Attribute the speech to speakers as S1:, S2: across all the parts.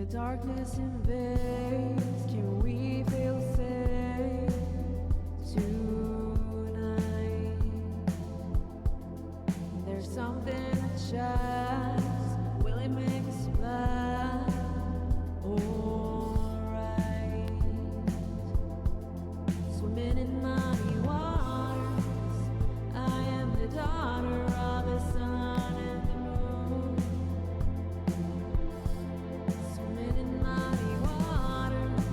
S1: the darkness invades, can we feel safe tonight? There's something that shines, will it make us fly? Alright, swimming in muddy waters, I am the daughter of the sun and the moon. Swimming in muddy waters,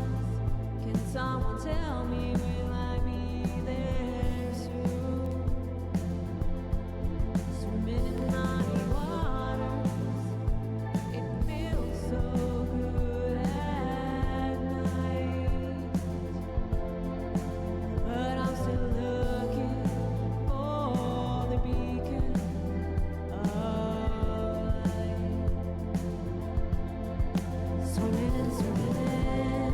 S1: can someone tell me, will I be there soon? Swimming in muddy waters, it feels so good at night, but I'm still looking for the beacon of light. Swimming and swimming in,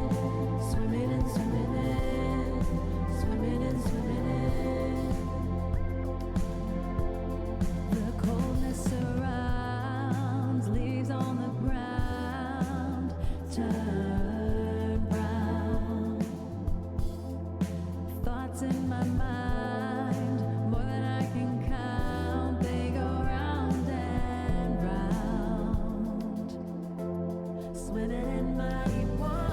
S1: swimming and swimming in, swimming and swimming in. The coldness surrounds, leaves on the ground turn brown. Thoughts in my mind, more than I can count, they go round and round. Swimming in muddy water.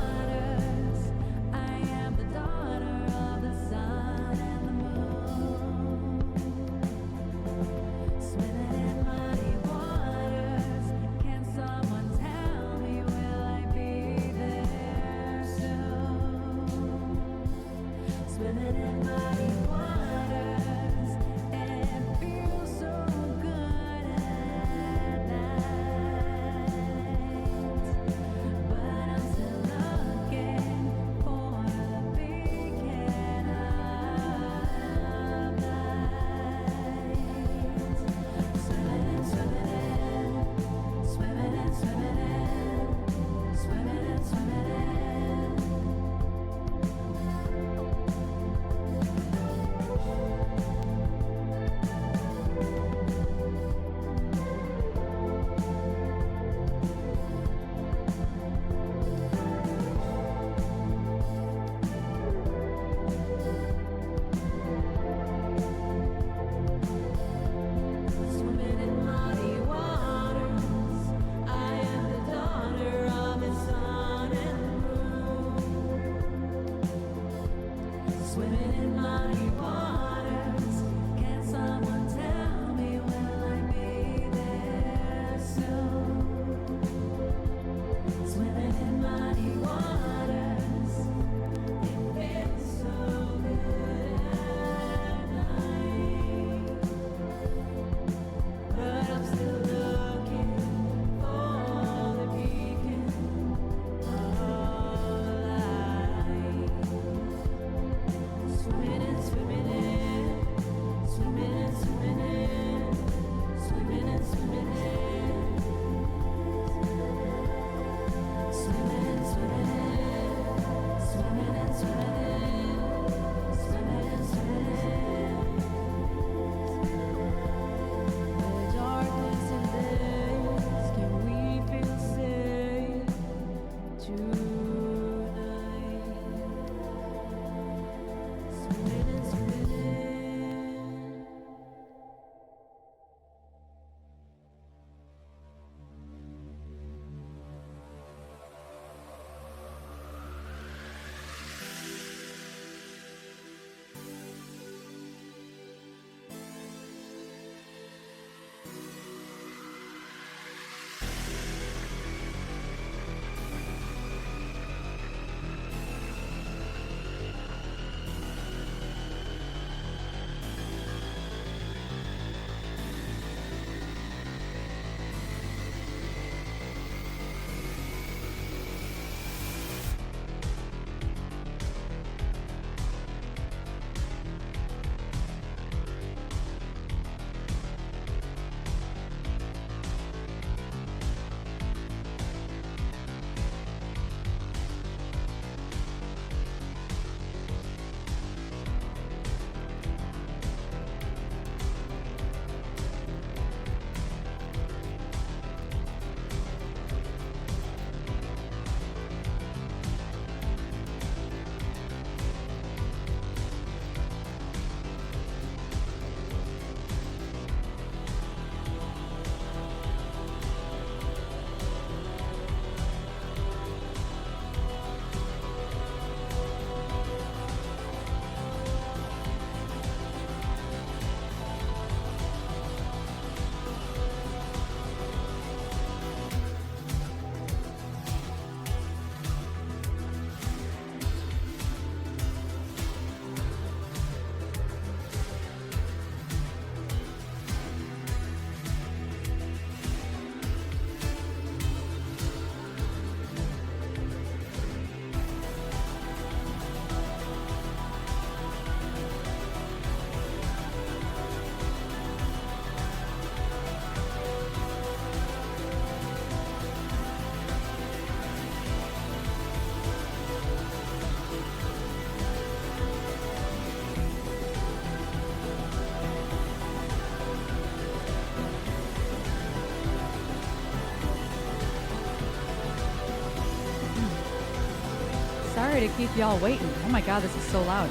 S2: Sorry to keep y'all waiting. Oh my God, this is so loud.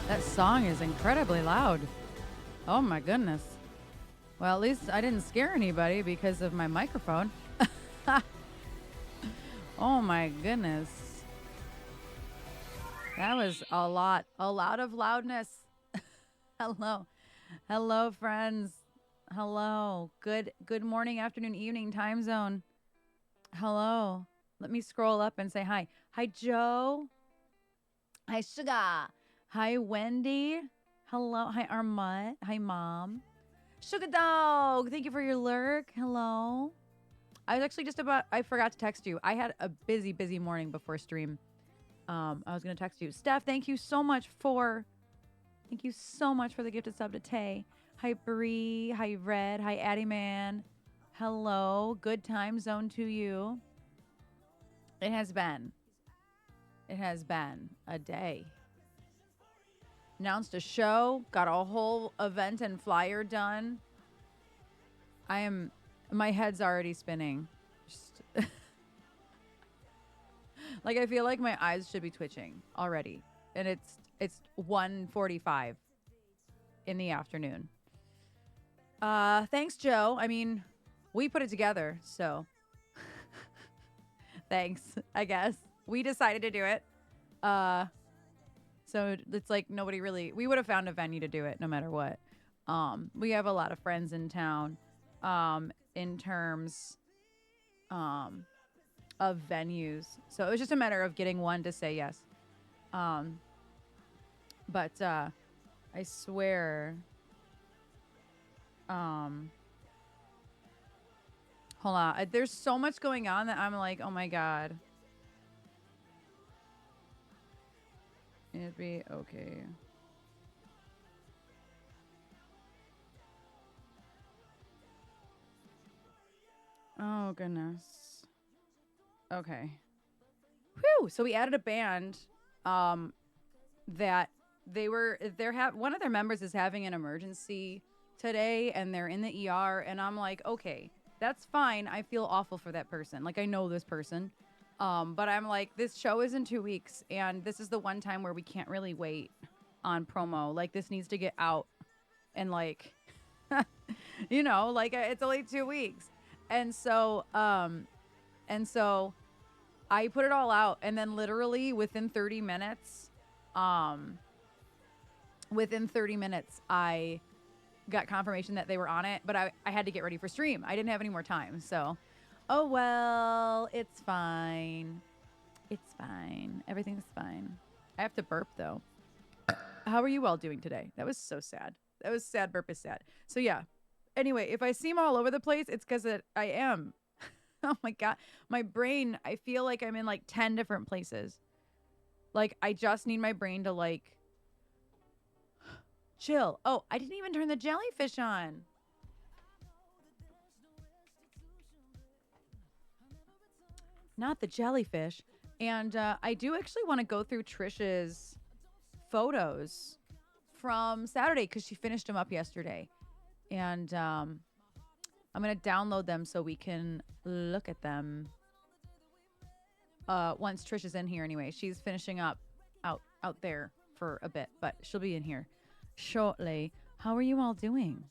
S2: That song is incredibly loud. Oh my goodness. Well, at least I didn't scare anybody because of my microphone. Oh my goodness. That was a lot of loudness. Hello. Hello, friends. Hello. Good morning, afternoon, evening time zone. Hello. Let me scroll up and say hi. Hi, Joe. Hi, Sugar. Hi, Wendy. Hello. Hi, Armand. Hi, Mom. Sugar Dog. Thank you for your lurk. Hello. I was actually I forgot to text you. I had a busy morning before stream. I was going to text you. Steph, thank you so much for the gifted sub to Tay. Hi, Bree. Hi, Red. Hi, Addie Man. Hello. Good time zone to you. It has been a day. Announced a show, got a whole event and flyer done. My head's already spinning. Just like I feel like my eyes should be twitching already. And it's 1:45 in the afternoon. Thanks, Joe. I mean, we put it together, so thanks, I guess. We decided to do it. So it's like we would have found a venue to do it no matter what. We have a lot of friends in town, in terms, of venues. So it was just a matter of getting one to say yes. But I swear, hold on. There's so much going on that I'm like, oh my God. It'd be okay. Oh, goodness. Okay. Whew. So we added a band that one of their members is having an emergency today and they're in the ER, and I'm like, okay, that's fine. I feel awful for that person. Like, I know this person. But I'm like, this show is in 2 weeks, and this is the one time where we can't really wait on promo. Like, this needs to get out, and like, it's only 2 weeks, and so I put it all out, and then literally within 30 minutes, I got confirmation that they were on it, but I had to get ready for stream. I didn't have any more time, so. Oh, well, it's fine. It's fine. Everything's fine. I have to burp, though. How are you all doing today? That was so sad. That was sad. Burp is sad. So, yeah. Anyway, if I seem all over the place, it's because I am. Oh, my God. My brain, I feel like I'm in, like, 10 different places. Like, I just need my brain to, like, chill. Oh, I didn't even turn the jellyfish on. Not the jellyfish. And I do actually want to go through Trish's photos from Saturday because she finished them up yesterday. And I'm going to download them so we can look at them once Trish is in here anyway. She's finishing up out there for a bit, but she'll be in here shortly. How are you all doing?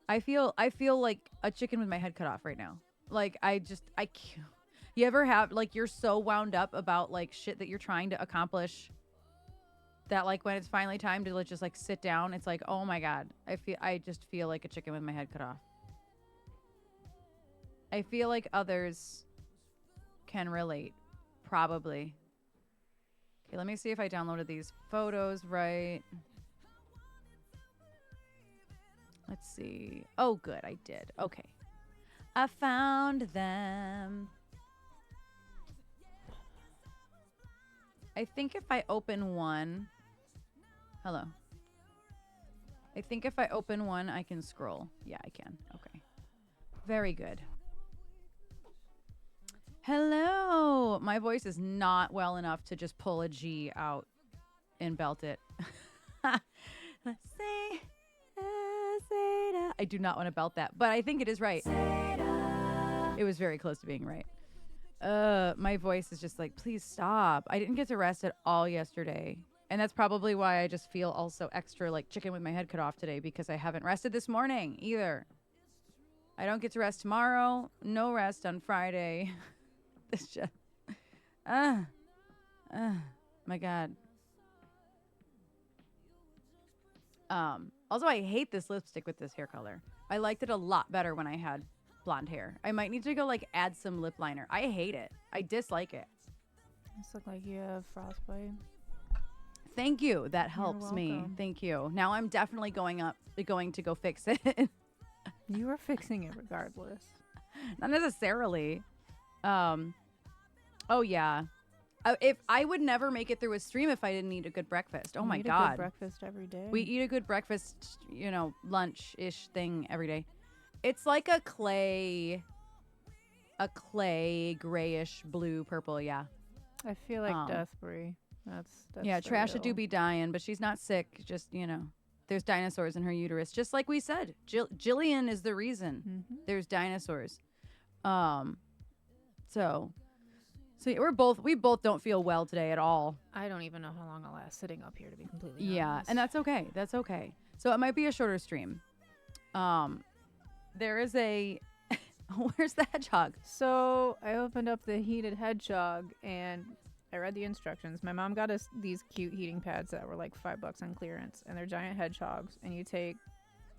S2: I feel like a chicken with my head cut off right now. Like, I can't. You ever have, like, you're so wound up about, like, shit that you're trying to accomplish that, like, when it's finally time to just, like, sit down, it's like, oh my God. I just feel like a chicken with my head cut off. I feel like others can relate. Probably. Okay, let me see if I downloaded these photos right. Let's see. Oh, good. I did. Okay. I found them. I think if I open one. Hello. I think if I open one, I can scroll. Yeah, I can. Okay. Very good. Hello. My voice is not well enough to just pull a G out and belt it. Let's say. I do not want to belt that, but I think it is right. It was very close to being right. My voice is just like, please stop. I didn't get to rest at all yesterday. And that's probably why I just feel also extra like chicken with my head cut off today, because I haven't rested this morning either. I don't get to rest tomorrow. No rest on Friday. This just, my God. Also, I hate this lipstick with this hair color. I liked it a lot better when I had blonde hair. I might need to go like add some lip liner. I hate it. I dislike it.
S3: This look like you have frostbite.
S2: Thank you. That helps me.
S3: welcome.
S2: Thank you. Now I'm definitely going to go fix it.
S3: You were fixing it regardless.
S2: Not necessarily. Oh yeah. If I would never make it through a stream if I didn't eat a good breakfast. Oh
S3: You
S2: my
S3: eat a
S2: God.
S3: good breakfast every day.
S2: We eat a good breakfast, lunch-ish thing every day. It's like a clay grayish blue purple, yeah.
S3: I feel like Deathbury. That's
S2: yeah,
S3: the
S2: Trasha do
S3: real-
S2: be dying, but she's not sick. Just, there's dinosaurs in her uterus. Just like we said, Jillian is the reason.
S3: Mhm.
S2: There's dinosaurs. So yeah, we both don't feel well today at all.
S3: I don't even know how long I'll last sitting up here, to be completely
S2: Yeah,
S3: honest.
S2: and that's okay. That's okay. So it might be a shorter stream. There is a where's the hedgehog?
S3: So I opened up the heated hedgehog and I read the instructions. My mom got us these cute heating pads that were like $5 on clearance, and they're giant hedgehogs. And you take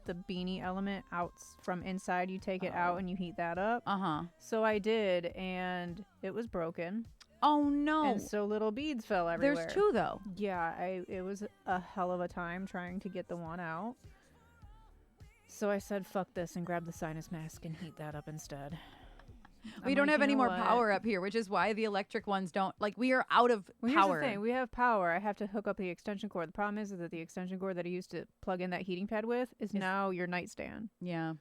S3: the beanie element out from inside, you take it out and you heat that up. So I did, and it was broken.
S2: Oh no!
S3: And so little beads fell everywhere.
S2: There's two though.
S3: Yeah, it was a hell of a time trying to get the one out. So I said, fuck this, and grabbed the sinus mask and heat that up instead.
S2: We
S3: I'm
S2: don't
S3: like,
S2: have
S3: you
S2: any
S3: know
S2: more
S3: what?
S2: power up here, which is why the electric ones don't. Like, we are out of
S3: Well,
S2: power.
S3: here's the thing. We have power. I have to hook up the extension cord. The problem is that the extension cord that I used to plug in that heating pad with is now your nightstand.
S2: Yeah.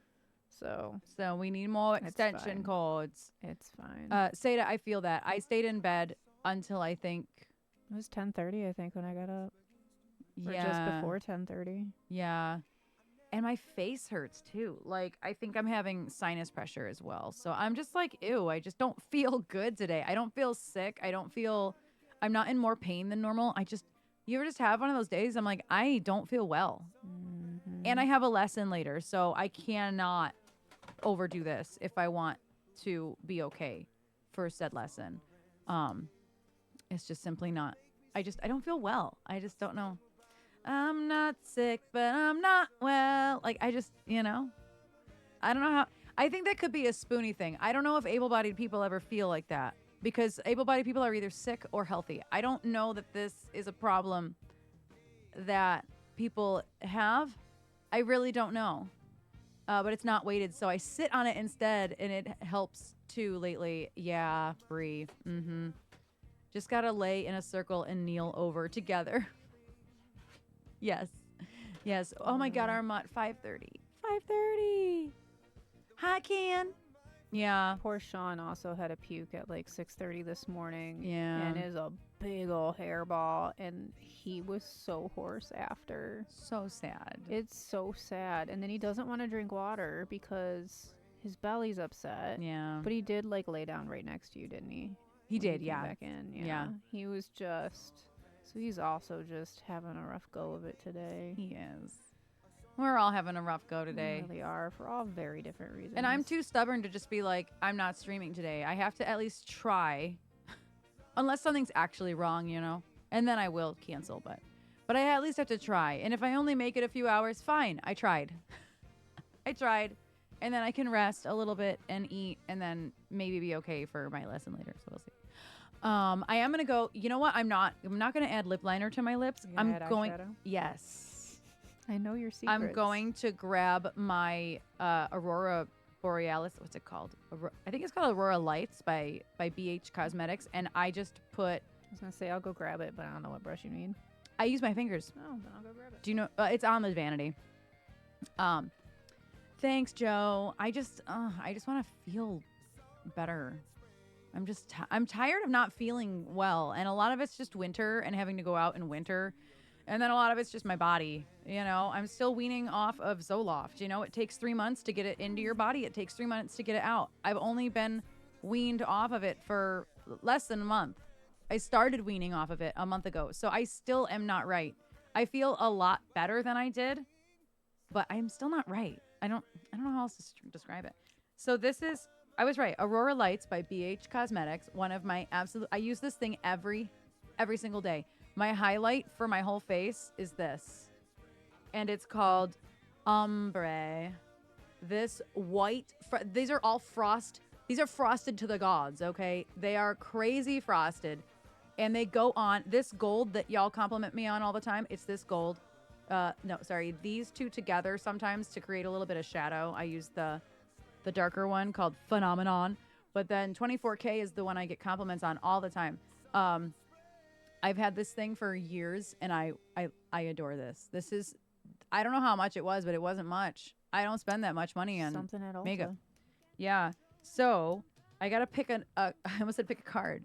S3: So
S2: we need more
S3: It's
S2: extension
S3: fine.
S2: cords.
S3: it's fine.
S2: Seda, I feel that. I stayed in bed until I think.
S3: It was 10:30, I think, when I got up. Or
S2: Yeah.
S3: just before 10:30.
S2: Yeah. And my face hurts too. Like, I think I'm having sinus pressure as well. So I'm just like, ew, I just don't feel good today. I don't feel sick. I'm not in more pain than normal. You ever just have one of those days? I'm like, I don't feel well.
S3: Mm-hmm.
S2: And I have a lesson later. So I cannot overdo this if I want to be okay for said lesson. It's just simply not. I don't feel well. I just don't know. I'm not sick, but I'm not well. Like, I just, I don't know how. I think that could be a Spoonie thing. I don't know if able-bodied people ever feel like that, because able-bodied people are either sick or healthy. I don't know that this is a problem that people have. I really don't know. But it's not weighted, so I sit on it instead, and it helps too lately. Yeah, breathe. Just gotta lay in a circle and kneel over together. Yes. Oh my God, Armand, 5:30. 5:30. Hi, Can. Yeah.
S3: Poor Sean also had a puke at like 6:30 this morning.
S2: Yeah.
S3: And is a big old hairball, and he was so hoarse after.
S2: So sad.
S3: It's so sad. And then he doesn't want to drink water because his belly's upset.
S2: Yeah.
S3: But he did like lay down right next to you, didn't he?
S2: He
S3: When
S2: did,
S3: came
S2: yeah.
S3: Back in.
S2: Yeah.
S3: He was just. So he's also just having a rough go of it today.
S2: He is. We're all having a rough go today.
S3: We really are, for all very different reasons.
S2: And I'm too stubborn to just be like, I'm not streaming today. I have to at least try. Unless something's actually wrong, And then I will cancel, but I at least have to try. And if I only make it a few hours, fine. I tried. I tried. And then I can rest a little bit and eat and then maybe be okay for my lesson later. So we'll see. I am gonna go. You know what? I'm not gonna add lip liner to my lips.
S3: You're gonna add eyeshadow?
S2: Yes.
S3: I know your secrets.
S2: I'm going to grab my Aurora Borealis. What's it called? I think it's called Aurora Lights by BH Cosmetics. And I just put.
S3: I was gonna say I'll go grab it, but I don't know what brush you need.
S2: I use my fingers.
S3: Oh, then I'll go grab it.
S2: Do you know? It's on the vanity. Thanks, Joe. I just want to feel better. I'm tired of not feeling well, and a lot of it's just winter and having to go out in winter, and then a lot of it's just my body. I'm still weaning off of Zoloft. It takes 3 months to get it into your body. It takes 3 months to get it out. I've only been weaned off of it for less than a month. I started weaning off of it a month ago. So I still am not right. I feel a lot better than I did, but I'm still not right. I don't know how else to describe it. So this is, I was right. Aurora Lights by BH Cosmetics. One of my absolute, I use this thing every single day. My highlight for my whole face is this. And it's called Ombre. This white, these are all these are frosted to the gods, okay? They are crazy frosted. And they go on, this gold that y'all compliment me on all the time, it's this gold. No, sorry, these two together sometimes to create a little bit of shadow. I use the darker one called Phenomenon. But then 24K is the one I get compliments on all the time. I've had this thing for years, and I adore this. This is, I don't know how much it was, but it wasn't much. I don't spend that much money on
S3: Something at all.
S2: makeup. Yeah. So I gotta pick I almost said pick a card.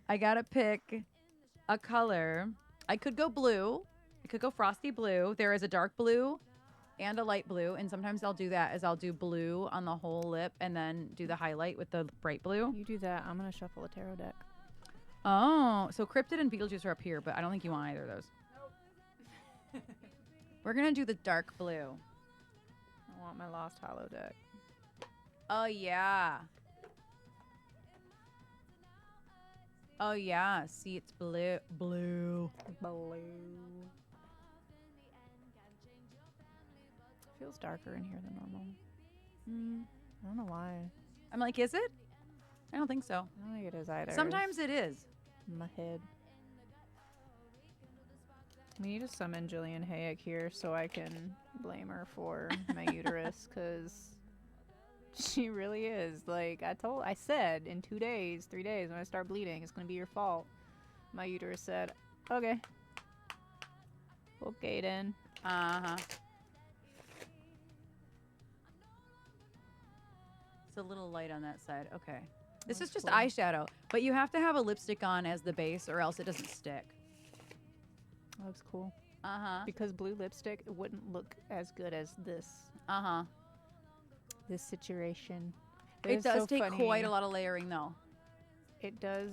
S2: I gotta pick a color. I could go blue. I could go frosty blue. There is a dark blue and a light blue, and sometimes I'll do that. I'll do blue on the whole lip and then do the highlight with the bright blue.
S3: You do that. I'm gonna shuffle a tarot deck.
S2: Oh, so Cryptid and Beetlejuice are up here, but I don't think you want either of those. Nope. We're gonna do the dark blue.
S3: I want my Lost Hollow deck.
S2: Oh yeah. Oh yeah. See, it's blue. Blue.
S3: Blue. Feels darker in here than normal. I don't know why.
S2: I'm like, is it? I don't think so.
S3: I don't think it is either.
S2: Sometimes it is.
S3: My head. We need to summon Jillian Hayek here so I can blame her for my uterus, because she really is. Like, I said in 2 days, 3 days, when I start bleeding, it's going to be your fault. My uterus said, okay. Okay, then.
S2: Uh-huh. It's a little light on that side. Okay. This is just
S3: cool.
S2: eyeshadow, but you have to have a lipstick on as the base or else it doesn't stick.
S3: That looks cool.
S2: Uh-huh.
S3: Because blue lipstick, it wouldn't look as good as this.
S2: Uh-huh.
S3: This situation.
S2: It does take quite a lot of layering, though.
S3: It does.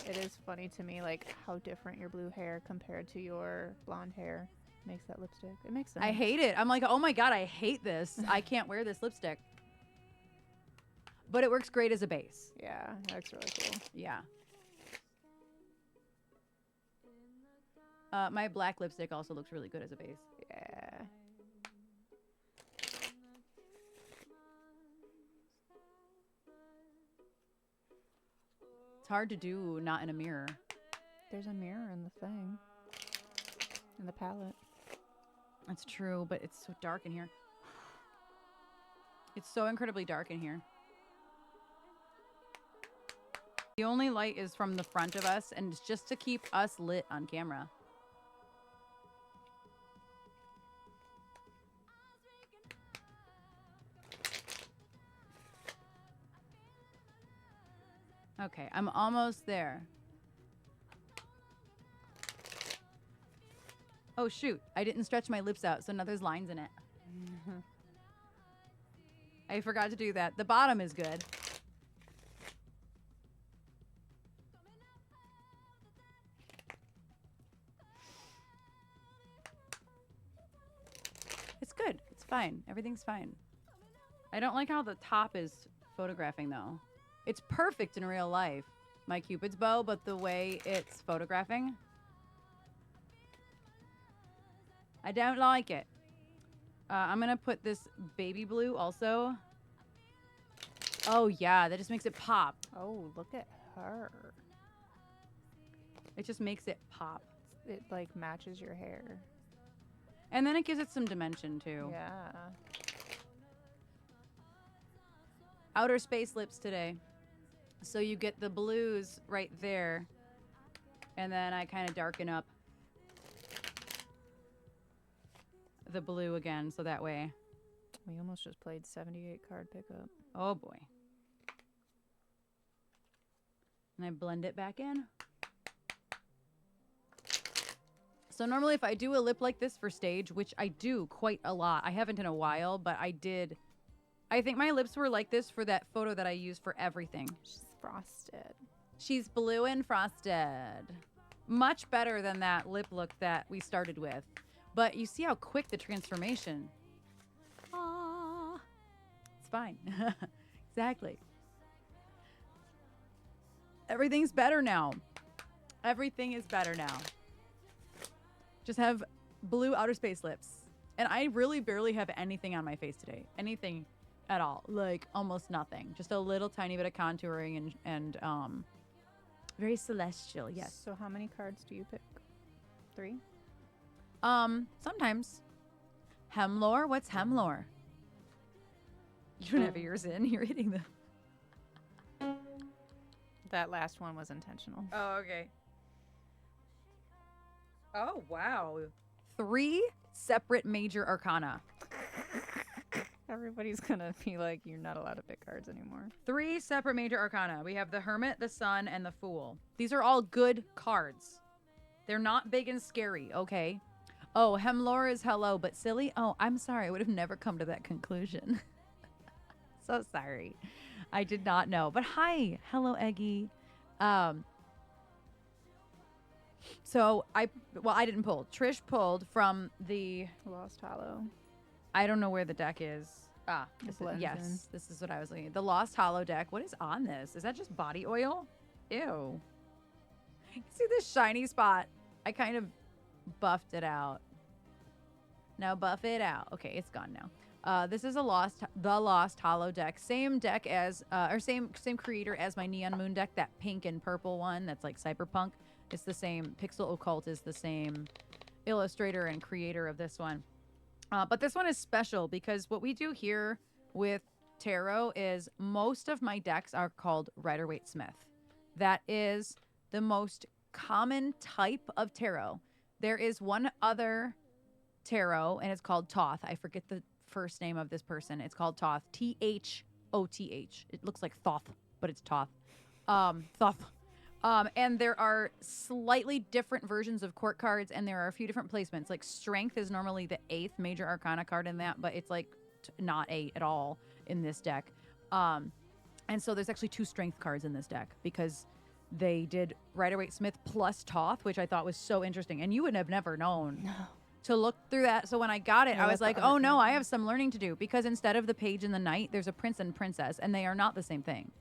S3: It is funny to me, like, how different your blue hair compared to your blonde hair makes that lipstick. It makes sense.
S2: I hate it. I'm like, oh my God, I hate this. I can't wear this lipstick. But it works great as a base.
S3: Yeah, that looks really cool.
S2: Yeah. My black lipstick also looks really good as a base.
S3: Yeah.
S2: It's hard to do not in a mirror.
S3: There's a mirror in the thing. In the palette.
S2: That's true, but it's so dark in here. It's so incredibly dark in here. The only light is from the front of us, and it's just to keep us lit on camera. Okay, I'm almost there. Oh, shoot. I didn't stretch my lips out, so now there's lines in it. I forgot to do that. The bottom is good. It's good. It's fine. Everything's fine. I don't like how the top is photographing, though. It's perfect in real life, my Cupid's bow, but the way it's photographing, I don't like it. I'm going to put this baby blue also. Oh, yeah. That just makes it pop.
S3: Oh, look at her.
S2: It just makes it pop.
S3: It, like, matches your hair.
S2: And then it gives it some dimension, too.
S3: Yeah.
S2: Outer space lips today. So you get the blues right there. And then I kind of darken up the blue again, so that way.
S3: We almost just played 78 card pickup.
S2: Oh, boy. And I blend it back in. So normally if I do a lip like this for stage, which I do quite a lot. I haven't in a while, but I did. I think my lips were like this for that photo that I used for everything.
S3: She's frosted.
S2: She's blue and frosted. Much better than that lip look that we started with. But you see how quick the transformation. Ah, it's fine. Exactly. Everything's better now. Everything is better now. Just have blue outer space lips. And I really barely have anything on my face today. Anything at all. Like almost nothing. Just a little tiny bit of contouring and very celestial, yes.
S3: So how many cards do you pick? 3?
S2: Sometimes. Hemlore? What's Hemlore? You don't have ears in. You're hitting them.
S3: That last one was intentional.
S2: Oh, okay. Oh, wow. 3 separate major arcana.
S3: Everybody's gonna be like, you're not allowed to pick cards anymore.
S2: 3 separate major arcana. We have the Hermit, the Sun, and the Fool. These are all good cards. They're not big and scary, okay? Oh, Hemlore is hello, but silly? Oh, I'm sorry. I would have never come to that conclusion. So sorry. I did not know. But hi. Hello, Eggy. So I didn't pull. Trish pulled from the
S3: Lost Hollow.
S2: I don't know where the deck is. This
S3: blends in.
S2: this is what I was looking at. The Lost Hollow deck. What is on this? Is that just body oil? Ew. See this shiny spot? I kind of buffed it out. Now buff it out. Okay, it's gone now. This is the Lost Hollow deck. Same deck as, or same creator as my Neon Moon deck. That pink and purple one. That's like cyberpunk. It's the same. Pixel Occult is the same illustrator and creator of this one. But this one is special because what we do here with tarot is most of my decks are called Rider-Waite-Smith. That is the most common type of tarot. There is one other tarot, and it's called Thoth. I forget the first name of this person. It's called Thoth. Thoth. It looks like Thoth, but it's Thoth. Thoth. And there are slightly different versions of court cards, and there are a few different placements. Like Strength is normally the 8th major arcana card in that, but it's like not 8 at all in this deck. And so there's actually 2 Strength cards in this deck because they did Rider-Waite-Smith plus Thoth, which I thought was so interesting. And you would have never known to look through that. So when I got it, I was like, oh no, I have some learning to do because instead of the page and the knight, there's a prince and princess, and they are not the same thing.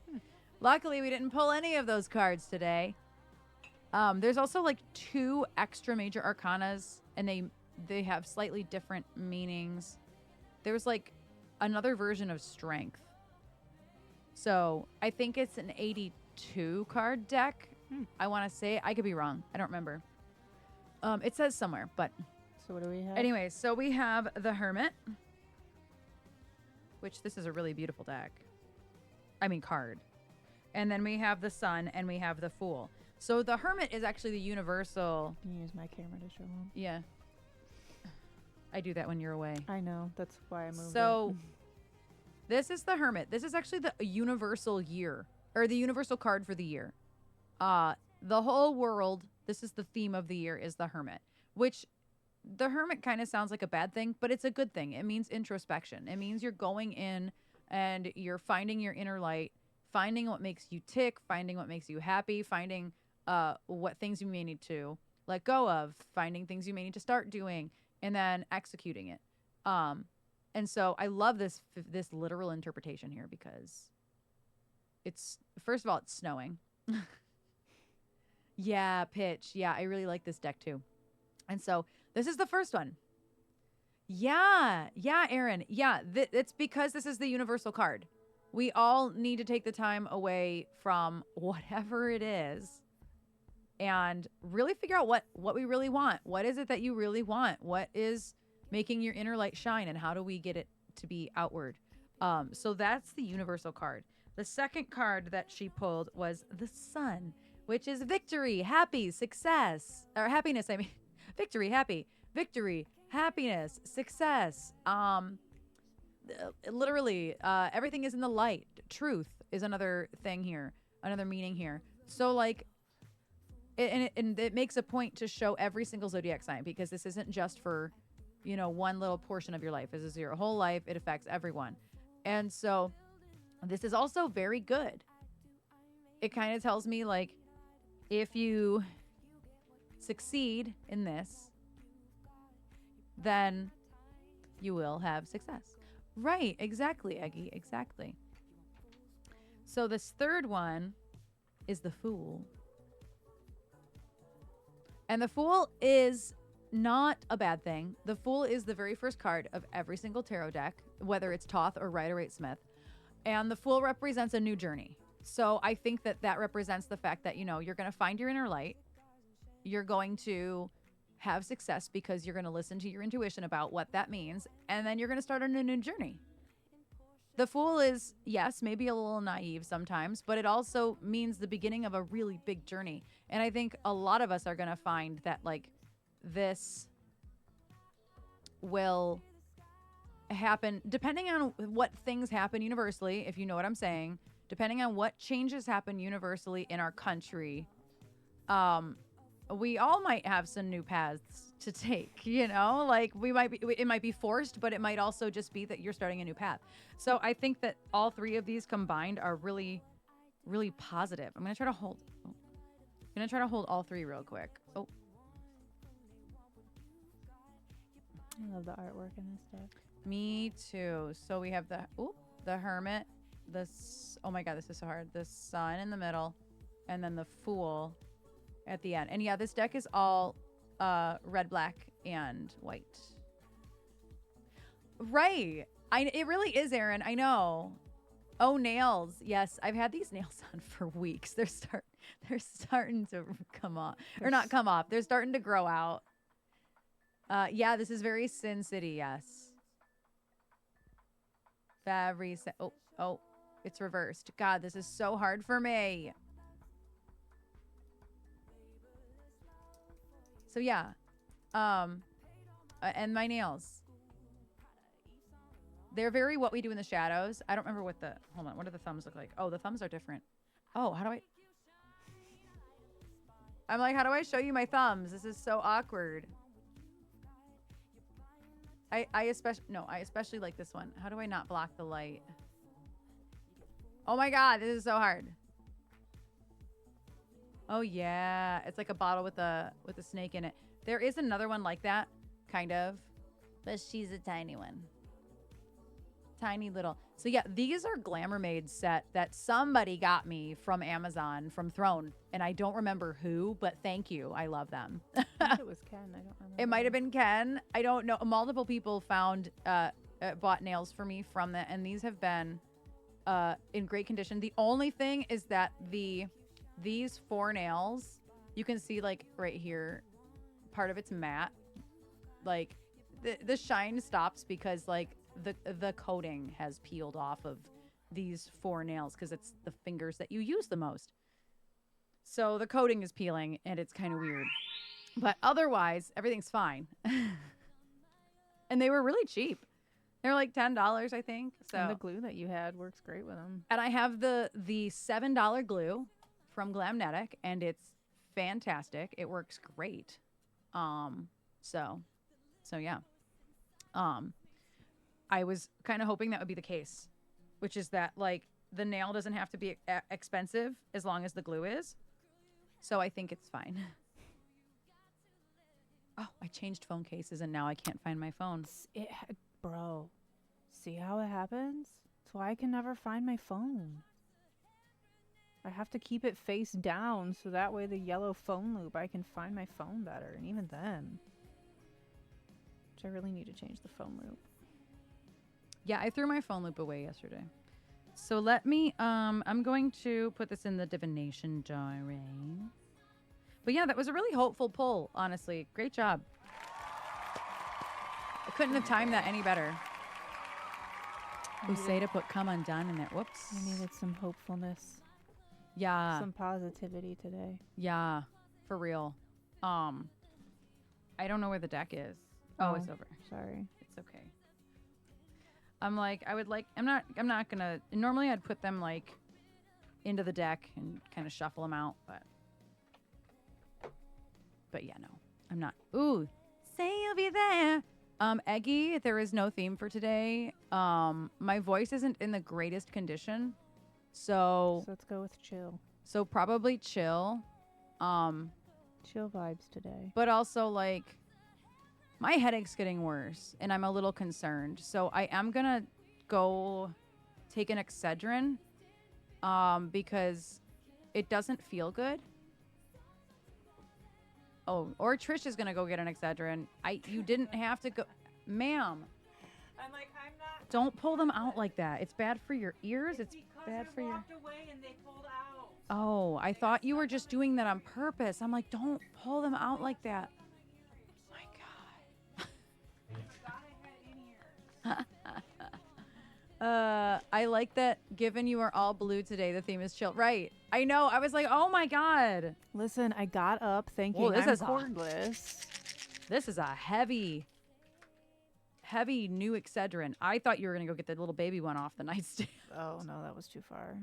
S2: Luckily, we didn't pull any of those cards today. There's also like 2 extra major arcanas, and they have slightly different meanings. There's like another version of Strength. So I think it's an 82 card deck. I want to say. I could be wrong. I don't remember. It says somewhere, but.
S3: So what do we have?
S2: Anyway, so we have the Hermit, which this is a really beautiful deck. I mean, card. And then we have the Sun, and we have the Fool. So the Hermit is actually the universal.
S3: Can you use my camera to show them?
S2: Yeah. I do that when you're away.
S3: I know. That's why I moved
S2: So this is the Hermit. This is actually the universal year, or the universal card for the year. The whole world, this is the theme of the year, is the Hermit, which the Hermit kind of sounds like a bad thing, but it's a good thing. It means introspection. It means you're going in and you're finding your inner light, finding what makes you tick, finding what makes you happy, finding what things you may need to let go of, finding things you may need to start doing, and then executing it. And so I love this literal interpretation here because it's, first of all, it's snowing. Yeah, pitch. Yeah, I really like this deck too. And so this is the first one. Yeah, Erin. Yeah, it's because this is the universal card. We all need to take the time away from whatever it is and really figure out what we really want. What is it that you really want? What is making your inner light shine, and how do we get it to be outward? So that's the universal card. The second card that she pulled was the Sun, which is victory, happy, success, or happiness. I mean, victory, happy, victory, happiness, success. Literally, everything is in the light. Truth is another thing here, another meaning here. So like, it makes a point to show every single zodiac sign, because this isn't just for, one little portion of your life. This is your whole life. It affects everyone. And so this is also very good. it kind of tells me like if you succeed in this, then you will have success. Right, exactly, Eggy, exactly. So this third one is the Fool. And the Fool is not a bad thing. The Fool is the very first card of every single tarot deck, whether it's Thoth or Rider-Waite-Smith. And the Fool represents a new journey. So I think that that represents the fact that, you know, you're going to find your inner light. You're going to have success because you're going to listen to your intuition about what that means. And then you're going to start on a new journey. The Fool is, yes, maybe a little naive sometimes, but it also means the beginning of a really big journey. And I think a lot of us are going to find that, like, this will happen depending on what things happen universally, if you know what I'm saying, depending on what changes happen universally in our country. We all might have some new paths to take, you know, like it might be forced, but it might also just be that you're starting a new path. So I think that all three of these combined are really, really positive. I'm going to try to hold all three real quick. Oh,
S3: I love the artwork in this deck.
S2: me too. So we have the Hermit, oh my God, this is so hard. The Sun in the middle, and then the Fool at the end. And yeah, this deck is all red, black, and white. Right. It really is, Erin. I know. Oh, nails. Yes, I've had these nails on for weeks. They're starting to come off. Or not come off. They're starting to grow out. Yeah, this is very Sin City, yes. Oh, it's reversed. God, this is so hard for me. So yeah, and my nails. They're very What We Do in the Shadows. I don't remember hold on, what do the thumbs look like? Oh, the thumbs are different. Oh, I'm like, how do I show you my thumbs? This is so awkward. I especially like this one. How do I not block the light? Oh my God, this is so hard. Oh yeah, it's like a bottle with a snake in it. There is another one like that, kind of, but she's a tiny one. Tiny little. So yeah, these are Glamour Made set that somebody got me from Amazon, from Throne, and I don't remember who, but thank you. I love them.
S3: I think it was Ken. I don't remember.
S2: It might have been Ken. I don't know. Multiple people bought nails for me from that, and these have been in great condition. The only thing is that these 4 nails, you can see like right here, part of it's matte. Like the shine stops because like the coating has peeled off of these 4 nails because it's the fingers that you use the most. So the coating is peeling and it's kind of weird. But otherwise, everything's fine. And they were really cheap. They were like $10, I think. So
S3: And the glue that you had works great with them.
S2: And I have the $7 glue from Glamnetic, and it's fantastic. It works great. So yeah. I was kind of hoping that would be the case, which is that like the nail doesn't have to be expensive as long as the glue is. So I think it's fine. Oh, I changed phone cases and now I can't find my phone.
S3: Bro, see how it happens? That's why I can never find my phone. I have to keep it face down so that way the yellow phone loop, I can find my phone better. And even then, which I really need to change the phone loop.
S2: Yeah, I threw my phone loop away yesterday. So let me, I'm going to put this in the divination jar. But yeah, that was a really hopeful pull, honestly. Great job. I couldn't have timed that any better. Who say to put come undone in there? Whoops.
S3: I needed some hopefulness.
S2: Yeah.
S3: Some positivity today.
S2: Yeah, for real. I don't know where the deck is. Oh, it's over.
S3: Sorry.
S2: It's okay. I'm not gonna, normally I'd put them like into the deck and kind of shuffle them out, but yeah, no, I'm not. Ooh, say you'll be there. Eggy, there is no theme for today. My voice isn't in the greatest condition. So
S3: let's go with chill.
S2: So probably chill.
S3: Chill vibes today.
S2: But also like my headache's getting worse and I'm a little concerned. So I am going to go take an Excedrin because it doesn't feel good. Oh, or Trish is going to go get an Excedrin. You didn't have to go. Ma'am.
S3: I'm like, I'm not.
S2: Don't pull them out like that. It's bad for your ears. It's bad for your.
S3: Away and they pulled out.
S2: Oh, I thought you were just doing that on purpose. I'm like, don't pull them out like that. My God. I like that. Given you are all blue today, the theme is chill. Right. I know. I was like, oh my God.
S3: Listen, I got up thinking
S2: Whoa, this
S3: I'm
S2: is
S3: cordless.
S2: This is a heavy new Excedrin. I thought you were gonna go get the little baby one off the nightstand.
S3: Oh no, that was too far.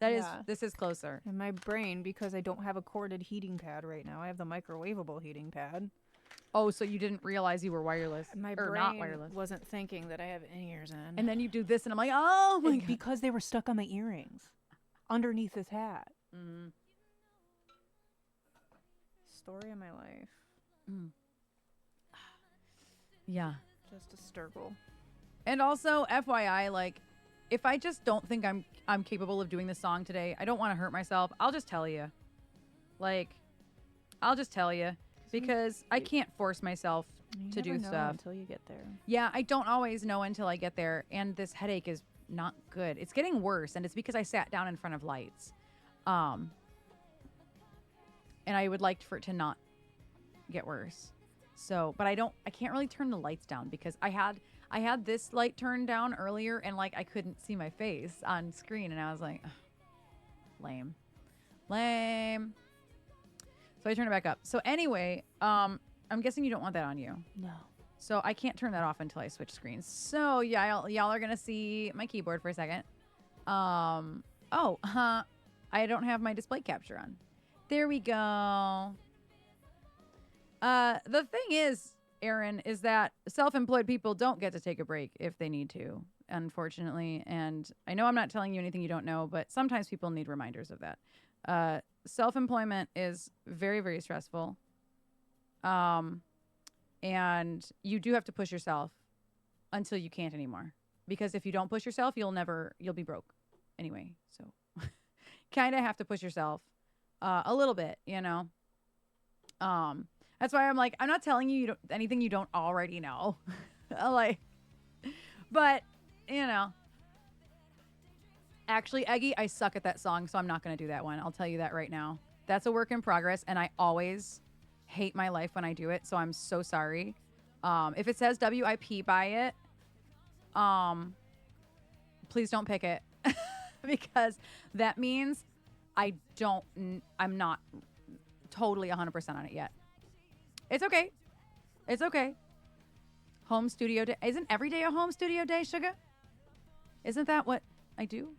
S2: This is closer.
S3: In my brain, because I don't have a corded heating pad right now, I have the microwavable heating pad.
S2: Oh, so you didn't realize you were wireless
S3: My
S2: or
S3: brain
S2: not wireless.
S3: wasn't thinking that I have in-ears in.
S2: And then you do this, and I'm like, oh my God.
S3: Because they were stuck on my earrings underneath this hat.
S2: Mm.
S3: Story of my life.
S2: Mm. Yeah.
S3: Just a struggle.
S2: And also, FYI, like, if I just don't think I'm capable of doing this song today, I don't want to hurt myself. I'll just tell you. Like, I'll just tell you because I can't force myself to do stuff
S3: until you get there.
S2: Yeah, I don't always know until I get there, and this headache is not good. It's getting worse, and it's because I sat down in front of lights. And I would like for it to not get worse. So, but I can't really turn the lights down because I had this light turned down earlier, and like I couldn't see my face on screen, and I was like, lame. So I turned it back up. So anyway, I'm guessing you don't want that on you.
S3: No.
S2: So I can't turn that off until I switch screens. So yeah, y'all are gonna see my keyboard for a second. I don't have my display capture on. There we go. The thing is, Erin, is that self-employed people don't get to take a break if they need to, unfortunately. And I know I'm not telling you anything you don't know, but sometimes people need reminders of that. Self-employment is very, very stressful. And you do have to push yourself until you can't anymore. Because if you don't push yourself, you'll be broke anyway. So kind of have to push yourself a little bit, you know? That's why I'm like, I'm not telling you anything you don't already know. But, you know. Actually, Eggy, I suck at that song, so I'm not going to do that one. I'll tell you that right now. That's a work in progress, and I always hate my life when I do it, so I'm so sorry. If it says WIP by it, please don't pick it because that means I'm not totally 100% on it yet. It's okay. It's okay. Home studio day. Isn't every day a home studio day, Sugar? Isn't that what I do?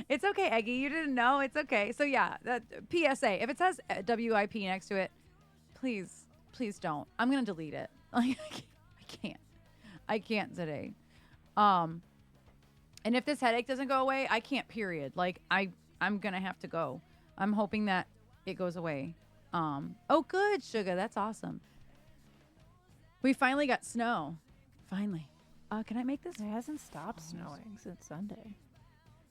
S2: It's okay, Eggy. You didn't know. It's okay. So yeah, that PSA. If it says WIP next to it, please don't. I'm gonna delete it. Like I can't today. And if this headache doesn't go away, I can't. Period. Like I'm gonna have to go. I'm hoping that it goes away. Oh, good, Sugar. That's awesome. We finally got snow. Finally. Can I make this?
S3: It hasn't stopped snowing since Sunday.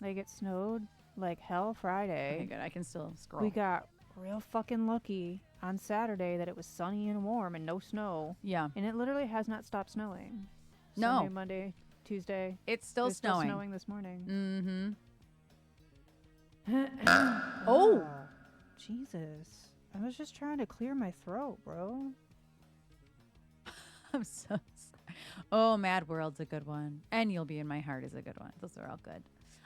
S3: Like, it snowed like hell Friday.
S2: Okay, good. I can still scroll.
S3: We got real fucking lucky on Saturday that it was sunny and warm and no snow.
S2: Yeah.
S3: And it literally has not stopped snowing.
S2: No.
S3: Sunday, Monday, Tuesday.
S2: It's still
S3: It's
S2: snowing.
S3: still snowing this morning.
S2: Mm-hmm. Oh.
S3: Jesus. I was just trying to clear my throat, bro.
S2: I'm so sorry. Oh, Mad World's a good one. And You'll Be in My Heart is a good one. Those are all good.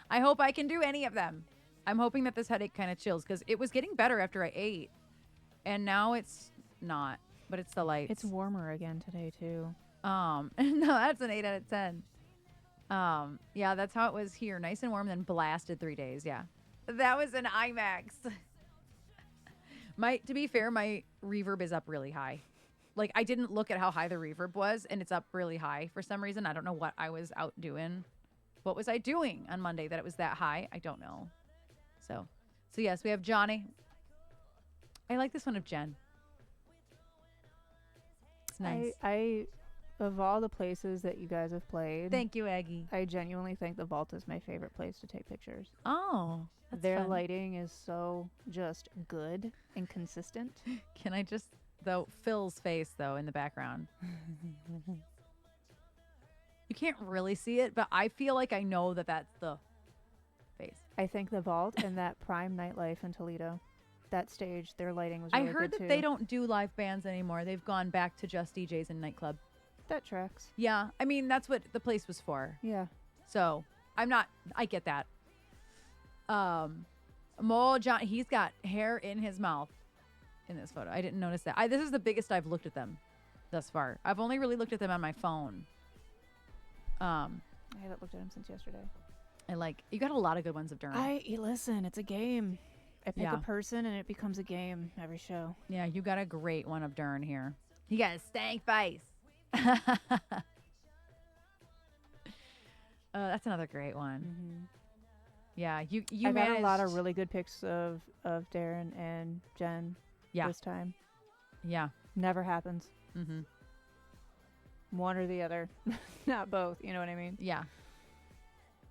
S2: I hope I can do any of them. I'm hoping that this headache kind of chills because it was getting better after I ate. And now it's not. But it's the lights.
S3: It's warmer again today, too.
S2: No, that's an 8 out of 10. Yeah, that's how it was here. Nice and warm, then blasted 3 days. Yeah. That was an IMAX. To be fair, my reverb is up really high. Like, I didn't look at how high the reverb was, and it's up really high for some reason. I don't know what I was out doing What was I doing on Monday that it was that high? I don't know. So yes, we have Johnny. I like this one of Jen. It's nice.
S3: I of all the places that you guys have played,
S2: Thank you, Aggie.
S3: I genuinely think the vault is my favorite place to take pictures.
S2: Oh, that's
S3: Their
S2: fun.
S3: lighting is so just good and consistent.
S2: Can I just, though, Phil's face, though, in the background. You can't really see it, but I feel like I know that that's the face.
S3: I think the vault and that Prime Nightlife in Toledo, that stage, their lighting was really
S2: I heard
S3: good
S2: that
S3: too.
S2: they don't do live bands anymore. They've gone back to just DJs and nightclub.
S3: That tracks.
S2: Yeah, I mean, that's what the place was for.
S3: Yeah.
S2: So I get that. John, he's got hair in his mouth in this photo. I didn't notice that. This is the biggest I've looked at them thus far. I've only really looked at them on my phone.
S3: I haven't looked at him since yesterday.
S2: You got a lot of good ones of Durham.
S3: Listen, it's a game. I pick
S2: Yeah.
S3: a person and it becomes a game every show.
S2: Yeah, you got a great one of Dern here. You got a stank face. That's another great one.
S3: Mm-hmm.
S2: Yeah, you
S3: I got
S2: managed
S3: a lot of really good pics of Darren and Jen this time.
S2: Yeah.
S3: Never happens.
S2: Mm-hmm.
S3: One or the other. Not both. You know what I mean?
S2: Yeah.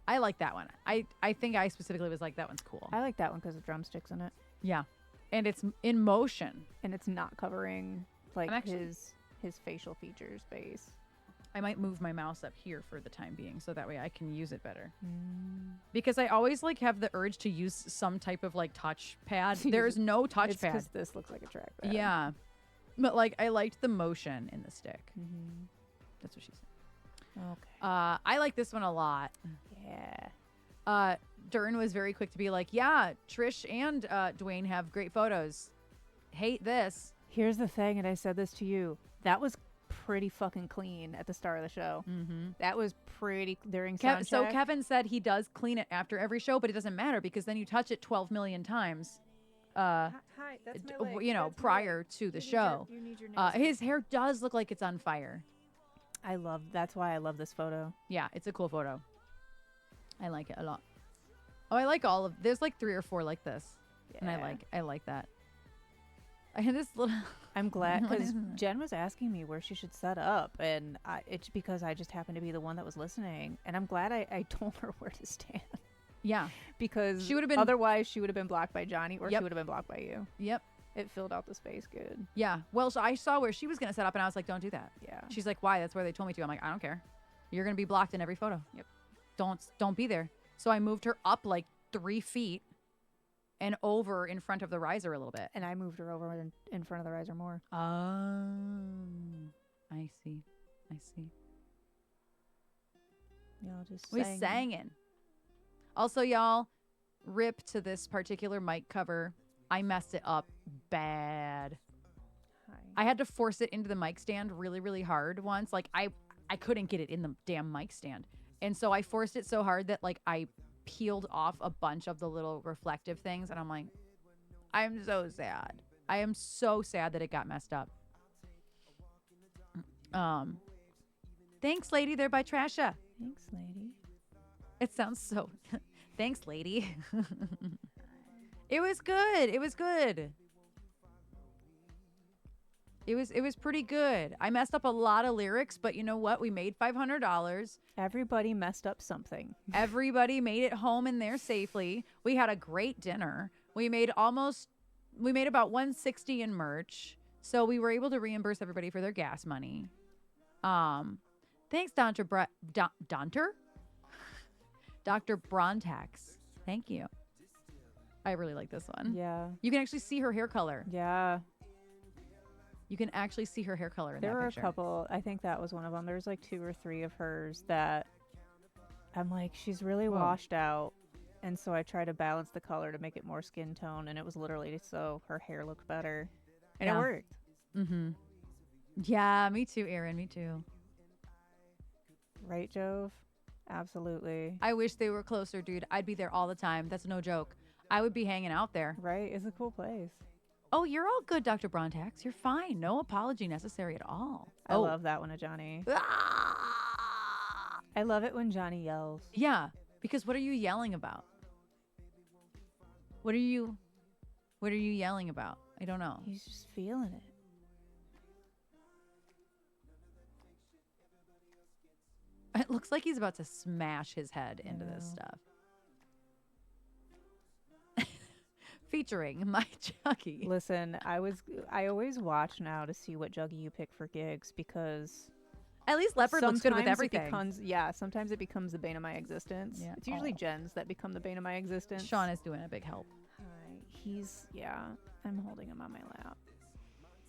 S2: I like that one. I think I specifically was like, that one's cool.
S3: I like that one because of drumsticks in it.
S2: Yeah. And it's in motion.
S3: And it's not covering like
S2: actually-
S3: his facial features base.
S2: I might move my mouse up here for the time being so that way I can use it better. Because I always have the urge to use some type of touch pad. There's no touch
S3: It's
S2: pad.
S3: because this looks like a trackpad.
S2: Yeah. But I liked the motion in the stick.
S3: Mm-hmm.
S2: That's what she said.
S3: Okay.
S2: I like this one a lot.
S3: Yeah.
S2: Dern was very quick to be like, yeah, Trish and Dwayne have great photos. Hate this.
S3: Here's the thing, and I said this to you. That was pretty fucking clean at the start of the show.
S2: Mm-hmm.
S3: That was pretty during sound
S2: So
S3: check.
S2: Kevin said he does clean it after every show, but it doesn't matter because then you touch it 12 million times.
S3: Hi, that's my leg.
S2: Prior to the show.
S3: You need your
S2: His hair does look like it's on fire.
S3: That's why I love this photo.
S2: Yeah, it's a cool photo. I like it a lot. Oh, I like there's 3 or 4 like this.
S3: Yeah.
S2: And I like that. I had this little
S3: I'm glad
S2: What
S3: because
S2: is it?
S3: Jen was asking me where she should set up, and it's because I just happened to be the one that was listening, and I'm glad I told her where to stand.
S2: Yeah.
S3: Because
S2: She would have been
S3: otherwise she would have been blocked by Johnny, or
S2: Yep.
S3: she would have been blocked by you.
S2: Yep.
S3: It filled out the space good.
S2: Yeah. Well, so I saw where she was going to set up and I was like, don't do that.
S3: Yeah.
S2: She's like, why? That's where they told me to. I'm like, I don't care. You're going to be blocked in every photo.
S3: Yep.
S2: Don't be there. So I moved her up 3 feet and over in front of the riser a little bit.
S3: And I moved her over in front of the riser more.
S2: Oh, I see.
S3: Y'all just
S2: We sangin'. Also, y'all, rip to this particular mic cover. I messed it up bad.
S3: Hi.
S2: I had to force it into the mic stand really, really hard once. I couldn't get it in the damn mic stand. And so I forced it so hard that I peeled off a bunch of the little reflective things. And I'm like, I'm so sad. I am so sad that it got messed up. Thanks, lady. There by Trasha.
S3: Thanks, lady.
S2: It sounds so. Thanks, lady. It was good. It was pretty good. I messed up a lot of lyrics, but you know what? We made $500.
S3: Everybody messed up something.
S2: Everybody made it home and there safely. We had a great dinner. We made about $160 in merch. So we were able to reimburse everybody for their gas money. Thanks, Dr. Dr. Brontax. Thank you. I really like this one.
S3: Yeah.
S2: You can actually see her hair color.
S3: Yeah.
S2: You can actually see her hair color in
S3: There
S2: that
S3: were
S2: picture.
S3: a couple. I think that was one of them. There's 2 or 3 of hers that I'm like, she's really
S2: Whoa.
S3: washed out. And so I try to balance the color to make it more skin tone. And it was literally so her hair looked better. And
S2: Yeah.
S3: it worked.
S2: Mm-hmm. Yeah, me too, Erin. Me too.
S3: Right, Jove? Absolutely.
S2: I wish they were closer, dude. I'd be there all the time. That's no joke. I would be hanging out there.
S3: Right? It's a cool place.
S2: Oh, you're all good, Dr. Brontax. You're fine. No apology necessary at all.
S3: I love that one of Johnny.
S2: Ah!
S3: I love it when Johnny yells.
S2: Yeah, because what are you yelling about? What are you yelling about? I don't know.
S3: He's just feeling it.
S2: It looks like he's about to smash his head into this stuff. Featuring my Juggy.
S3: Listen, I always watch now to see what Juggy you pick for gigs because
S2: At least Leopard looks good with
S3: sometimes
S2: everything.
S3: sometimes it becomes the bane of my existence.
S2: Yeah.
S3: It's usually Jen's that become the bane of my existence.
S2: Sean is doing a big help.
S3: Hi. I'm holding him on my lap.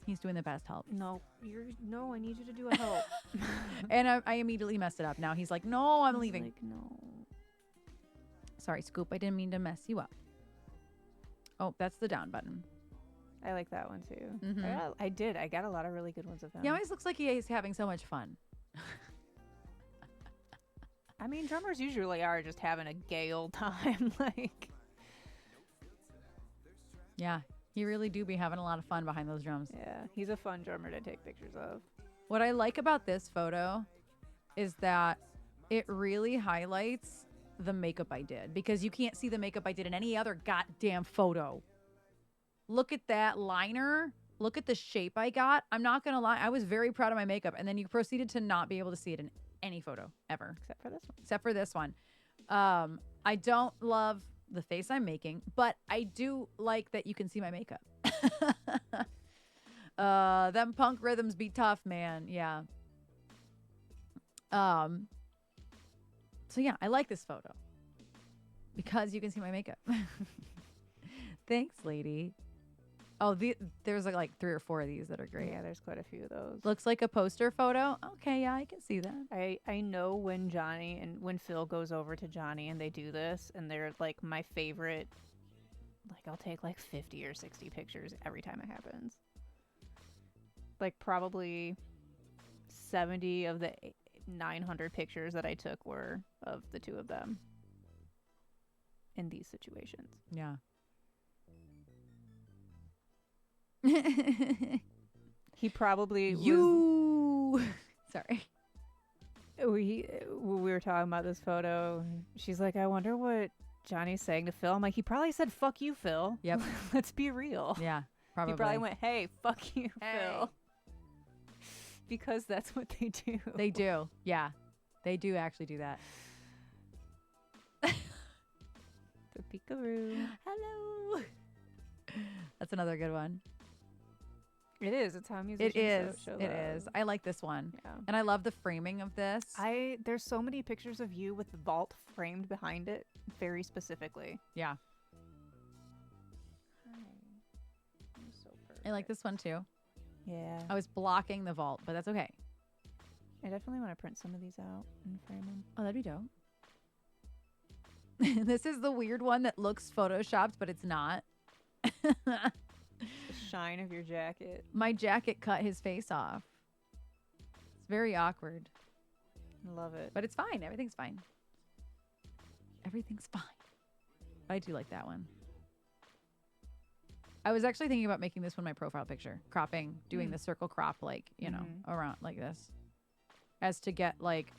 S2: He's doing the best help.
S3: No, I need you to do a help.
S2: And I immediately messed it up. Now he's like, no, I'm leaving.
S3: Like, no.
S2: Sorry, Scoop. I didn't mean to mess you up. Oh, that's the down button.
S3: I like that one too.
S2: Mhm.
S3: I did. I got a lot of really good ones of him.
S2: He always looks like he is having so much fun.
S3: I mean, drummers usually are just having a gay old time. Like,
S2: Yeah, he really do be having a lot of fun behind those drums.
S3: yeah, he's a fun drummer to take pictures of.
S2: What I like about this photo is that it really highlights the makeup I did, because you can't see the makeup I did in any other goddamn photo. Look at that liner. Look at the shape I got. I'm not going to lie. I was very proud of my makeup. And then you proceeded to not be able to see it in any photo ever.
S3: Except for this one.
S2: Except for this one. I don't love the face I'm making, but I do like that you can see my makeup. Them punk rhythms be tough, man. Yeah. So yeah, I like this photo because you can see my makeup. Thanks, lady. Oh, there's like 3 or 4 of these that are great.
S3: Yeah, there's quite a few of those.
S2: Looks like a poster photo. Okay, yeah, I can see that.
S3: I know when Johnny and when Phil goes over to Johnny and they do this, and they're like my favorite. Like, I'll take like 50 or 60 pictures every time it happens. Like, probably 70 of the 900 pictures that I took were of the two of them in these situations.
S2: Yeah.
S3: He probably
S2: Sorry.
S3: we were talking about this photo. She's like, I wonder what Johnny's saying to Phil. I'm like, he probably said, fuck you, Phil.
S2: Yep.
S3: Let's be real.
S2: Yeah, probably.
S3: He probably went, hey, fuck you,
S2: Hey.
S3: Phil. Because that's what they do.
S2: They do. Yeah. They do actually do that.
S3: The peekaroo.
S2: Hello. That's another good one.
S3: It is. It's how musicians
S2: It is.
S3: show
S2: It
S3: love.
S2: is. I like this one.
S3: Yeah.
S2: And I love the framing of this.
S3: There's so many pictures of you with the vault framed behind it very specifically.
S2: Yeah.
S3: You're so
S2: I like this one too.
S3: Yeah.
S2: I was blocking the vault, but that's okay.
S3: I definitely want to print some of these out and frame them.
S2: Oh, that'd be dope. This is the weird one that looks photoshopped, but it's not.
S3: The shine of your jacket.
S2: My jacket cut his face off. It's very awkward,
S3: Love it.
S2: but it's fine. Everything's fine. Everything's fine. I do like that one. I was actually thinking about making this one my profile picture, cropping, doing the circle crop, like, you know, around like this, as to get like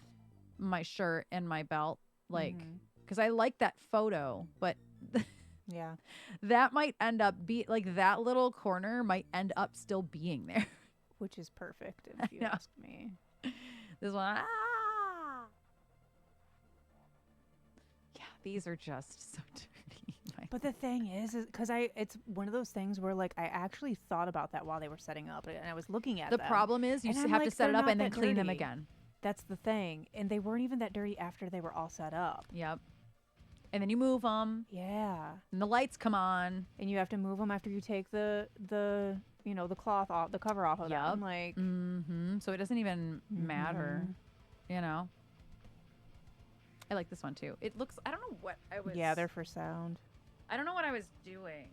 S2: my shirt and my belt, like, because I like that photo, but
S3: Yeah.
S2: that might end up like that little corner might end up still being there.
S3: Which is perfect if you
S2: know.
S3: ask me.
S2: This one, yeah, these are just so dirty.
S3: But the thing is because it's one of those things where like I actually thought about that while they were setting up and I was looking at
S2: The
S3: them.
S2: problem is you
S3: And
S2: have
S3: I'm
S2: to
S3: like,
S2: set it
S3: they're
S2: up
S3: not
S2: and then
S3: that
S2: clean them
S3: dirty.
S2: again.
S3: That's the thing. And they weren't even that dirty after they were all set up.
S2: Yep. And then you move them,
S3: Yeah.
S2: and the lights come on.
S3: And you have to move them after you take the cloth off, the cover off of
S2: Yep.
S3: them. Like,
S2: So it doesn't even matter, you know. I like this one too. It looks. I don't know what I was.
S3: yeah, they're for sound.
S2: I don't know what I was doing.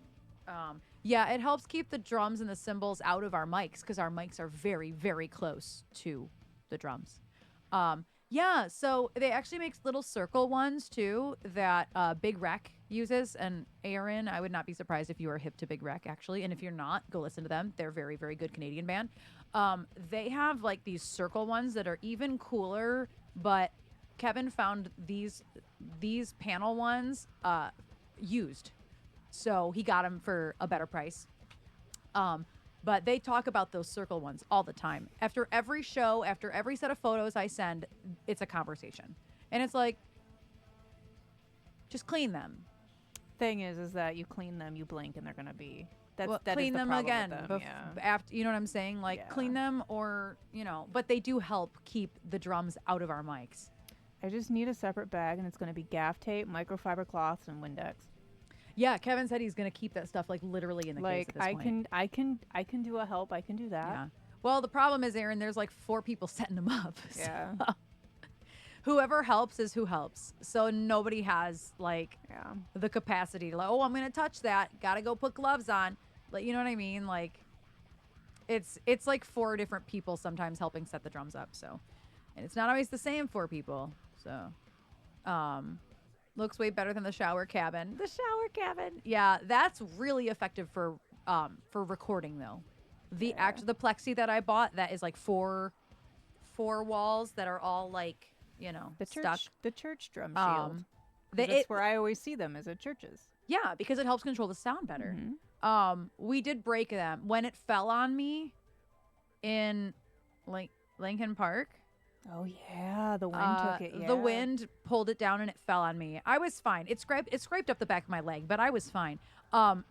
S2: Yeah, it helps keep the drums and the cymbals out of our mics because our mics are very, very close to the drums. Yeah, so they actually make little circle ones too that Big Rec uses. And Erin, I would not be surprised if you are hip to Big Rec actually. And if you're not, go listen to them. They're a very, very good Canadian band. They have like these circle ones that are even cooler, but Kevin found these panel ones used, so he got them for a better price. But they talk about those circle ones all the time. After every show, after every set of photos I send, it's a conversation. And it's like, just clean them.
S3: Thing is that you clean them, you blink, and they're gonna be. That is
S2: Clean
S3: the
S2: them
S3: problem
S2: again.
S3: with them,
S2: After, you know what I'm saying? Like,
S3: Yeah.
S2: clean them or, but they do help keep the drums out of our mics.
S3: I just need a separate bag, and it's gonna be gaff tape, microfiber cloths, and Windex.
S2: Yeah, Kevin said he's going to keep that stuff, like, literally in the case at this point.
S3: I can do a help. I can do that.
S2: Yeah. Well, the problem is, Erin, there's like 4 people setting them up.
S3: Yeah.
S2: So whoever helps is who helps. So nobody has like the capacity to like, oh, I'm going to touch that. Got to go put gloves on. Like, you know what I mean? Like it's like 4 different people sometimes helping set the drums up. So, and it's not always the same 4 people. So, looks way better than the shower cabin. The shower cabin. Yeah, that's really effective for recording though. The the plexi that I bought that is like 4 walls that are all like, stuck.
S3: The church drum shield. That's where I always see them, is at churches.
S2: Yeah, because it helps control the sound better.
S3: Mm-hmm.
S2: We did break them when it fell on me in Lincoln Park.
S3: Oh yeah, the wind took it. Yeah.
S2: The wind pulled it down and it fell on me. I was fine. It scraped up the back of my leg, but I was fine.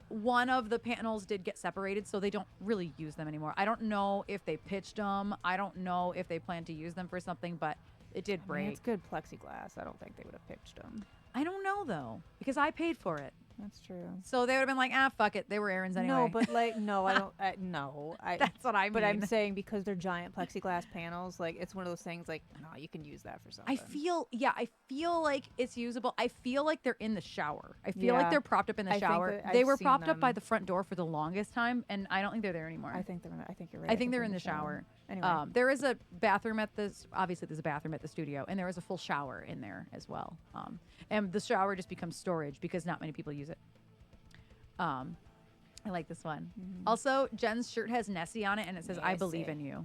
S2: One of the panels did get separated, so they don't really use them anymore. I don't know if they pitched them. I don't know if they plan to use them for something, but it did break.
S3: It's good plexiglass. I don't think they would have pitched them.
S2: I don't know though, because I paid for it.
S3: That's true.
S2: So they would have been like, fuck it. They were Erin's anyway.
S3: No, but I don't. No,
S2: That's what I mean.
S3: But I'm saying because they're giant plexiglass panels, like it's one of those things. Like, no, you can use that for something.
S2: I feel like it's usable. I feel like they're in the shower. I feel like
S3: Yeah.
S2: they're propped up in the
S3: I think
S2: shower.
S3: that
S2: They
S3: I've
S2: were
S3: seen
S2: propped up by
S3: them.
S2: the front door for the longest time, and I don't think they're there anymore.
S3: I think you're right.
S2: I think they're in the shower.
S3: Anyway,
S2: There is a bathroom at this. Obviously, there's a bathroom at the studio, and there is a full shower in there as well. And the shower just becomes storage because not many people use it. I like this one. Also, Jen's shirt has Nessie on it, and it says, "I believe in you."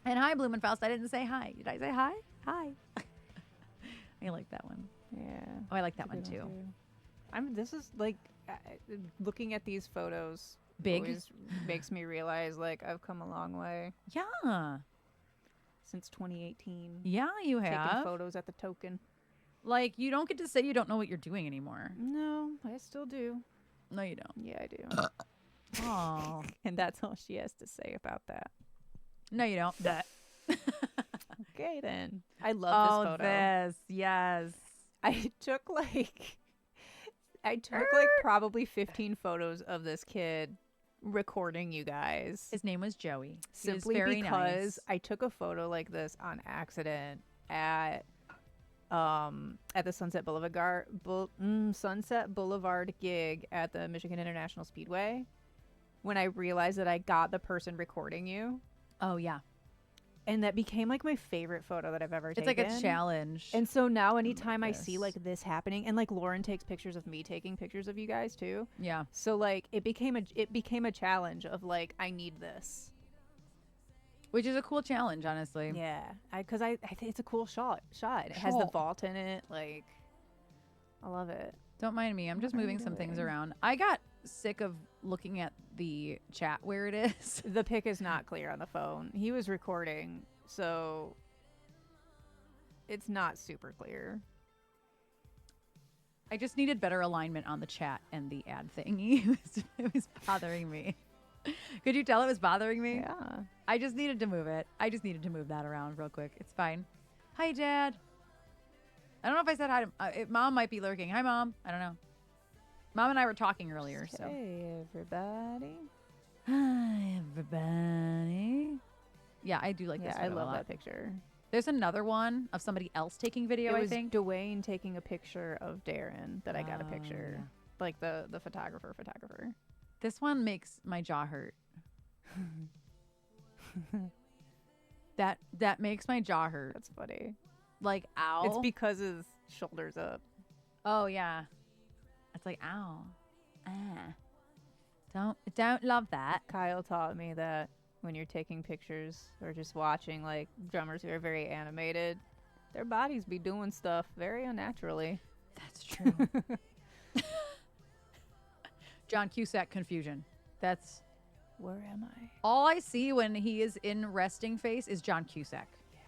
S2: And hi, Blumenfaust. I didn't say hi. Did I say hi? Hi. I like that one.
S3: yeah.
S2: Oh, I like that
S3: That's a
S2: one
S3: good
S2: too.
S3: This is like looking at these photos.
S2: Big.
S3: Always makes me realize like I've come a long way
S2: Yeah.
S3: since 2018.
S2: Yeah, you
S3: Taking
S2: have.
S3: photos at the token.
S2: Like, you don't get to say you don't know what you're doing anymore.
S3: No, I still do.
S2: No, you don't.
S3: Yeah, I do.
S2: Oh.
S3: And that's all she has to say about that.
S2: No, you don't.
S3: Okay, then. I love this photo.
S2: This. Yes.
S3: I took like probably 15 photos of this kid recording you guys.
S2: His name was Joey. He was
S3: Simply
S2: very
S3: because
S2: nice.
S3: I took a photo like this on accident at the Sunset Boulevard gig at the Michigan International Speedway when I realized that I got the person recording you.
S2: Oh, yeah.
S3: And that became like my favorite photo that I've ever
S2: It's
S3: taken.
S2: like a challenge.
S3: And so now anytime I see
S2: this.
S3: like this happening, and like Lauren takes pictures of me taking pictures of you guys too.
S2: Yeah.
S3: So like it became a challenge of like, I need this.
S2: Which is a cool challenge, honestly.
S3: Yeah. Because I think it's a cool shot. It has the vault in it. Like, I love it.
S2: Don't mind me. I'm just
S3: What are
S2: moving
S3: you
S2: some things
S3: doing?
S2: around. I got sick of looking at the chat where it is.
S3: The pic is not clear on the phone. He was recording, so it's not super clear.
S2: I just needed better alignment on the chat and the ad thingy. It was bothering me. Could you tell it was bothering me?
S3: Yeah.
S2: I just needed to move it. I just needed to move that around real quick. It's fine. Hi, Dad. I don't know if I said hi to Mom. Might be lurking. Hi, Mom. I don't know. Mom and I were talking earlier. So.
S3: Hey, everybody.
S2: Hi, everybody. Yeah, I do like this.
S3: Yeah, I
S2: photo a
S3: love
S2: lot.
S3: that picture.
S2: There's another one of somebody else taking video.
S3: It
S2: I
S3: was
S2: think.
S3: Dwayne taking a picture of Darren that I got a
S2: Oh,
S3: picture.
S2: yeah.
S3: Like the photographer.
S2: This one makes my jaw hurt. that makes my jaw hurt.
S3: That's funny.
S2: Like, ow.
S3: It's because his shoulder's up.
S2: Oh yeah. It's like, ow. Don't love that.
S3: Kyle taught me that when you're taking pictures or just watching like drummers who are very animated, Their bodies be doing stuff very unnaturally.
S2: That's true. John Cusack confusion. That's
S3: Where am I?
S2: all I see when he is in resting face is John Cusack. Yeah.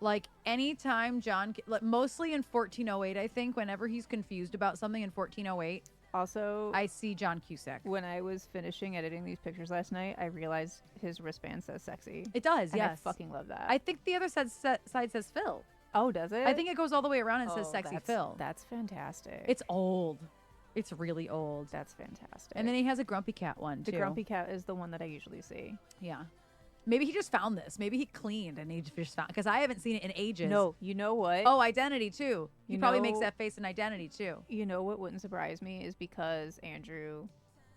S2: Like anytime like mostly in 1408, I think, whenever he's confused about something in 1408,
S3: Also,
S2: I see John Cusack.
S3: when I was finishing editing these pictures last night, I realized his wristband says sexy.
S2: It does,
S3: And
S2: yes.
S3: I fucking love that.
S2: I think the other side says Phil.
S3: Oh, does it?
S2: I think it goes all the way around and says sexy Phil.
S3: That's fantastic.
S2: It's old. It's really old.
S3: That's fantastic.
S2: And then he has a Grumpy Cat one, too.
S3: the grumpy cat is the one that I usually see.
S2: Yeah. Maybe he just found this. Maybe he cleaned and he just found, because I haven't seen it in ages.
S3: No, you know what?
S2: Oh, Identity, too. He
S3: You
S2: probably makes
S3: know-
S2: that face in Identity, too.
S3: You know what wouldn't surprise me is because Andrew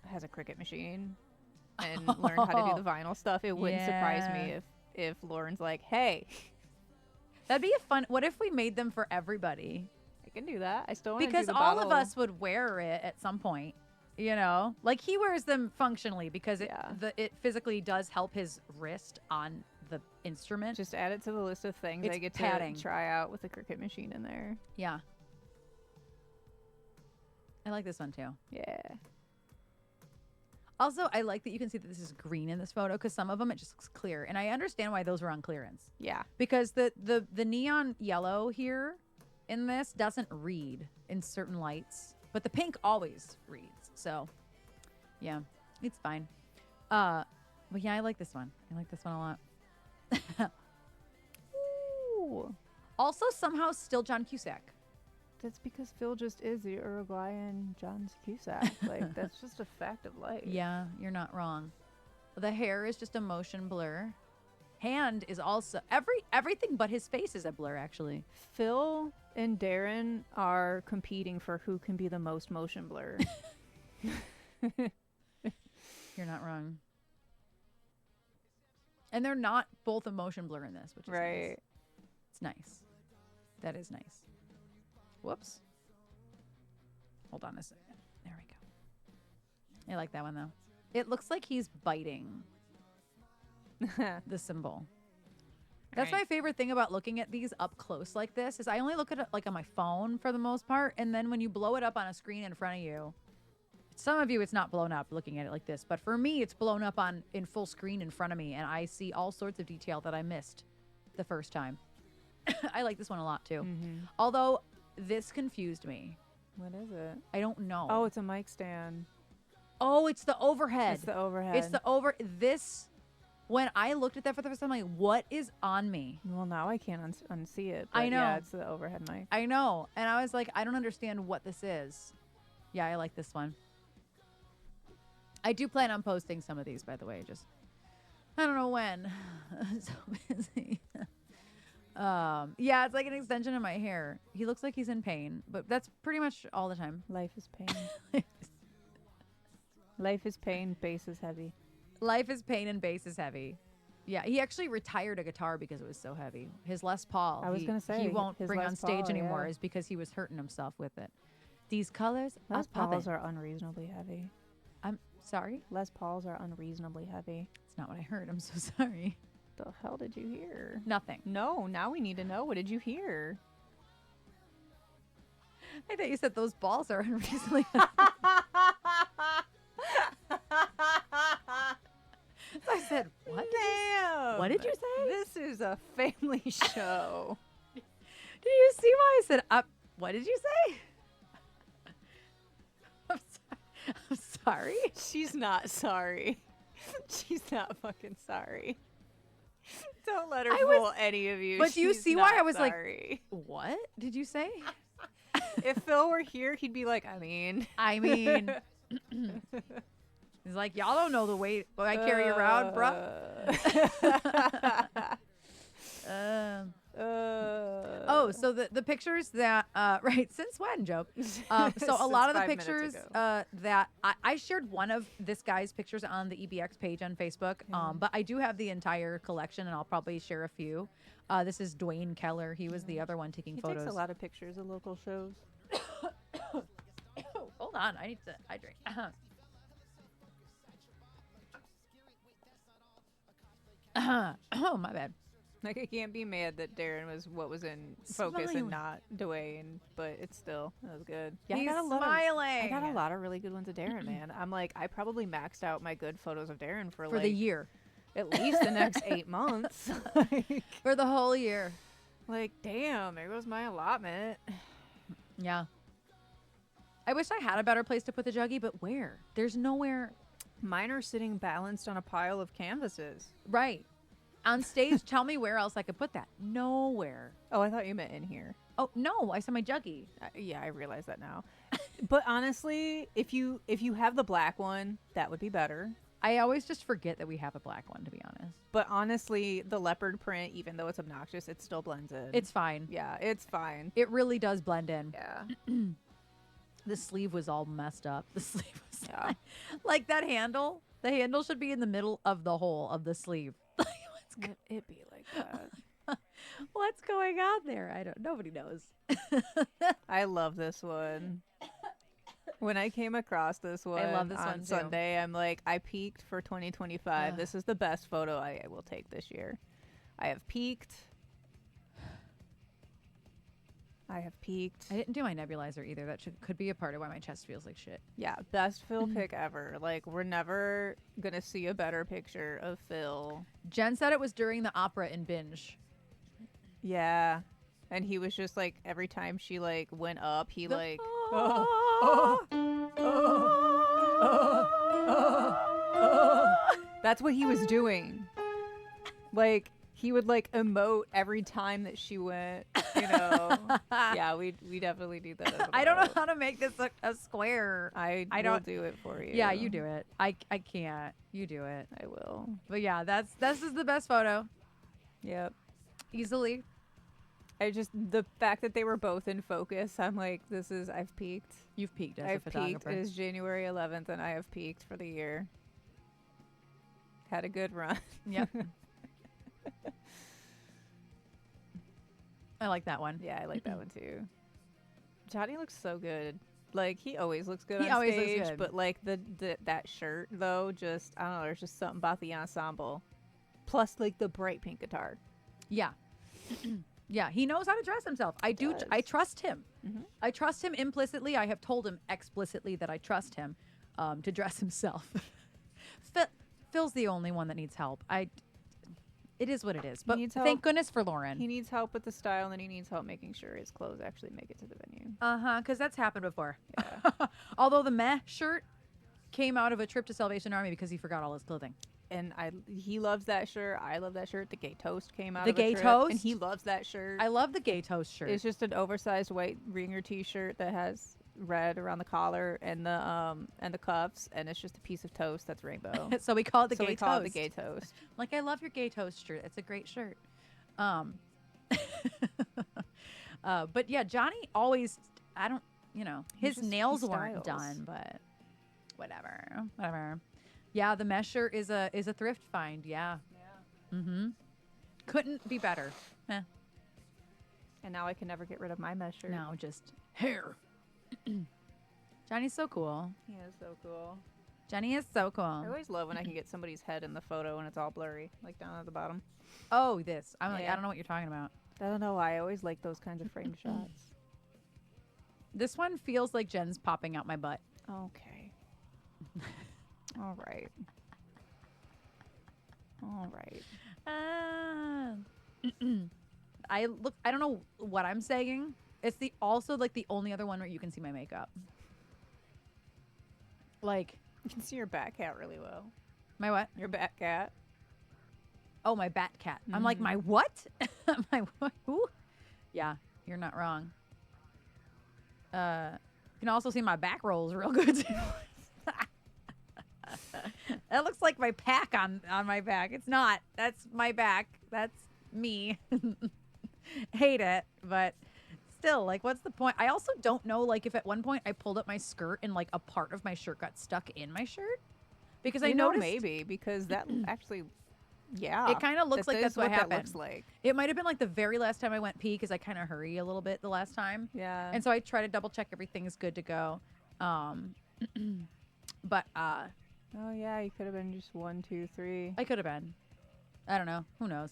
S3: has a Cricut machine and learned how to do the vinyl stuff. It wouldn't surprise me if Lauren's like, hey,
S2: That'd be a fun. What if we made them for everybody?
S3: I can do that. I still want to
S2: Because
S3: do the
S2: all of
S3: bottle.
S2: us would wear it at some point. You know, like he wears them functionally because
S3: Yeah.
S2: it physically does help his wrist on the instrument.
S3: Just add it to the list of things
S2: It's
S3: I get
S2: padding.
S3: to try out with the Cricut machine in there.
S2: Yeah. I like this one too.
S3: Yeah.
S2: Also, I like that you can see that this is green in this photo because some of them it just looks clear, and I understand why those were on clearance
S3: Yeah.
S2: because the neon yellow here in this doesn't read in certain lights, but the pink always reads. So, yeah, it's fine. But yeah, I like this one. I like this one a lot.
S3: Ooh.
S2: Also, somehow still John Cusack.
S3: That's because Phil just is the Uruguayan John Cusack. Like, that's just a fact of life.
S2: Yeah, you're not wrong. The hair is just a motion blur. Hand is also everything but his face is a blur actually.
S3: Phil and Darren are competing for who can be the most motion blur.
S2: You're not wrong. And they're not both a motion blur in this, which is nice.
S3: Right.
S2: It's nice. That is nice. Whoops. Hold on a second. There we go. I like that one though. It looks like he's biting the symbol. That's
S3: Right.
S2: my favorite thing about looking at these up close like this is I only look at it like on my phone for the most part, and then when you blow it up on a screen in front of you, some of you it's not blown up looking at it like this, but for me it's blown up in full screen in front of me, and I see all sorts of detail that I missed the first time. I like this one a lot too.
S3: Mm-hmm.
S2: Although this confused me.
S3: What is it?
S2: I don't know.
S3: Oh, it's a mic stand.
S2: Oh, it's the overhead.
S3: It's the overhead.
S2: It's the this. When I looked at that for the first time, I'm like, what is on me?
S3: Well, now I can't unsee it.
S2: I
S3: but
S2: know.
S3: Yeah, it's the overhead mic.
S2: I know. And I was like, I don't understand what this is. Yeah, I like this one. I do plan on posting some of these, by the way. Just, I don't know when. I'm so busy. Yeah, it's like an extension of my hair. He looks like he's in pain, but that's pretty much all the time.
S3: Life is pain. Life is pain. Bass is heavy.
S2: Life is pain and bass is heavy. Yeah, he actually retired a guitar because it was so heavy. His Les Paul.
S3: I was gonna say,
S2: he won't
S3: his
S2: bring
S3: Les
S2: on stage
S3: Paul,
S2: anymore
S3: yeah.
S2: is because he was hurting himself with it. These colors
S3: Les
S2: are popping.
S3: Pauls are unreasonably heavy.
S2: I'm sorry.
S3: Les Pauls are unreasonably heavy.
S2: It's not what I heard. I'm so sorry.
S3: The hell did you hear?
S2: Nothing.
S3: No, now we need to know. What did you hear?
S2: I thought you said those balls are unreasonably. I said, what?
S3: Damn.
S2: What did you say?
S3: This is a family show.
S2: Did you see why I said up? What did you say? I'm sorry.
S3: She's not sorry. She's not fucking sorry. Don't let her
S2: I was-
S3: fool any of you.
S2: but do you
S3: She's
S2: see why
S3: not
S2: I was like-
S3: sorry.
S2: What did you say?
S3: If Phil were here, he'd be like, I mean.
S2: He's like, y'all don't know the weight I carry around, bruh. Oh, so the pictures that right, since when, joke? So a
S3: Since
S2: lot of the
S3: 5 minutes
S2: pictures
S3: ago.
S2: that I shared one of this guy's pictures on the EBX page on Facebook, but I do have the entire collection, and I'll probably share a few. This is Dwayne Keller. He was the other one taking
S3: He
S2: photos.
S3: takes a lot of pictures of local shows.
S2: Hold on, I need to hydrate. Oh, my bad.
S3: Like, I can't be mad that Darren was what was in focus
S2: Smiling.
S3: and not Dwayne, but it's still, that was good.
S2: He's
S3: I got a lot
S2: smiling.
S3: I got a lot of really good ones of Darren, man. I'm like, I probably maxed out my good photos of Darren for
S2: For
S3: like
S2: the year.
S3: at least the next 8 months. like,
S2: For the whole year.
S3: damn, there goes my allotment.
S2: Yeah. I wish I had a better place to put the juggie, but where? There's nowhere.
S3: Mine are sitting balanced on a pile of canvases.
S2: Right. On stage, tell me where else I could put that. Nowhere.
S3: Oh, I thought you meant in here.
S2: Oh, no, I said my juggie.
S3: Yeah, I realize that now. But honestly, if you have the black one, that would be better.
S2: I always just forget that we have a black one, to be honest.
S3: But honestly, the leopard print, even though it's obnoxious, it still blends in.
S2: It's fine.
S3: Yeah, it's fine.
S2: It really does blend in.
S3: Yeah.
S2: The sleeve was all messed up. The sleeve was
S3: Yeah.
S2: like that handle. The handle should be in the middle of the hole of the sleeve.
S3: It'd be like that.
S2: What's going on there? Nobody knows.
S3: I love this one. When I came across this one
S2: love this
S3: on
S2: one, too.
S3: Sunday, I'm like, I peaked for 2025. This is the best photo I will take this year. I have peaked. I
S2: didn't do my nebulizer either. That could be a part of why my chest feels like shit.
S3: Yeah, best Phil pick ever. Like, we're never gonna see a better picture of Phil.
S2: Jen said it was during the opera in Binge.
S3: Yeah. And he was just like, every time she like went up, he like that's what he was doing. Like, he would like emote every time that she went, you know. Yeah, we definitely do that. As
S2: I don't know
S3: emote.
S2: how to make this a square.
S3: I will
S2: don't
S3: do it for you.
S2: Yeah, you do it. I can't. You do it.
S3: I will.
S2: But yeah, this is the best photo.
S3: Yep.
S2: Easily.
S3: The fact that they were both in focus, I'm like, I've peaked.
S2: You've peaked as a
S3: I've peaked.
S2: photographer.
S3: It is January 11th, and I have peaked for the year. Had a good run.
S2: Yep. I like that one.
S3: Yeah, I like that one too. Johnny looks so good. Like, he always looks good
S2: He
S3: on
S2: always looks
S3: stage,
S2: good.
S3: but like that shirt though, just I don't know, there's just something about the ensemble. Plus like the bright pink guitar.
S2: Yeah. Yeah, he knows how to dress himself. I do.
S3: Does.
S2: I trust him.
S3: Mhm.
S2: I trust him implicitly. I have told him explicitly that I trust him to dress himself. Phil's the only one that needs help. It is what it is. But
S3: needs
S2: thank
S3: help.
S2: goodness for Lauren.
S3: He needs help with the style, and then he needs help making sure his clothes actually make it to the venue.
S2: Because that's happened before.
S3: Yeah.
S2: Although the meh shirt came out of a trip to Salvation Army because he forgot all his clothing.
S3: And he loves that shirt. I love that shirt. The gay toast came out
S2: The
S3: of
S2: gay
S3: a trip,
S2: toast?
S3: and he loves that shirt.
S2: I love the gay toast shirt.
S3: It's just an oversized white ringer T-shirt that has red around the collar and the cuffs, and it's just a piece of toast that's rainbow.
S2: So we call it the
S3: so
S2: gay
S3: we
S2: toast.
S3: call it the gay toast.
S2: Like, I love your gay toast shirt. It's a great shirt. But yeah, Johnny always, his
S3: just- he
S2: nails weren't
S3: styles.
S2: done, but whatever. Yeah, the mesh shirt is a thrift find. Yeah. Mm-hmm. Couldn't be better. Eh,
S3: And now I can never get rid of my mesh shirt.
S2: no, just hair. Johnny's so cool.
S3: He is so cool.
S2: Johnny is so
S3: I
S2: cool.
S3: always love when I can get somebody's head in the photo and it's all blurry, like down at the bottom.
S2: Oh, this. I'm like,
S3: Yeah.
S2: I don't know what you're talking about.
S3: I don't know why. I always like those kinds of frame shots.
S2: This one feels like Jen's popping out my butt.
S3: Okay. All right. All right.
S2: I don't know what I'm saying. It's also the only other one where you can see my makeup. Like,
S3: You can see your back cat really well.
S2: my what?
S3: Your back cat.
S2: Oh, my bat cat. I'm like, my what? My what? Who? Yeah, you're not wrong. You can also see my back rolls real good too. That looks like my pack on my back. It's not. That's my back. That's me. Hate it, but still, like, what's the point? I also don't know, like, if at one point I pulled up my skirt and like a part of my shirt got stuck in my shirt, because I noticed
S3: maybe because that actually, yeah,
S2: it kind of looks like that's what happened.
S3: That looks like.
S2: It might have been like the very last time I went pee, because I kind of hurry a little bit the last time.
S3: Yeah.
S2: And so I try to double check everything is good to go. But
S3: Oh yeah, you could have been just 1, 2, 3.
S2: I could have been. I don't know. Who knows?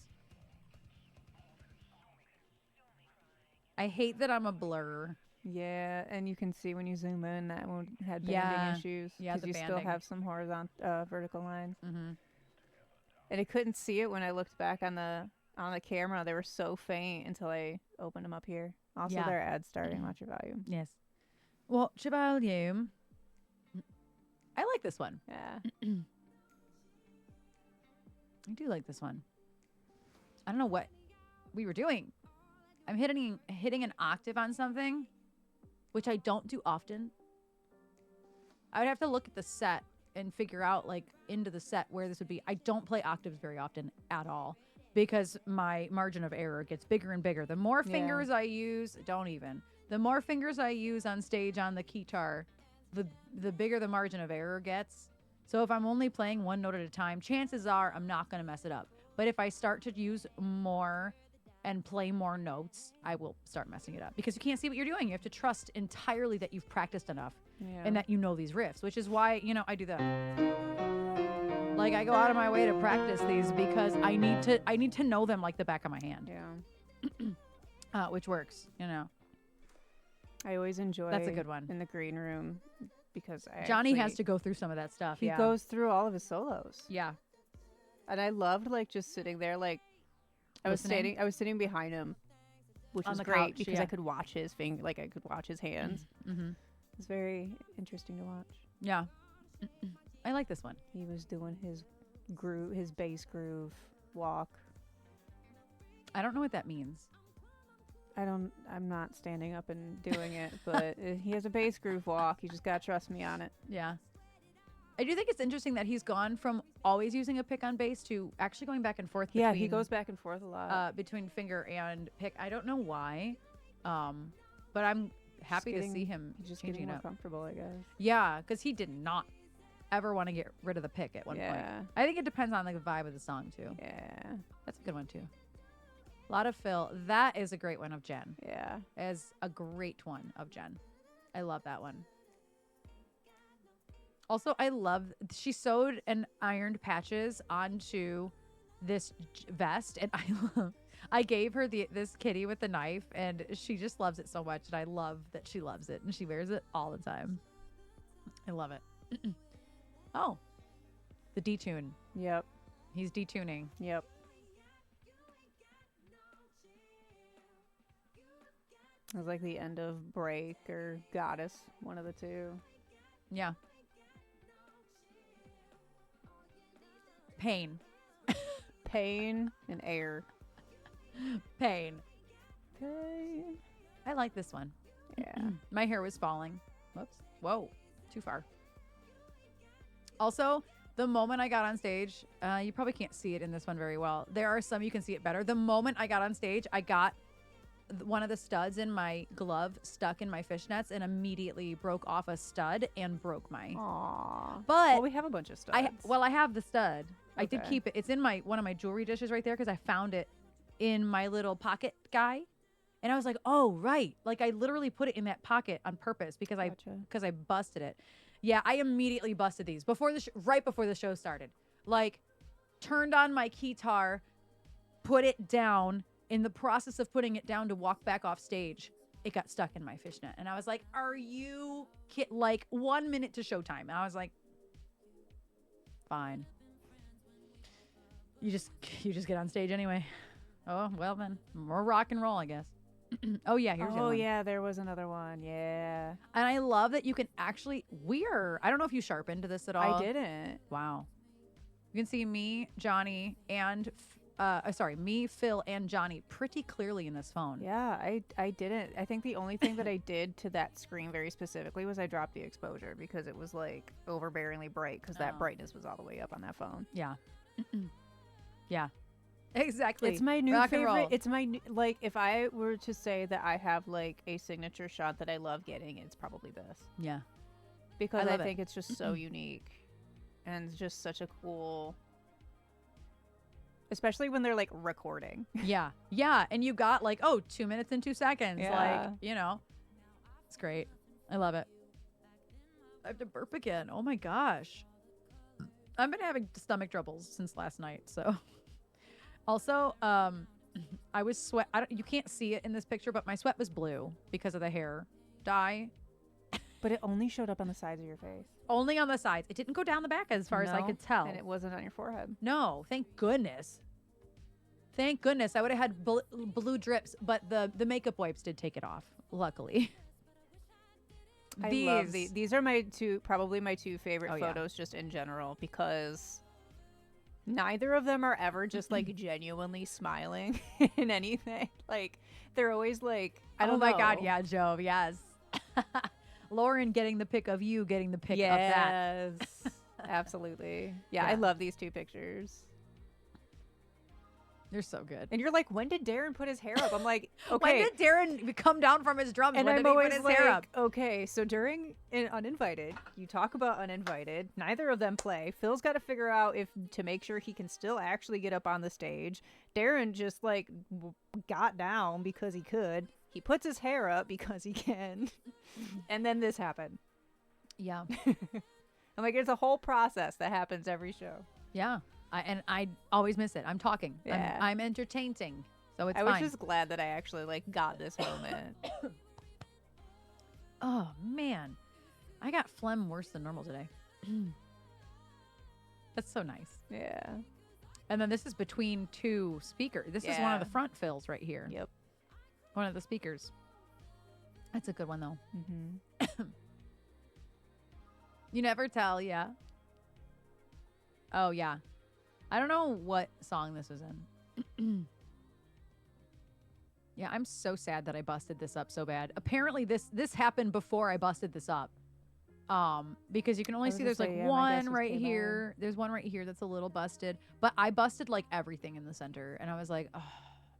S2: I hate that I'm a blur.
S3: Yeah, and you can see when you zoom in that one had banding
S2: Yeah.
S3: issues.
S2: Yeah,
S3: Because
S2: the
S3: you still
S2: banding.
S3: have some vertical lines.
S2: Mm-hmm.
S3: And I couldn't see it when I looked back on the camera. They were so faint until I opened them up here. Also,
S2: Yeah.
S3: their ads starting. Watch your volume.
S2: Yes. Watch your volume. I like this one.
S3: Yeah.
S2: I do like this one. I don't know what we were doing. I'm hitting an octave on something, which I don't do often. I would have to look at the set and figure out, like, into the set where this would be. I don't play octaves very often at all because my margin of error gets bigger and bigger. The more fingers I use, the more fingers I use on stage on the guitar, the bigger the margin of error gets. So if I'm only playing one note at a time, chances are I'm not going to mess it up. But if I start to use more and play more notes, I will start messing it up because you can't see what you're doing. You have to trust entirely that you've practiced enough and that you know these riffs, which is why, I do that. Like, I go out of my way to practice these because I need to know them like the back of my hand.
S3: Yeah.
S2: Which works,
S3: I always enjoy
S2: That's a good one.
S3: in the green room because
S2: Johnny has to go through some of that stuff.
S3: He goes through all of his solos.
S2: Yeah.
S3: And I loved like just sitting there like I was sitting behind him, which
S2: On
S3: was
S2: the
S3: great
S2: couch,
S3: because
S2: yeah.
S3: I could watch his finger, like I could watch his hands.
S2: Mm-hmm.
S3: It's very interesting to watch.
S2: Yeah. I like this one.
S3: He was doing his bass groove walk.
S2: I don't know what that means.
S3: I'm not standing up and doing it, but he has a bass groove walk. You just gotta trust me on it.
S2: Yeah. I do think it's interesting that he's gone from always using a pick on bass to actually going back and forth.
S3: Yeah, he goes back and forth a lot.
S2: Between finger and pick. I don't know why, but I'm happy to see him
S3: just
S2: changing
S3: getting
S2: it
S3: more
S2: up.
S3: comfortable, I guess.
S2: Yeah, because he did not ever want to get rid of the pick at one point. I think it depends on the vibe of the song too.
S3: Yeah.
S2: That's a good one too. A lot of Phil. That is a great one of Jen.
S3: Yeah.
S2: Is a great one of Jen. I love that one. Also, I love she sewed and ironed patches onto this vest, and I gave her this kitty with the knife, and she just loves it so much, and I love that she loves it, and she wears it all the time. I love it. Oh, the detune.
S3: Yep.
S2: He's detuning.
S3: Yep. It was like the end of Break or Goddess, one of the two.
S2: Yeah. Pain.
S3: Pain and air.
S2: Pain.
S3: Pain.
S2: I like this one.
S3: Yeah.
S2: My hair was falling. Whoops. Whoa. Too far. Also, the moment I got on stage, you probably can't see it in this one very well. There are some you can see it better. The moment I got on stage, I got one of the studs in my glove stuck in my fishnets and immediately broke off a stud and broke my.
S3: Aww.
S2: But
S3: well, we have a bunch of studs.
S2: I have the stud. I did
S3: Okay.
S2: keep it. It's in one of my jewelry dishes right there because I found it in my little pocket guy. And I was like, oh, right. Like I literally put it in that pocket on purpose because I busted it. Yeah, I immediately busted these right before the show started. Like turned on my guitar, put it down. In the process of putting it down to walk back off stage, it got stuck in my fishnet. And I was like, are you kidding? Like 1 minute to showtime. And I was like, fine. You just get on stage anyway. Oh, well then, more rock and roll, I guess. Oh yeah, here's the other one.
S3: yeah, there was another one. Yeah.
S2: And I love that you can actually, I don't know if you sharpened this at all.
S3: I didn't.
S2: Wow. You can see me, Johnny, and me, Phil, and Johnny pretty clearly in this phone.
S3: Yeah, I didn't. I think the only thing that I did to that screen very specifically was I dropped the exposure because it was like overbearingly bright because that brightness was all the way up on that phone.
S2: Yeah. Yeah. Exactly.
S3: It's my new
S2: rock and roll.
S3: favorite. It's my like if I were to say that I have like a signature shot that I love getting, it's probably this.
S2: Yeah.
S3: Because I
S2: love
S3: think it's just so unique and it's just such a cool, especially when they're like recording.
S2: Yeah. Yeah. And you got like, 2 minutes and 2 seconds.
S3: Yeah.
S2: Like, it's great. I love it. I have to burp again. Oh my gosh. I've been having stomach troubles since last night. So also, I was sweat. You can't see it in this picture, but my sweat was blue because of the hair dye.
S3: But it only showed up on the sides of your face.
S2: Only on the sides. It didn't go down the back as far as I
S3: No,
S2: could tell.
S3: And it wasn't on your forehead.
S2: No, thank goodness. Thank goodness. I would have had blue drips, but the makeup wipes did take it off, luckily.
S3: I love these. These are probably my two favorite photos just in general, because neither of them are ever just like genuinely smiling in anything. Like, they're always like, I don't know.
S2: Oh my God, yeah, Joe, yes. Lauren getting the pic of you getting the pic of that.
S3: Yes, absolutely. Yeah, I love these two pictures.
S2: You're so good.
S3: And you're like, when did Darren put his hair up? I'm like, okay.
S2: When did Darren come down from his drums?
S3: And
S2: when
S3: I'm
S2: did he
S3: always
S2: put his
S3: like,
S2: hair up?
S3: okay, so during Uninvited, you talk about Uninvited. Neither of them play. Phil's got to figure out if to make sure he can still actually get up on the stage. Darren just like got down because he could. He puts his hair up because he can. And then this happened.
S2: Yeah.
S3: I'm like, it's a whole process that happens every show.
S2: Yeah. I always miss it. I'm talking.
S3: Yeah.
S2: I'm entertaining. So it's
S3: I
S2: fine.
S3: was just glad that I actually like got this moment.
S2: Oh, man. I got phlegm worse than normal today. That's so nice.
S3: Yeah.
S2: And then this is between two speakers. This is one of the front fills right here.
S3: Yep.
S2: One of the speakers. That's a good one, though.
S3: Mm-hmm.
S2: You never tell, yeah. Oh, yeah. I don't know what song this was in. Yeah, I'm so sad that I busted this up so bad. Apparently, this happened before I busted this up. Because you can only see there's like one right here. There's one right here that's a little busted. But I busted like everything in the center. And I was like, oh,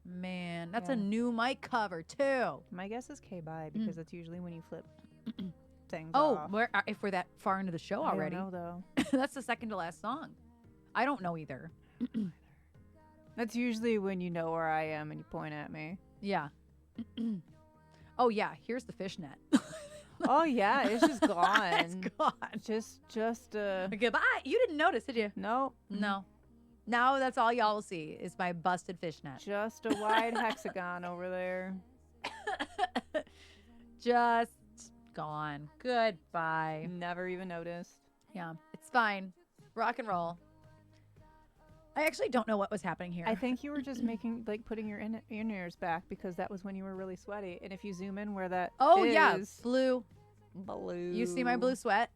S2: man, that's a new mic cover, too.
S3: My guess is K-Bye, because that's usually when you flip things
S2: Oh,
S3: off.
S2: if we're that far into the show already.
S3: I don't know, though.
S2: That's the second to last song. I don't know either.
S3: That's usually when you know where I am and you point at me.
S2: Yeah. Oh, yeah. Here's the fishnet.
S3: Oh, yeah. It's just gone.
S2: It's gone.
S3: Just
S2: Goodbye. You didn't notice, did you?
S3: No.
S2: No. Now that's all y'all will see is my busted fishnet.
S3: Just a wide hexagon over there.
S2: Just gone. Goodbye.
S3: Never even noticed.
S2: Yeah. It's fine. Rock and roll. I actually don't know what was happening here.
S3: I think you were just putting your in-ears back, because that was when you were really sweaty. And if you zoom in where that
S2: yeah.
S3: is,
S2: Blue.
S3: blue.
S2: You see my blue sweat?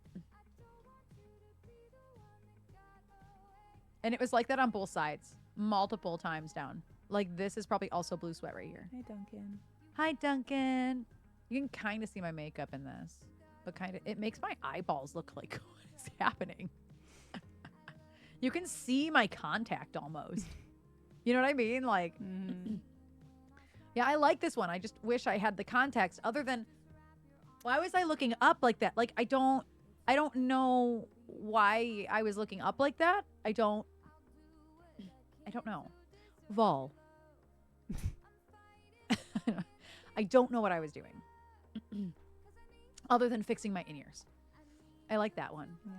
S2: And it was like that on both sides. Multiple times down. Like, this is probably also blue sweat right here.
S3: Hey, Duncan.
S2: Hi, Duncan. You can kind of see my makeup in this. But kind of, it makes my eyeballs look like, what is happening? You can see my contact almost. You know what I mean? Like, yeah, I like this one. I just wish I had the context other than, why was I looking up like that? Like, I don't know why I was looking up like that. I don't know. Vol. I don't know what I was doing. Other than fixing my in-ears. I like that one.
S3: Yeah.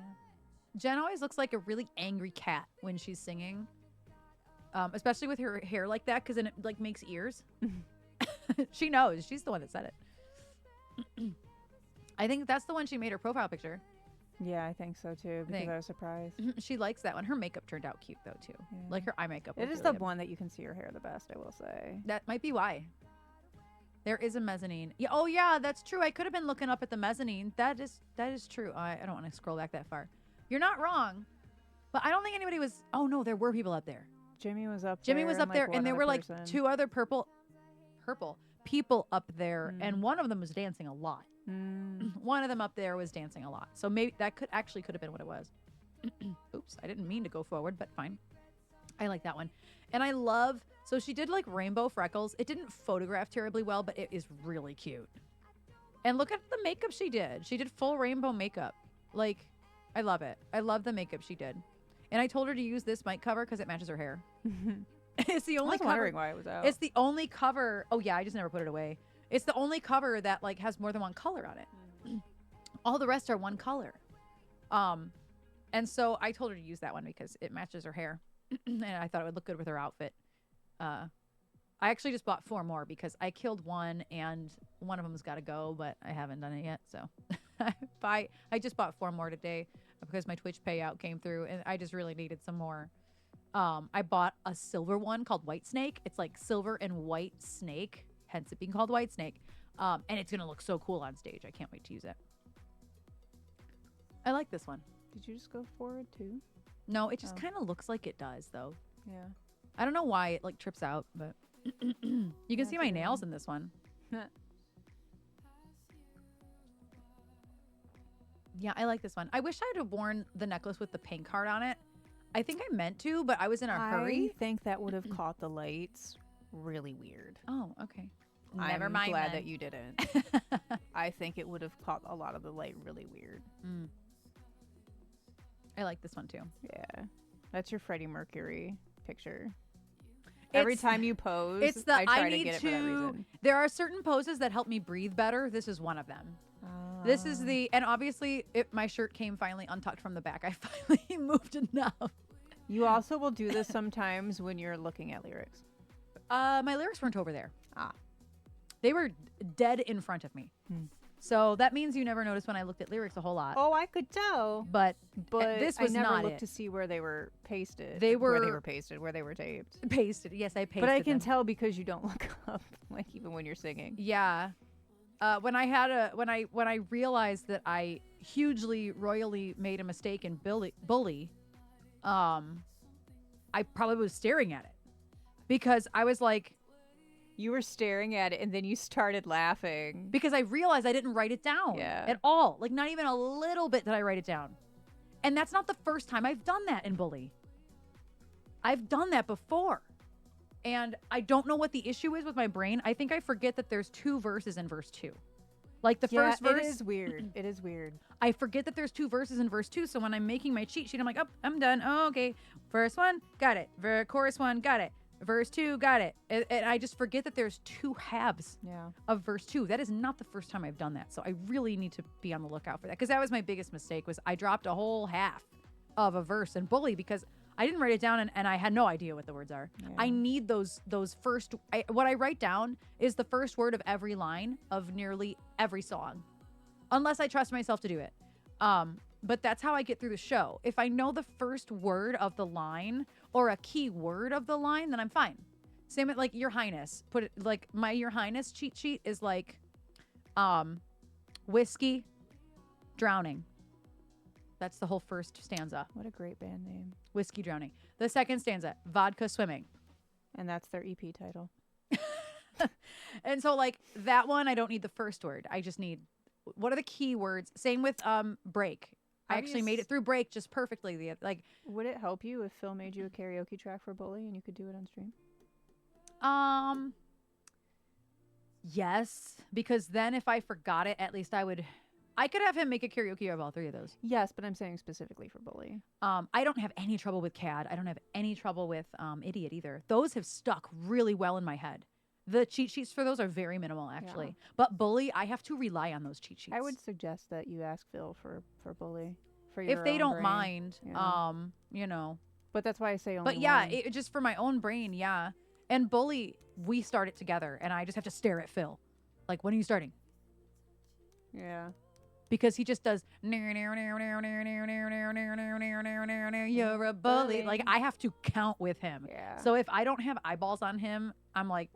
S2: Jen always looks like a really angry cat when she's singing. Especially with her hair like that, because then it like makes ears. She knows. She's the one that said it. I think that's the one she made her profile picture.
S3: Yeah, I think so too, because I was surprised.
S2: She likes that one. Her makeup turned out cute though too.
S3: Yeah.
S2: Like her eye makeup.
S3: It is the one that you can see her hair the best, I will say.
S2: That might be why. There is a mezzanine. Yeah. Oh yeah, that's true. I could have been looking up at the mezzanine. That is true. I don't want to scroll back that far. You're not wrong. But I don't think anybody was. Oh no, there were people up there.
S3: Jimmy was up
S2: there. And there were like two other purple people up there, and one of them was dancing a lot. One of them up there was dancing a lot. So maybe that could have been what it was. Oops, I didn't mean to go forward, but fine. I like that one. And I love, so she did like rainbow freckles. It didn't photograph terribly well, but it is really cute. And look at the makeup she did. She did full rainbow makeup. Like, I love it. I love the makeup she did. And I told her to use this mic cover because it matches her hair. It's the only
S3: I was wondering why it was out.
S2: It's the only cover. Oh yeah, I just never put it away. It's the only cover that like has more than one color on it. All the rest are one color. And so I told her to use that one because it matches her hair. And I thought it would look good with her outfit. I actually just bought 4 more because I killed one and one of them's got to go, but I haven't done it yet. So I just bought 4 more today because my Twitch payout came through and I just really needed some more. I bought a silver one called White Snake. It's like silver and white snake, hence it being called White Snake. And it's going to look so cool on stage. I can't wait to use it. I like this one.
S3: Did you just go forward too?
S2: No, it just
S3: Oh.
S2: kind of looks like it does, though.
S3: Yeah.
S2: I don't know why it like trips out, but you can
S3: That's
S2: see
S3: a
S2: my
S3: good
S2: nails
S3: one.
S2: in this one. Yeah, I like this one. I wish I'd have worn the necklace with the pink heart on it. I think I meant to, but I was in a
S3: I
S2: hurry.
S3: think that would have caught the lights really weird.
S2: Oh, okay. Never
S3: I'm
S2: mind.
S3: glad
S2: then.
S3: that you didn't. I think it would have caught a lot of the light really weird.
S2: Mm. I like this one too.
S3: Yeah. That's your Freddie Mercury picture. Every
S2: It's-
S3: time you pose,
S2: It's the
S3: I try to
S2: need
S3: get it for that reason.
S2: There are certain poses that help me breathe better. This is one of them. This is and obviously my shirt came finally untucked from the back. I finally moved enough.
S3: You also will do this sometimes when you're looking at lyrics.
S2: My lyrics weren't over there.
S3: Ah.
S2: They were dead in front of me.
S3: Hmm.
S2: So that means you never noticed when I looked at lyrics a whole lot.
S3: Oh, I could tell.
S2: But
S3: But
S2: this was
S3: I never
S2: not
S3: looked
S2: it.
S3: to see where they were pasted.
S2: They
S3: where
S2: were-
S3: where they were taped.
S2: Pasted. Yes, I pasted
S3: But I can
S2: them.
S3: tell because you don't look up, like even when you're singing.
S2: Yeah. When I realized that I hugely royally made a mistake in bully, I probably was staring at it because I was like,
S3: You were staring at it and then you started laughing.
S2: because I realized I didn't write it down
S3: Yeah.
S2: at all. Like not even a little bit did I write it down. And that's not the first time I've done that in bully. I've done that before. And I don't know what the issue is with my brain. I think I forget that there's 2 verses in verse 2. Like the
S3: Yeah,
S2: first verse,
S3: it is weird. It is weird.
S2: I forget that there's 2 verses in verse 2. So when I'm making my cheat sheet, I'm like, oh, I'm done. Oh, okay. Verse 1, got it. Chorus 1, got it. Verse 2, got it. And I just forget that there's 2 halves
S3: Yeah.
S2: of verse 2. That is not the first time I've done that. So I really need to be on the lookout for that. Because that was my biggest mistake was I dropped a whole half of a verse in bully because I didn't write it down and I had no idea what the words are.
S3: Yeah.
S2: I need those first. What I write down is the first word of every line of nearly every song, unless I trust myself to do it. But that's how I get through the show. If I know the first word of the line or a key word of the line, then I'm fine. Same with like Your Highness. Put it like my Your Highness cheat sheet is like, whiskey, drowning. That's the whole first stanza.
S3: What a great band name.
S2: Whiskey, drowning. The second stanza, vodka, swimming.
S3: And that's their EP title.
S2: And so like that one, I don't need the first word. I just need, what are the key words? Same with break. I
S3: How do you
S2: actually made it through break just perfectly. Like,
S3: Would it help you if Phil made you a karaoke track for Bully and you could do it on stream?
S2: yes, because then if I forgot it, at least I could have him make a karaoke of all 3 of those.
S3: Yes, but I'm saying specifically for Bully.
S2: I don't have any trouble with CAD. I don't have any trouble with Idiot either. Those have stuck really well in my head. The cheat sheets for those are very minimal, actually.
S3: Yeah.
S2: But Bully, I have to rely on those cheat sheets.
S3: I would suggest that you ask Phil for Bully. For your
S2: if they
S3: own
S2: don't
S3: brain.
S2: mind,
S3: Yeah.
S2: you know.
S3: But that's why I say only
S2: But yeah,
S3: one.
S2: it just for my own brain, yeah. And Bully, we start it together, and I just have to stare at Phil. Like, when are you starting?
S3: Yeah.
S2: Because he just does you're a bully. Like I have to count with him.
S3: Yeah.
S2: So if I don't have eyeballs on him, I'm like,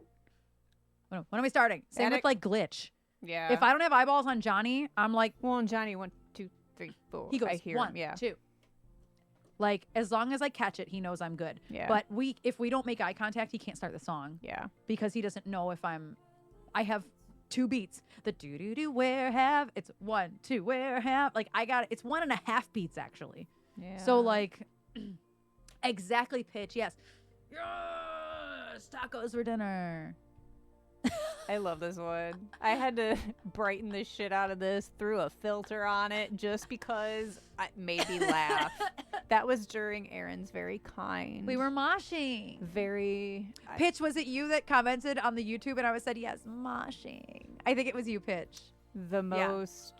S2: when are we starting? Same with
S3: Attic.
S2: like Glitch.
S3: Yeah.
S2: If I don't have eyeballs on Johnny, I'm like,
S3: Well, and Johnny, 1, 2, 3, 4.
S2: he goes
S3: I hear
S2: 1,
S3: him. Yeah.
S2: 2. Like as long as I catch it, he knows I'm good.
S3: Yeah.
S2: But if we don't make eye contact, he can't start the song
S3: Yeah.
S2: because he doesn't know if I have 2 beats. The do do do where have, it's 1 2 where have, like I got it. It's 1.5 beats actually.
S3: Yeah.
S2: So like exactly pitch. Yes. Yes, tacos for dinner.
S3: I love this one. I had to brighten the shit out of this, threw a filter on it just because it made me laugh. That was during Erin's very kind.
S2: We were moshing.
S3: very.
S2: Pitch, was it you that commented on the YouTube and I said yes, moshing? I think it was you, Pitch.
S3: The most.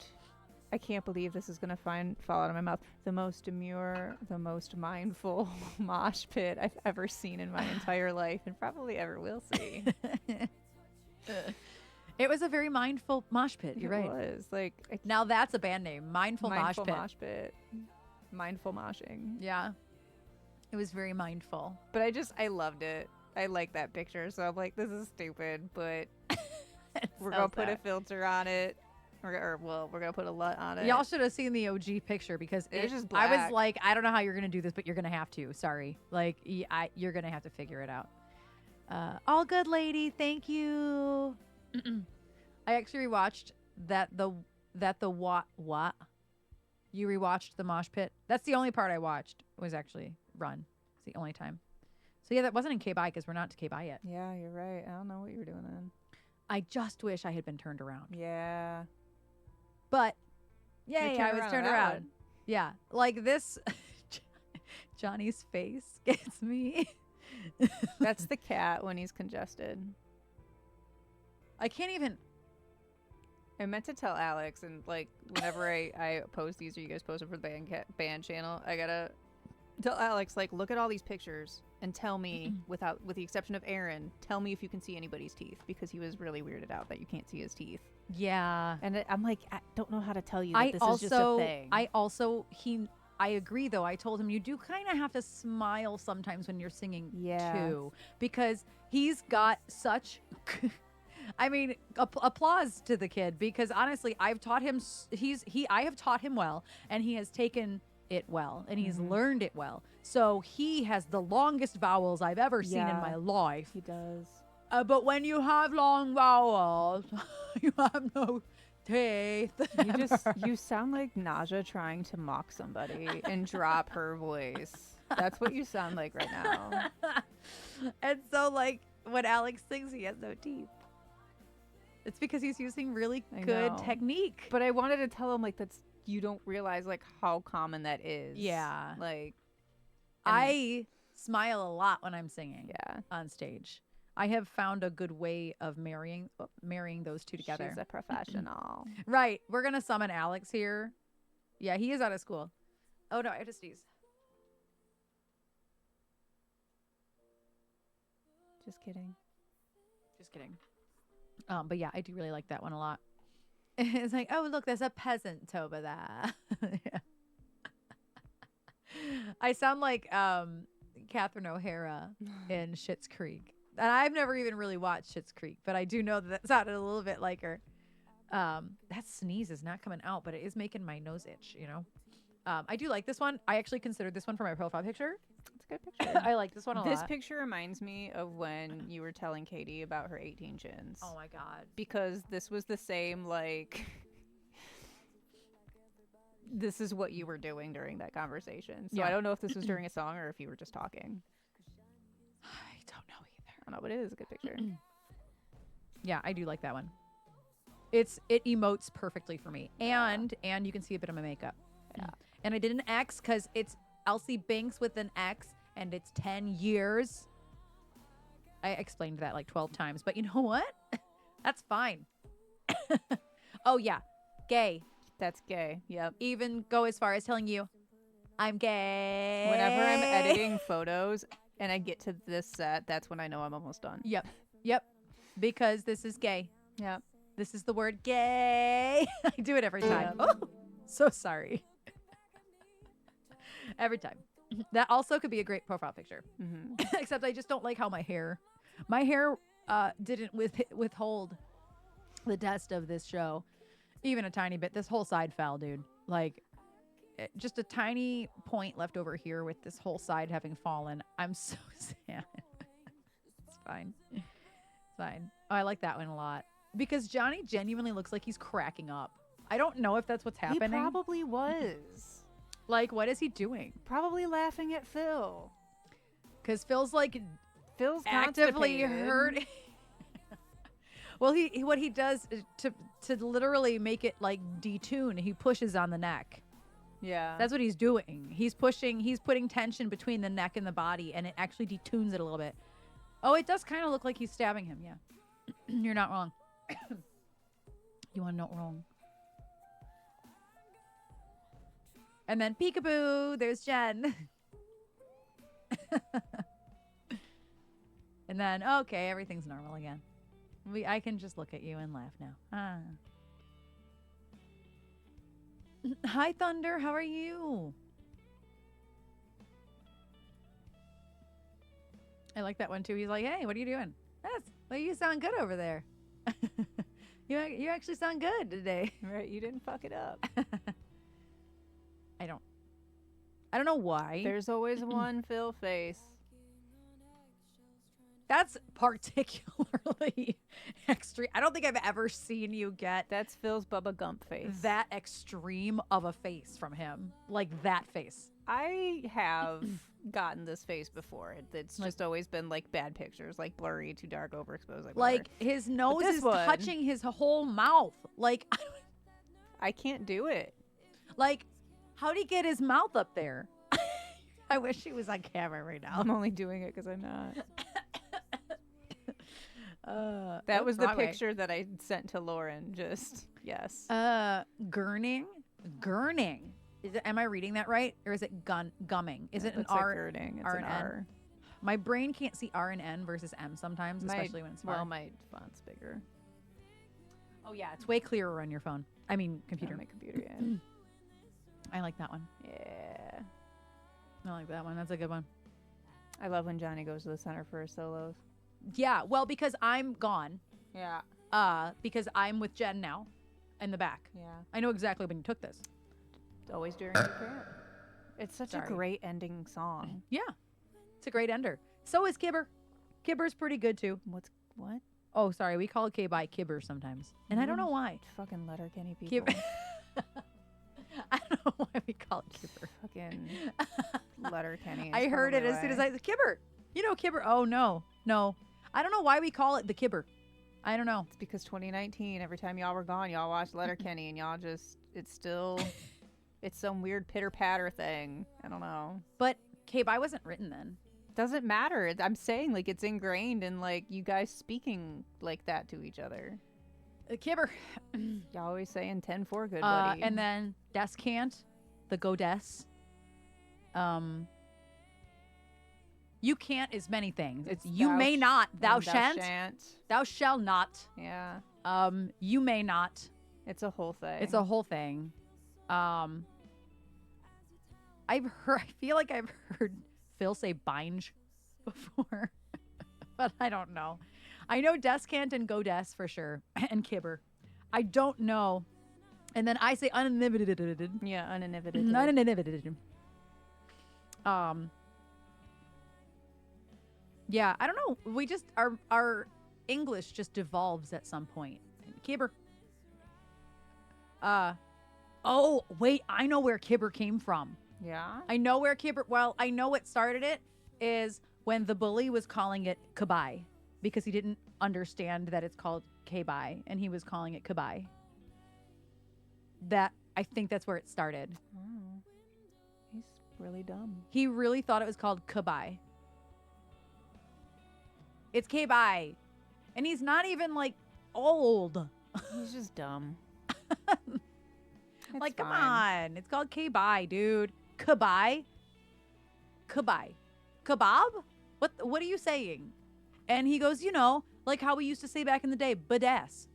S3: I can't believe this is gonna fall out of my mouth. The most demure, the most mindful mosh pit I've ever seen in my entire life, and probably ever will see.
S2: It was a very mindful mosh pit. You're right.
S3: It was like
S2: Now that's a band name. Mindful mosh pit.
S3: mosh pit. Mindful moshing.
S2: Yeah. It was very mindful.
S3: But I loved it. I like that picture, so I'm like, this is stupid, but we're gonna put a filter on it. We're gonna put a LUT on it.
S2: Y'all should have seen the OG picture because
S3: It was just
S2: I was
S3: black.
S2: like, I don't know how you're gonna do this, but you're gonna have to. Sorry, like you're gonna have to figure it out. All good, lady. Thank you. I actually rewatched the what you rewatched the mosh pit. That's the only part I watched was actually Run. It's the only time. So yeah, that wasn't in K-Bye because we're not to K-Bye yet.
S3: Yeah, you're right. I don't know what you were doing then.
S2: I just wish I had been turned around.
S3: Yeah.
S2: But yay, I was
S3: on
S2: turned
S3: that
S2: around.
S3: one.
S2: Yeah, like this. Johnny's face gets me.
S3: That's the cat when he's congested.
S2: I can't even.
S3: I meant to tell Alex, and like whenever I post these or you guys post it for the band channel, I gotta tell Alex, like, look at all these pictures and tell me, with the exception of Erin, tell me if you can see anybody's teeth, because he was really weirded out that you can't see his teeth.
S2: Yeah.
S3: And I'm like, I don't know how to tell you that this is just a thing.
S2: I agree though. I told him you do kind of have to smile sometimes when you're singing too, because he's got such. I mean, applause to the kid, because honestly, I've taught him. I have taught him well, and he has taken it well, and he's learned it well. So he has the longest vowels I've ever seen in my life.
S3: He does.
S2: But when you have long vowels, you have no teeth.
S3: You sound like Naja trying to mock somebody and drop her voice. That's what you sound like right now.
S2: And so, like, when Alex sings, he has no teeth. It's because he's using really good technique.
S3: But I wanted to tell him, like, you don't realize, like, how common that is.
S2: Yeah.
S3: Like,
S2: I smile a lot when I'm singing on stage. I have found a good way of marrying those two together.
S3: She's a professional.
S2: Right. We're going to summon Alex here. Yeah, he is out of school. Oh, no, I have to sneeze.
S3: Just kidding.
S2: Just kidding. But yeah, I do really like that one a lot. It's like, oh, look, there's a peasant over there. Yeah. I sound like Catherine O'Hara in Schitt's Creek. And I've never even really watched Schitt's Creek, but I do know that sounded a little bit like her. That sneeze is not coming out, but it is making my nose itch, you know? I do like this one. I actually considered this one for my profile picture.
S3: It's a good picture.
S2: I like this one a lot.
S3: This picture reminds me of when you were telling Katie about her 18 chins.
S2: Oh my God.
S3: Because this was the same, like, this is what you were doing during that conversation. So I don't know if this was during a song or if you were just talking.
S2: I don't know either.
S3: I don't know, but it is a good picture.
S2: Yeah, I do like that one. It emotes perfectly for me. And you can see a bit of my makeup.
S3: Yeah.
S2: And I did an X because it's Elsie Binks with an X and it's 10 years. I explained that like 12 times, but you know what? That's fine. Oh yeah, gay.
S3: That's gay. Yep.
S2: Even go as far as telling you I'm gay.
S3: Whenever I'm editing photos and I get to this set, that's when I know I'm almost done.
S2: Yep. Because this is gay.
S3: Yep.
S2: This is the word gay. I do it every time. Oh, so sorry. Every time. That also could be a great profile picture. Except I just don't like how my hair didn't withhold the test of this show. Even a tiny bit. This whole side fell, dude. Like, just a tiny point left over here with this whole side having fallen. I'm so sad. It's fine. It's fine. Oh, I like that one a lot. Because Johnny genuinely looks like he's cracking up. I don't know if that's what's happening.
S3: He probably was.
S2: Like, what is he doing?
S3: Probably laughing at Phil.
S2: Because Phil's actively
S3: constipated.
S2: hurting. Well, what he does is to literally make it like detune, he pushes on the neck.
S3: Yeah.
S2: That's what he's doing. He's putting tension between the neck and the body, and it actually detunes it a little bit. Oh, it does kind of look like he's stabbing him. Yeah. You're not wrong. You want to know wrong? And then peekaboo, there's Jen. And then, okay, everything's normal again. I can just look at you and laugh now. Ah. Hi, Thunder. How are you? I like that one too. He's like, hey, what are you doing? Well, you sound good over there. You actually sound good today.
S3: Right, you didn't fuck it up.
S2: I don't know why.
S3: There's always one Phil face.
S2: That's particularly extreme. I don't think I've ever seen you get
S3: That's Phil's Bubba Gump face.
S2: that extreme of a face from him. Like that face.
S3: I have gotten this face before. It's just always been like bad pictures, like blurry, too dark, overexposed.
S2: Like his nose
S3: this
S2: is
S3: one-
S2: touching his whole mouth. Like,
S3: I can't do it.
S2: like, how'd he get his mouth up there? I wish he was on camera right now.
S3: I'm only doing it because I'm not. That
S2: oops,
S3: was the
S2: wrong way.
S3: picture that I sent to Lauren. Just yes.
S2: Gurning. Am I reading that right, or is it gumming? Is it an
S3: It's like
S2: R?
S3: girding. It's
S2: R
S3: an
S2: and N?
S3: R.
S2: My brain can't see R and N versus M sometimes, especially when it's far.
S3: Well, my font's bigger.
S2: Oh yeah, it's way clearer on your phone. I mean, computer.
S3: On my computer, yeah.
S2: I like that one.
S3: Yeah.
S2: I like that one. That's a good one.
S3: I love when Johnny goes to the center for his solos.
S2: Yeah, well, because I'm gone.
S3: Yeah.
S2: Because I'm with Jen now, in the back.
S3: Yeah.
S2: I know exactly when you took this.
S3: Always during the camp. It's such
S2: Sorry.
S3: a great ending song.
S2: Yeah, it's a great ender. So is Kibber. Kibber's pretty good too.
S3: What?
S2: Oh, sorry, we call K-by Kibber sometimes, and I don't know why.
S3: Fucking Letterkenny people.
S2: Kibber. I don't know why we call it Kibber.
S3: Fucking Letterkenny.
S2: I heard it as soon as I said Kibber. You know Kibber. Oh no. I don't know why we call it the Kibber. I don't know.
S3: It's because 2019. Every time y'all were gone, y'all watched Letterkenny, and y'all just. It's still. It's some weird pitter patter thing. I don't know.
S2: But K-by wasn't written then.
S3: Doesn't matter. I'm saying like it's ingrained in like you guys speaking like that to each other.
S2: Kibber.
S3: Y'all always saying 10-4 good buddy.
S2: And then Descant, the Goddess. You can't is many things. It's you
S3: thou
S2: may
S3: sh-
S2: not, thou
S3: and
S2: shan't,
S3: shan't.
S2: thou shall not.
S3: Yeah.
S2: You may not.
S3: It's a whole thing.
S2: It's a whole thing. I've heard. I feel like I've heard Phil say binge before, but I don't know. I know Descant and Goddess for sure, and Kibber. I don't know. And then I say uninhibited.
S3: Yeah, uninhibited.
S2: Uninhibited. Yeah, I don't know. We just our English just devolves at some point. Kibber. Oh, wait, I know where Kibber came from.
S3: Yeah.
S2: I know where Kibber, well, I know what started it is when the bully was calling it Kabai because he didn't understand that it's called K-by and he was calling it Kabai. I think that's where it started.
S3: Oh. He's really dumb.
S2: He really thought it was called Kabai. It's K-by. And he's not even like old.
S3: He's just dumb.
S2: Like, come on. It's called K-by, dude. Kabai? Kabai. Kebab? What are you saying? And he goes, like how we used to say back in the day, badass.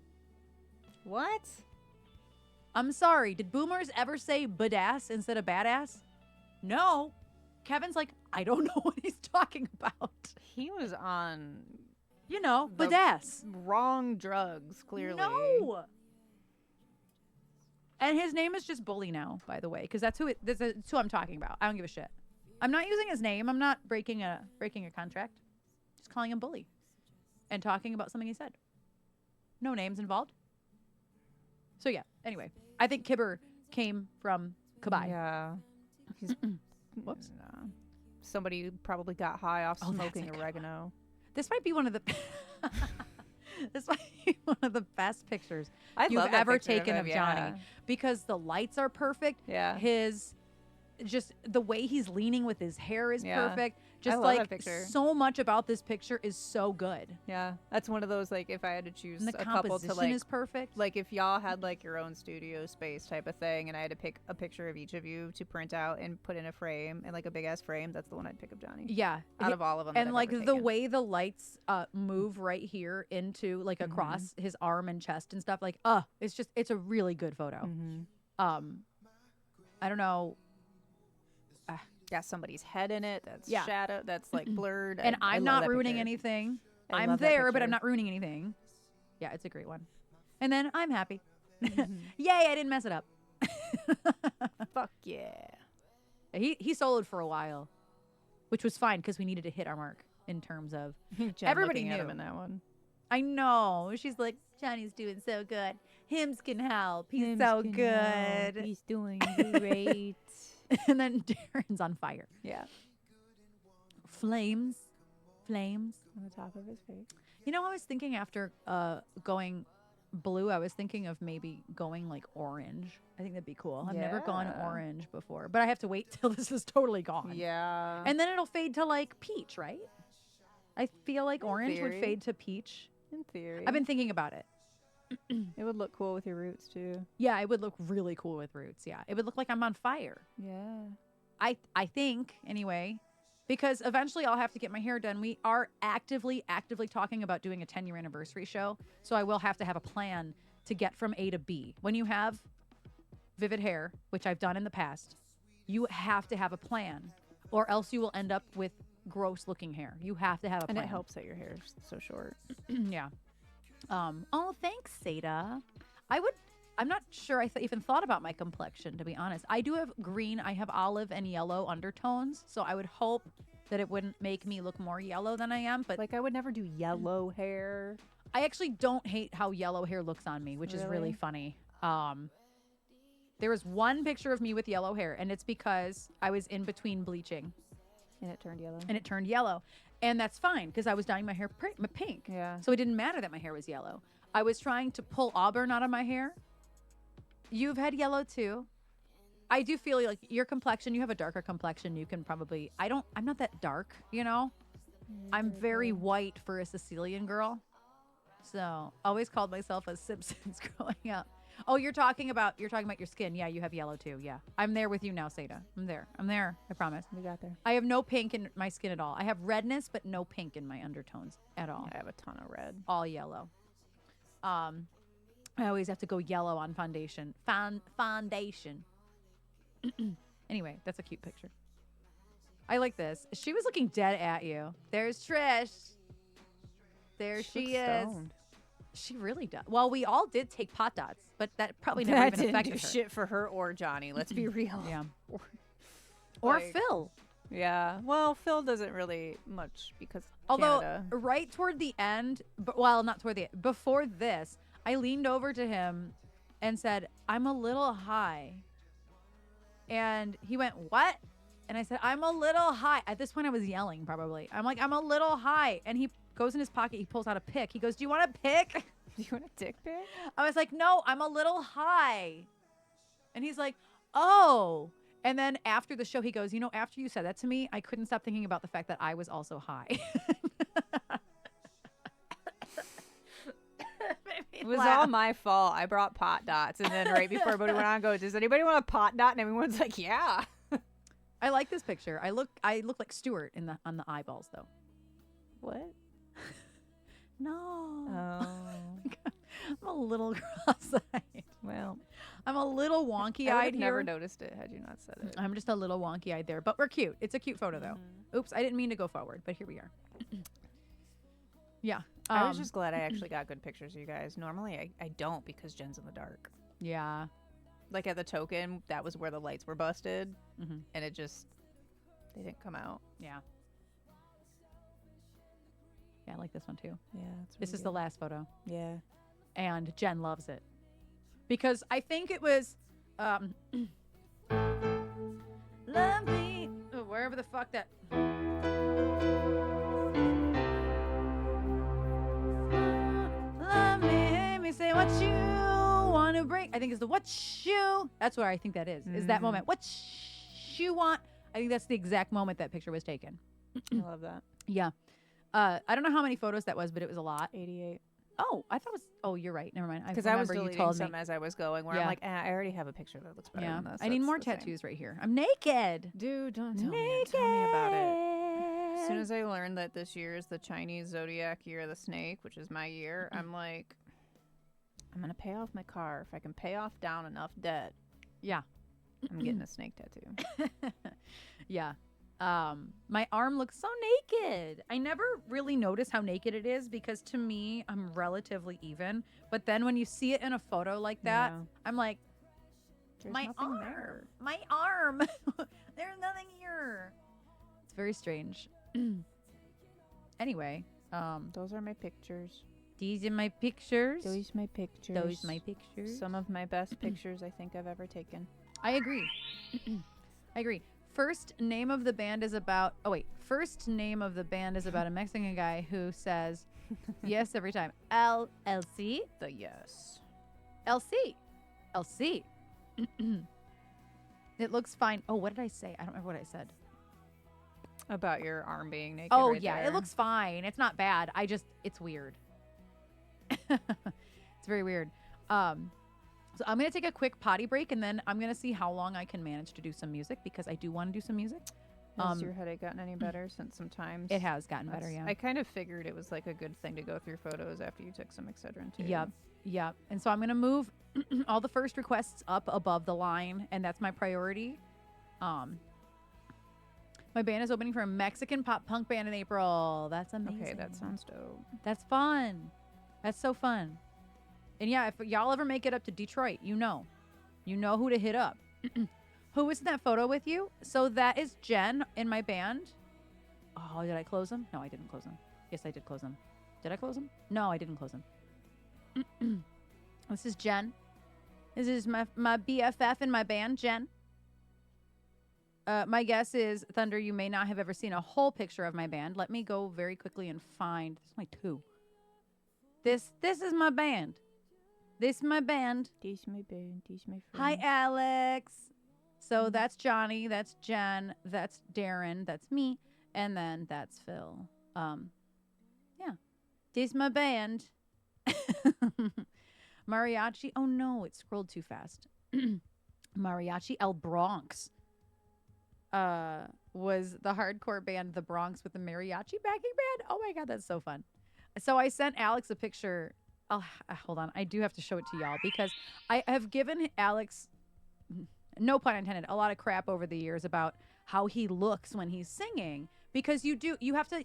S3: What?
S2: I'm sorry. Did boomers ever say badass instead of badass? No. Kevin's like, I don't know what he's talking about.
S3: He was on the
S2: badass.
S3: wrong drugs, clearly.
S2: No. And his name is just Bully now, by the way, because that's who I'm talking about. I don't give a shit. I'm not using his name. I'm not breaking a contract. Just calling him Bully and talking about something he said. No names involved. So yeah. Anyway, I think Kibber came from Kabai.
S3: Yeah. He's
S2: Whoops.
S3: No. Somebody probably got high off
S2: Oh, that's
S3: smoking
S2: a good
S3: oregano.
S2: This might be one of the this might be one of the best pictures
S3: I
S2: you've
S3: love that
S2: ever
S3: picture
S2: taken
S3: him,
S2: of
S3: yeah.
S2: Johnny because the lights are perfect.
S3: Yeah.
S2: His just the way he's leaning with his hair is
S3: Yeah.
S2: perfect.
S3: I
S2: Just
S3: love
S2: like
S3: that picture.
S2: so much about this picture is so good.
S3: Yeah, that's one of those, like, if I had to choose
S2: And the
S3: a couple
S2: composition
S3: to, like,
S2: is perfect.
S3: like if y'all had like your own studio space type of thing, and I had to pick a picture of each of you to print out and put in a frame, and like a big ass frame, that's the one I'd pick of Johnny.
S2: Yeah.
S3: Out of all of them.
S2: And like the way the lights move right here into like across his arm and chest and stuff, like it's a really good photo. I don't know.
S3: Got somebody's head in it that's
S2: Yeah.
S3: shadow, that's like blurred.
S2: And
S3: I
S2: I'm
S3: love
S2: not
S3: that
S2: ruining
S3: picture.
S2: anything.
S3: I
S2: I'm
S3: love that
S2: there, but I'm
S3: picture.
S2: not ruining anything. Yeah, it's a great one. And then I'm happy. Yay, I didn't mess it up.
S3: Fuck yeah.
S2: He soloed for a while, which was fine because we needed to hit our mark in terms of
S3: Jen
S2: everybody
S3: looking at
S2: knew.
S3: him in that one.
S2: I know. She's like, Johnny's doing so good. Hims can help. He's
S3: Hims
S2: so
S3: can
S2: good.
S3: help. He's doing great.
S2: And then Darren's on fire.
S3: Yeah.
S2: Flames.
S3: On the top of his face.
S2: You know, I was thinking after going blue, I was thinking of maybe going like orange. I think that'd be cool. I've never gone
S3: Yeah.
S2: orange before, but I have to wait till this is totally gone.
S3: Yeah.
S2: And then it'll fade to like peach, right? I feel like orange would
S3: theory.
S2: fade to peach.
S3: in theory.
S2: I've been thinking about it.
S3: It would look cool with your roots too.
S2: Yeah, it would look really cool with roots. Yeah, it would look like I'm on fire.
S3: Yeah.
S2: I think anyway, because eventually I'll have to get my hair done. We are actively talking about doing a 10-year anniversary show, so I will have to have a plan to get from A to B. When you have vivid hair, which I've done in the past, you have to have a plan, or else you will end up with gross looking hair. You have to have a plan.
S3: And it helps that your hair is so short.
S2: Yeah. Oh, thanks, Seda. I'm not sure I even thought about my complexion, to be honest. I do have green, I have olive and yellow undertones, so I would hope that it wouldn't make me look more yellow than I am, but
S3: Like I would never do yellow hair.
S2: I actually don't hate how yellow hair looks on me, which is really
S3: Really?
S2: funny. There was one picture of me with yellow hair, and it's because I was in between bleaching,
S3: And it turned yellow.
S2: and it turned yellow. And that's fine, because I was dyeing my hair pink.
S3: Yeah.
S2: So it didn't matter that my hair was yellow. I was trying to pull auburn out of my hair. You've had yellow too. I do feel like your complexion, you have a darker complexion. You can probably, I'm not that dark, you know? I'm very white for a Sicilian girl. So always called myself a Simpsons growing up. Oh, you're talking about your skin. Yeah, you have yellow too. Yeah. I'm there with you now, Seda. I'm there. I promise.
S3: We got there.
S2: I have no pink in my skin at all. I have redness, but no pink in my undertones at all.
S3: I have a ton of red.
S2: All yellow. I always have to go yellow on foundation. Foundation. Anyway, that's a cute picture. I like this. She was looking dead at you. There's Trish. There she
S3: looks
S2: is.
S3: stoned.
S2: She really does. Well, we all did take pot dots, but that probably never
S3: That
S2: even
S3: didn't
S2: affected
S3: do
S2: her.
S3: shit for her or Johnny. Let's be real.
S2: Yeah. Or
S3: Like,
S2: Phil.
S3: Yeah. Well, Phil doesn't really much because
S2: Although
S3: Canada.
S2: right toward the end, well, not toward the end, before this, I leaned over to him and said, "I'm a little high." And he went, "What?" And I said, "I'm a little high." At this point, I was yelling probably. I'm like, "I'm a little high." And he goes in his pocket. He pulls out a pic. He goes, "Do you want a pic?"
S3: Do you want a dick pic?
S2: I was like, "No, I'm a little high." And he's like, "Oh." And then after the show, he goes, "You know, after you said that to me, I couldn't stop thinking about the fact that I was also high."
S3: It was all my fault. I brought pot dots, and then right before everybody went on, goes, "Does anybody want a pot dot?" And everyone's like, "Yeah."
S2: I like this picture. I look like Stuart on the eyeballs though.
S3: What?
S2: No.
S3: Oh.
S2: I'm a little cross-eyed.
S3: Well,
S2: I'm a little
S3: I would
S2: wonky-eyed
S3: have
S2: here.
S3: never noticed it had you not said it.
S2: I'm just a little wonky-eyed there, but we're cute. It's a cute photo though. Oops, I didn't mean to go forward, but here we are. Yeah.
S3: I was just glad I actually got good pictures of you guys. Normally, I don't because Jen's in the dark.
S2: Yeah.
S3: Like at the token, that was where the lights were busted,
S2: Mm-hmm.
S3: and it just they didn't come out.
S2: Yeah. Yeah, I like this one too.
S3: Yeah,
S2: This is the last photo.
S3: Yeah.
S2: And Jen loves it because I think it was love me wherever the fuck that love me, hate me, say what you want to bring. I think it's the what you, that's where I think that is that moment, what you want? I think that's the exact moment that picture was taken.
S3: I love that.
S2: Yeah. I don't know how many photos that was, but it was a lot.
S3: 88.
S2: Oh, I thought it was. Oh, you're right. Never mind.
S3: Because I was
S2: remember you
S3: deleting
S2: told
S3: some
S2: me.
S3: as I was going, where
S2: Yeah.
S3: I'm like, I already have a picture that looks better
S2: Yeah.
S3: than this.
S2: I need
S3: That's
S2: more
S3: the same.
S2: tattoos right here. I'm naked.
S3: Dude, don't tell me.
S2: Naked.
S3: Tell me about it. As soon as I learned that this year is the Chinese zodiac year of the snake, which is my year, I'm like, I'm gonna pay off my car. If I can pay off down enough debt,
S2: Yeah.
S3: I'm getting a snake tattoo.
S2: Yeah. My arm looks so naked. I never really notice how naked it is because to me, I'm relatively even. But then when you see it in a photo like that,
S3: Yeah.
S2: I'm like,
S3: There's
S2: my
S3: nothing
S2: arm,
S3: there.
S2: my arm. There's nothing here. It's very strange. Anyway,
S3: Those are my pictures.
S2: these are my pictures.
S3: Those my pictures.
S2: Those my pictures.
S3: Some of my best pictures I think I've ever taken.
S2: I agree. I agree. First name of the band is about. Oh wait. First name of the band is about a Mexican guy who says yes every time. LC.
S3: The yes.
S2: LC. LC. It looks fine. Oh, what did I say? I don't remember what I said.
S3: About your arm being naked.
S2: Oh
S3: right
S2: yeah,
S3: there.
S2: it looks fine. It's not bad. It's weird. It's very weird. So I'm gonna take a quick potty break and then I'm gonna see how long I can manage to do some music because I do want to do some music.
S3: Has your headache gotten any better since sometimes?
S2: It has gotten better, yeah.
S3: I kind of figured it was like a good thing to go through photos after you took some Excedrin too.
S2: Yep. And so I'm gonna move all the first requests up above the line, and that's my priority. My band is opening for a Mexican pop punk band in April. That's amazing.
S3: Okay, that sounds dope.
S2: That's fun. That's so fun. And yeah, if y'all ever make it up to Detroit, you know who to hit up. Who was in that photo with you? So that is Jen in my band. Oh, did I close them? No, I didn't close them. Yes, I did close them. Did I close them? No, I didn't close them. This is Jen. This is my BFF in my band, Jen. My guess is, Thunder, you may not have ever seen a whole picture of my band. Let me go very quickly and find. This is my two. This is my band. This is my band.
S3: This my band. This my
S2: Hi,
S3: friend.
S2: Alex. So that's Johnny. That's Jen. That's Darren. That's me. And then that's Phil. Yeah. This is my band. Mariachi. Oh, no. It scrolled too fast. Mariachi El Bronx. Was the hardcore band The Bronx with the mariachi backing band. Oh my God, that's so fun. So I sent Alex a picture. Oh, hold on. I do have to show it to y'all because I have given Alex, no pun intended, a lot of crap over the years about how he looks when he's singing because you have to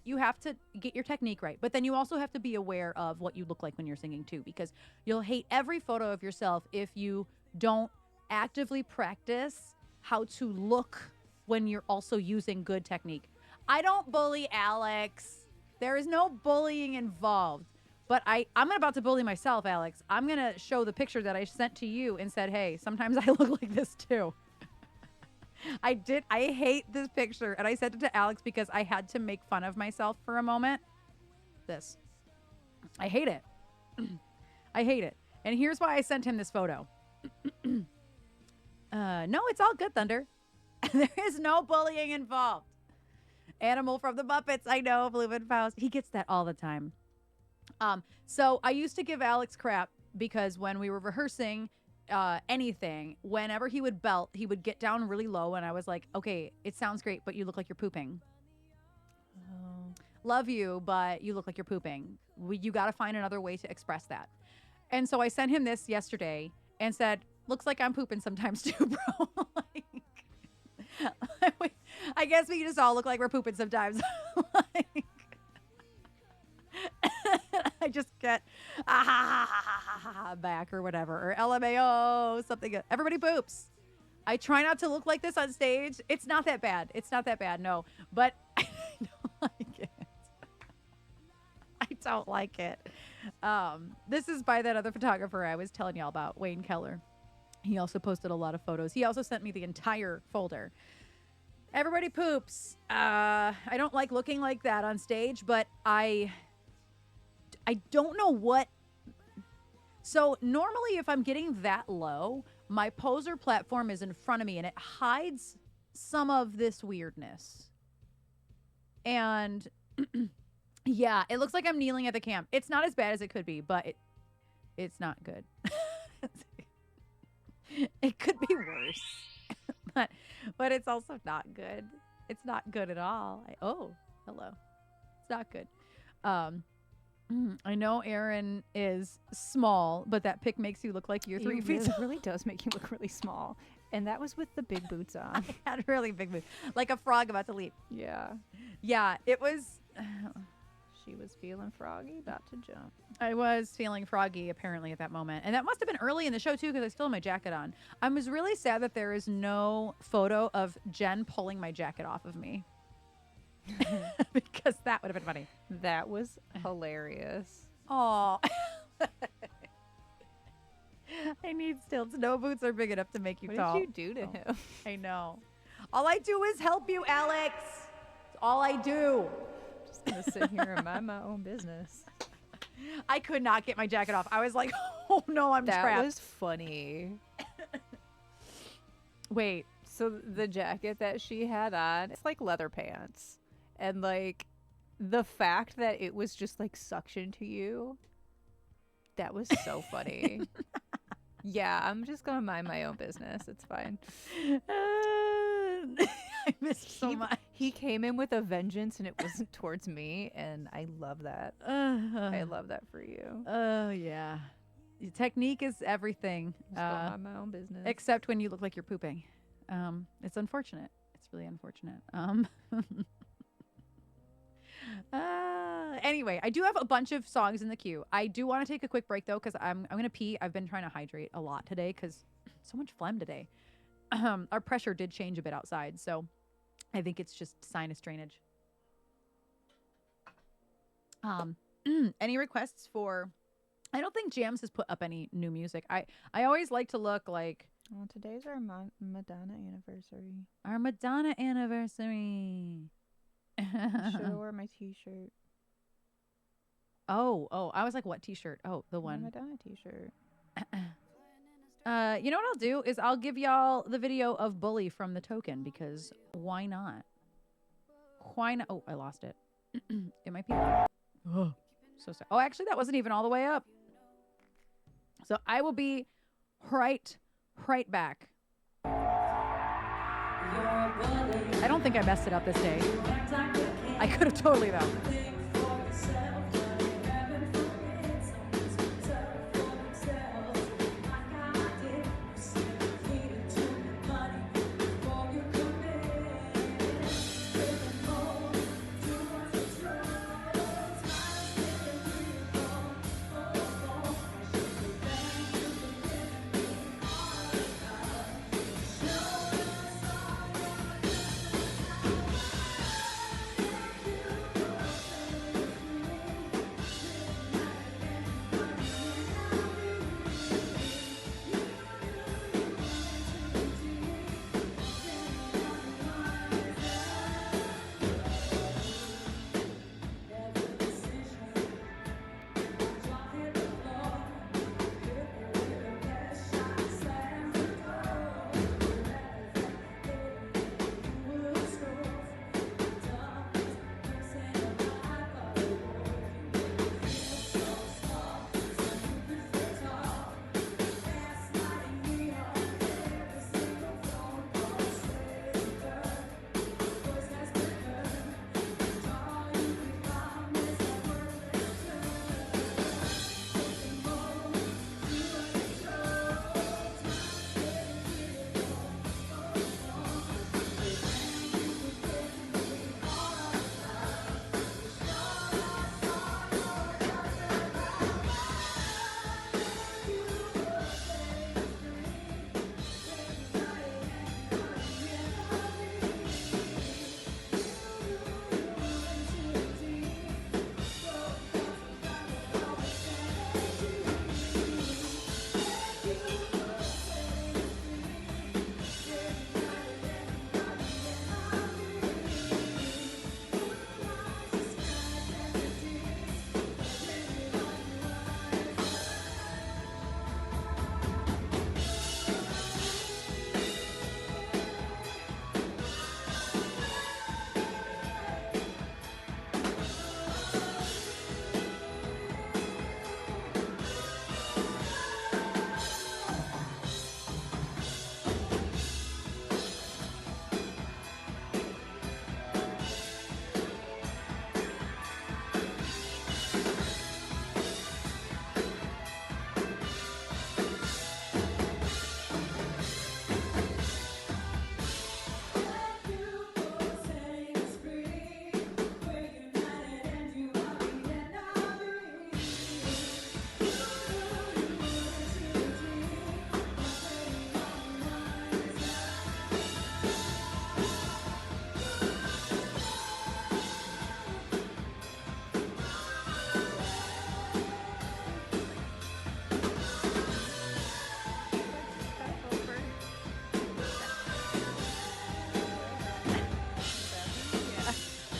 S2: get your technique right. But then you also have to be aware of what you look like when you're singing too, because you'll hate every photo of yourself if you don't actively practice how to look when you're also using good technique. I don't bully Alex. There is no bullying involved. But I'm about to bully myself, Alex. I'm going to show the picture that I sent to you and said, hey, sometimes I look like this too. I hate this picture. And I sent it to Alex because I had to make fun of myself for a moment. This. I hate it. I hate it. And here's why I sent him this photo. No, it's all good, Thunder. There is no bullying involved. Animal from the Muppets. I know, Blooming Faust. He gets that all the time. So I used to give Alex crap because when we were rehearsing anything, whenever he would belt, he would get down really low. And I was like, okay, it sounds great, but you look like you're pooping.
S3: Oh.
S2: Love you, but you look like you're pooping. You got to find another way to express that. And so I sent him this yesterday and said, looks like I'm pooping sometimes too, bro. I guess we just all look like we're pooping sometimes. Like, I just get back or whatever, or LMAO, something. Everybody poops. I try not to look like this on stage. It's not that bad. It's not that bad, no. But I don't like it. I don't like it. This is by that other photographer I was telling y'all about, Wayne Keller. He also posted a lot of photos. He also sent me the entire folder. Everybody poops. I don't like looking like that on stage, but I don't know what. So normally if I'm getting that low, my poser platform is in front of me and it hides some of this weirdness. And yeah, it looks like I'm kneeling at the camp. It's not as bad as it could be, but it's not good. It could be worse. but it's also not good. It's not good at all. Oh, hello. It's not good. I know Erin is small, but that pic makes you look like you're 3 feet
S3: It
S2: tall.
S3: really does make you look really small. And that was with the big boots on.
S2: I had really big boots, like a frog about to leap.
S3: Yeah.
S2: Yeah, it was.
S3: She was feeling froggy, about to jump.
S2: I was feeling froggy apparently at that moment. And that must have been early in the show too, because I still had my jacket on. I was really sad that there is no photo of Jen pulling my jacket off of me. Because that would have been funny.
S3: That was hilarious.
S2: Oh. I need stilts. No boots are big enough to make you
S3: What
S2: tall.
S3: did you do to him?
S2: I know. All I do is help you, Alex. It's all I do.
S3: Just gonna sit here and mind my own business.
S2: I could not get my jacket off. I was like, oh no, I'm
S3: That
S2: trapped.
S3: was funny.
S2: Wait.
S3: So the jacket that she had on, it's like leather pants. And like the fact that it was just like suction to you, that was so funny. Yeah, I'm just gonna mind my own business. It's fine.
S2: I missed so much.
S3: He came in with a vengeance and it wasn't towards me, and I love that. I love that for you.
S2: Oh, yeah. Your technique is everything.
S3: Just gonna mind my own business.
S2: Except when you look like you're pooping. It's unfortunate. It's really unfortunate. Anyway, I do have a bunch of songs in the queue. I do want to take a quick break though, because I'm gonna pee. I've been trying to hydrate a lot today because so much phlegm today. Our pressure did change a bit outside, so I think it's just sinus drainage. Any requests for? I don't think Jams has put up any new music. I always like to look like
S3: Well, today's our Madonna anniversary.
S2: our Madonna anniversary.
S3: I should have wore my t-shirt.
S2: Oh, I was like, what t-shirt? Oh, the
S3: My
S2: one.
S3: Madonna t-shirt.
S2: You know what I'll do is I'll give y'all the video of Bully from The Token, because why not? Why not? Oh, I lost it. It might be low. Oh, so sorry. Oh, actually, that wasn't even all the way up. So I will be right back. I don't think I messed it up this day. I could have totally though.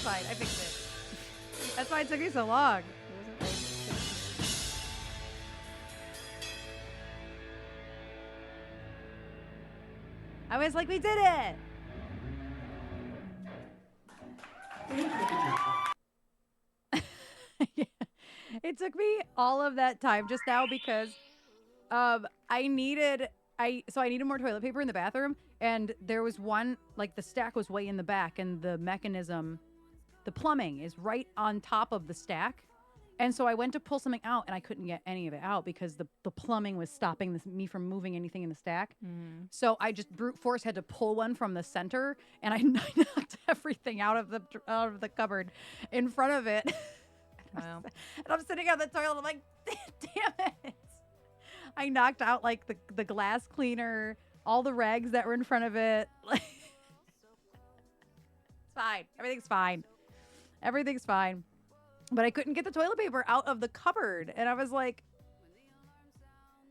S2: fine. I fixed it. That's why it took me so long.
S3: It wasn't
S2: I was like, we did it. Yeah. It took me all of that time just now because I needed more toilet paper in the bathroom, and there was one, like, the stack was way in the back, and the mechanism, the plumbing is right on top of the stack. And so I went to pull something out, and I couldn't get any of it out because the plumbing was stopping me from moving anything in the stack. So I just brute force had to pull one from the center, and I knocked everything out of the cupboard in front of it.
S3: Wow.
S2: And I'm sitting on the toilet. I'm like, damn it. I knocked out like the glass cleaner, all the rags that were in front of it. Like, it's fine. Everything's fine. Everything's fine. But I couldn't get the toilet paper out of the cupboard. And I was like,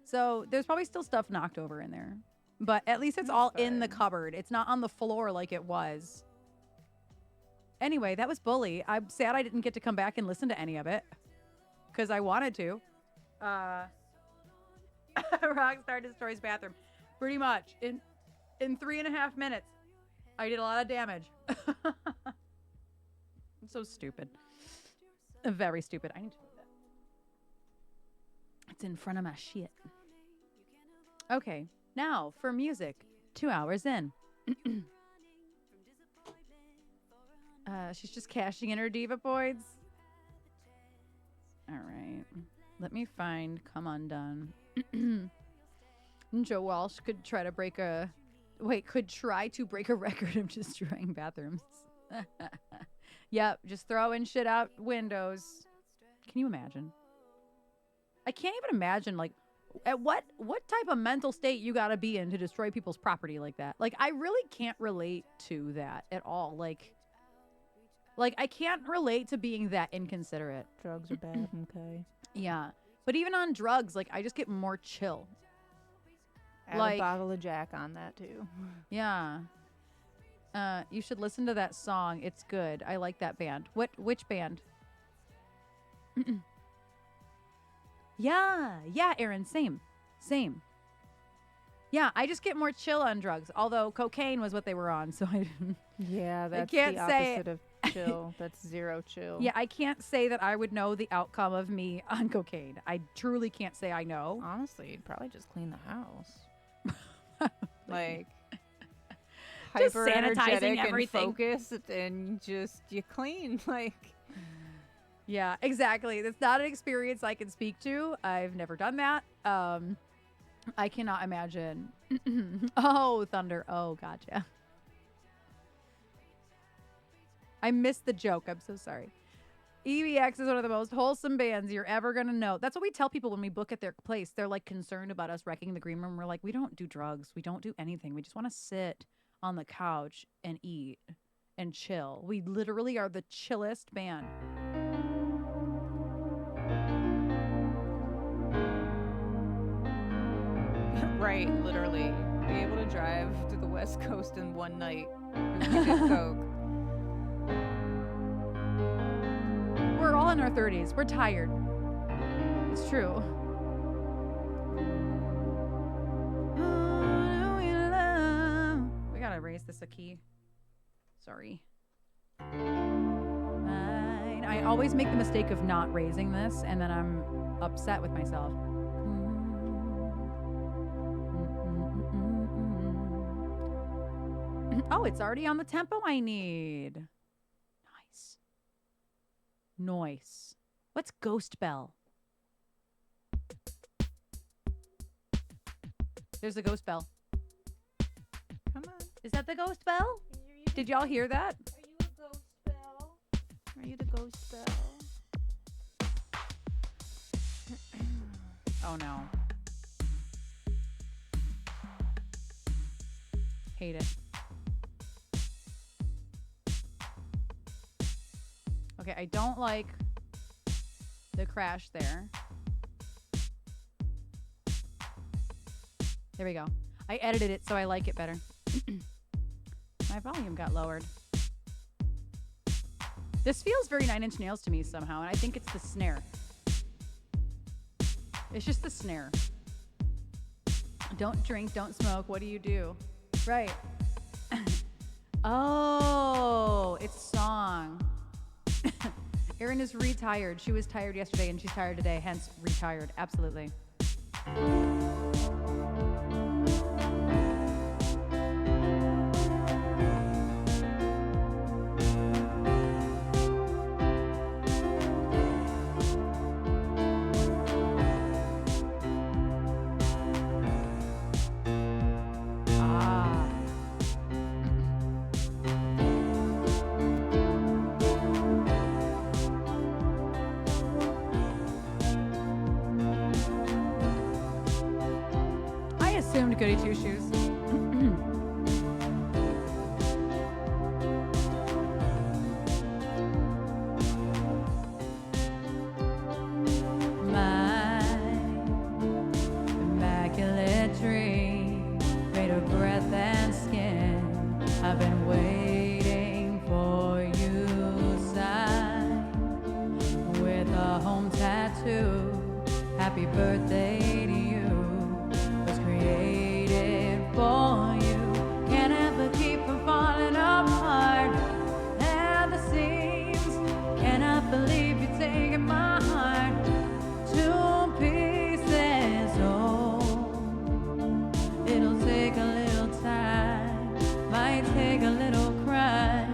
S2: so there's probably still stuff knocked over in there. But at least it's all in the cupboard. It's not on the floor like it was. Anyway, that was Bully. I'm sad I didn't get to come back and listen to any of it because I wanted to. Rockstar destroys bathroom. Pretty much. In 3.5 minutes, I did a lot of damage. I'm so stupid. Very stupid. I need to move that. It's in front of my shit. Okay, now for music. 2 hours in. She's just cashing in her diva points. All right. Let me find Come Undone. Joe Walsh could try to break a record of destroying bathrooms. Yep, just throwing shit out windows. Can you imagine? I can't even imagine, like, at what type of mental state you gotta be in to destroy people's property like that. Like, I really can't relate to that at all. Like I can't relate to being that inconsiderate.
S3: Drugs are bad, okay.
S2: Yeah. But even on drugs, like, I just get more chill.
S3: Add a bottle of Jack on that, too.
S2: Yeah. You should listen to that song. It's good. I like that band. Which band? Yeah, Erin, same. Yeah, I just get more chill on drugs. Although cocaine was what they were on, so I didn't.
S3: Yeah, that's
S2: can't
S3: the opposite of chill. That's zero chill.
S2: Yeah, I can't say that I would know the outcome of me on cocaine. I truly can't say I know.
S3: Honestly, you'd probably just clean the house. Like,
S2: just
S3: hyper
S2: sanitizing
S3: energetic
S2: everything.
S3: And focused, and just you clean. Like,
S2: yeah, exactly. That's not an experience I can speak to. I've never done that. I cannot imagine. Oh, Thunder. Oh, gotcha. I missed the joke. I'm so sorry. EBX is one of the most wholesome bands you're ever going to know. That's what we tell people when we book at their place. They're like concerned about us wrecking the green room. We're like, we don't do drugs. We don't do anything. We just want to sit on the couch and eat and chill. We literally are the chillest band.
S3: right, literally. Be able to drive to the West Coast in one night. We did coke.
S2: We're all in our 30s. We're tired. It's true. We gotta raise this a key. Sorry. I always make the mistake of not raising this, and then I'm upset with myself. Oh, it's already on the tempo I need. Nice. What's Ghost Bell? There's a Ghost Bell.
S3: Come on.
S2: Is that the Ghost Bell? Did y'all hear that?
S3: Are you a Ghost Bell? Are you the Ghost Bell?
S2: Oh no. Hate it. Okay, I don't like the crash there. There we go. I edited it so I like it better. My volume got lowered. This feels very Nine Inch Nails to me somehow, and I think it's the snare. It's just the snare. Don't drink, don't smoke. What do you do? Right. Oh, it's a song. Erin is retired. She was tired yesterday and she's tired today, hence retired. Absolutely. Goody two shoes. My immaculate dream, made of breath and skin. I've been waiting for you, sign with a home tattoo. Happy birthday to you. Was created for you. Can't ever keep from falling apart at the seams. Cannot believe you're taking my heart to pieces. Oh, it'll take a little time, might take a little cry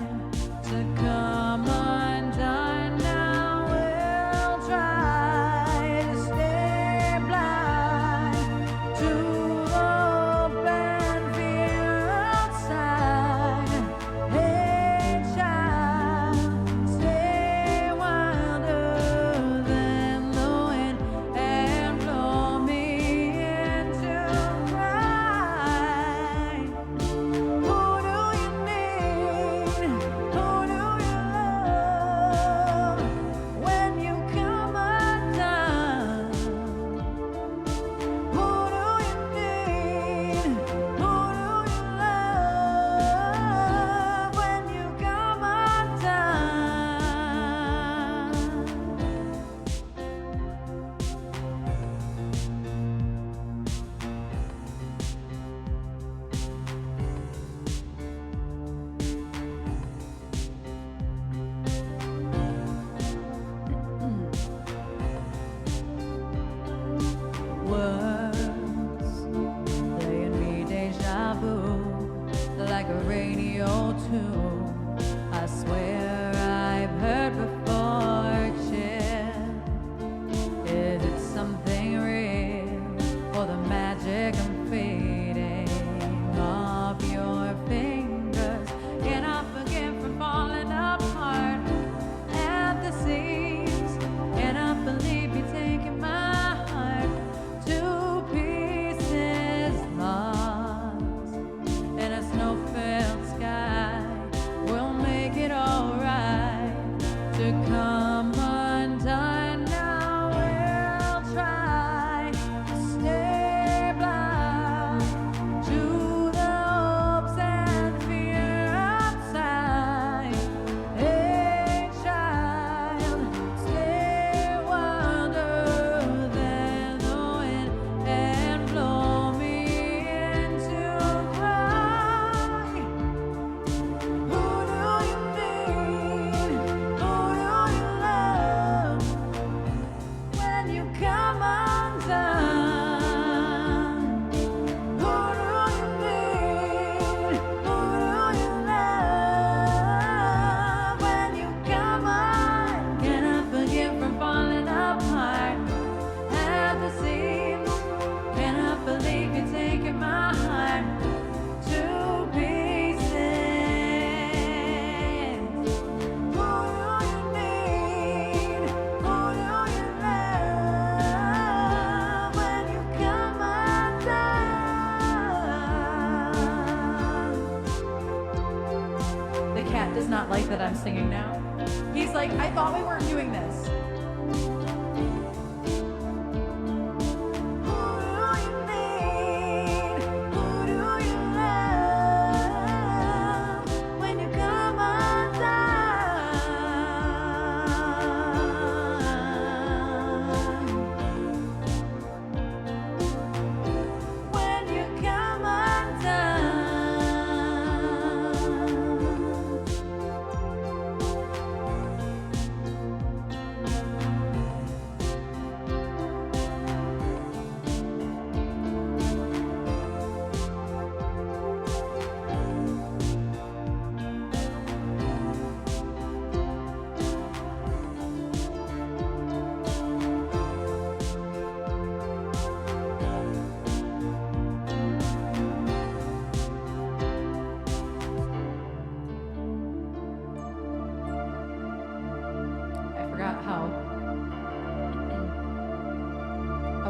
S2: to come undone. Now we'll try to stay blind to the open fear outside. Hey child, stay wilder than the wind and blow me into cry. Who do you need? Who do you love when you come undone? Who do you need? Who do you love when you come undone? Words playing me deja vu like a radio tune. I swear I've heard before. Chill. Is it something real or the magic I'm fading off your fingers? Can I forgive from falling apart at the seams? Can I believe you're taking my heart to pieces, lost in a snow-filled sky? We'll make it alright to come undone. Now we'll try to stay blind to the hopes and fear outside. Hey child, stay wilder than the wind and blow me into cry. Who do you need? Who do you love when you come undone? Who do you need? Who do you love when you come undone? Can I forgive from falling apart at the seams? Can I believe you're taking my heart to pieces? Who do you need? Who do you love when you come undone? The cat does not like that I'm singing now. He's like, I thought we weren't doing this. Who do you need? Who do you love when you come undone?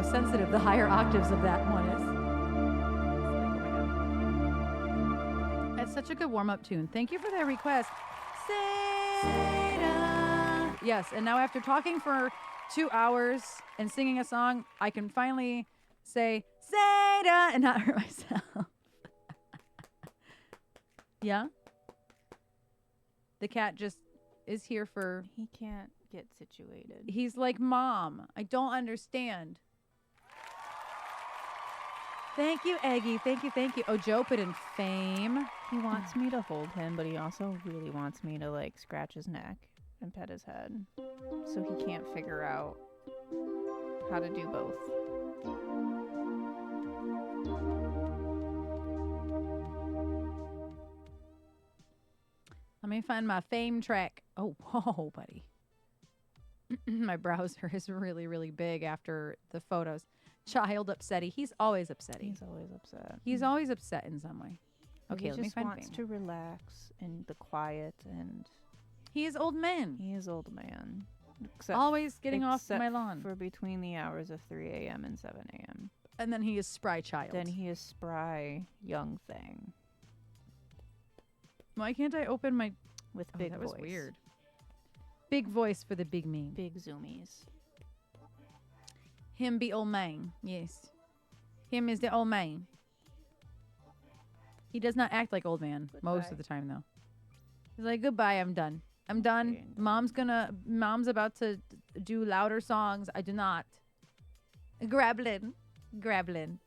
S2: how sensitive the higher octaves of that one is. That's such a good warm-up tune. Thank you for that request. Seda. Yes, and now after talking for 2 hours and singing a song, I can finally say Seda and not hurt myself. Yeah? The cat just is here for...
S3: He can't get situated.
S2: He's like, Mom, I don't understand. Thank you, Eggy. Thank you, thank you. Oh, Joe put in fame.
S3: He wants me to hold him, but he also really wants me to, like, scratch his neck and pet his head. So he can't figure out how to do both.
S2: Let me find my fame track. Oh, whoa, buddy. My browser is really, really big after the photos. Child upsetty. He's always upsetty.
S3: He's always upset.
S2: He's always upset in some way. Okay,
S3: he
S2: let me
S3: just
S2: find
S3: wants
S2: fame.
S3: to relax in the quiet, and
S2: He is old man.
S3: he is old man. Except,
S2: Always getting off
S3: except
S2: my lawn.
S3: for between the hours of 3 a.m. and 7 a.m.
S2: And then he is spry child.
S3: Then he is spry young thing
S2: Why can't I open my...
S3: with
S2: Oh,
S3: big
S2: that
S3: voice.
S2: was weird. Big voice for the big meme.
S3: Big zoomies.
S2: Him be old man. Yes. Him is the old man. He does not act like old man most
S3: Goodbye.
S2: of the time, though. He's like, goodbye, I'm done. I'm done.
S3: Okay.
S2: Mom's about to do louder songs. I do not. Grablin. Grablin.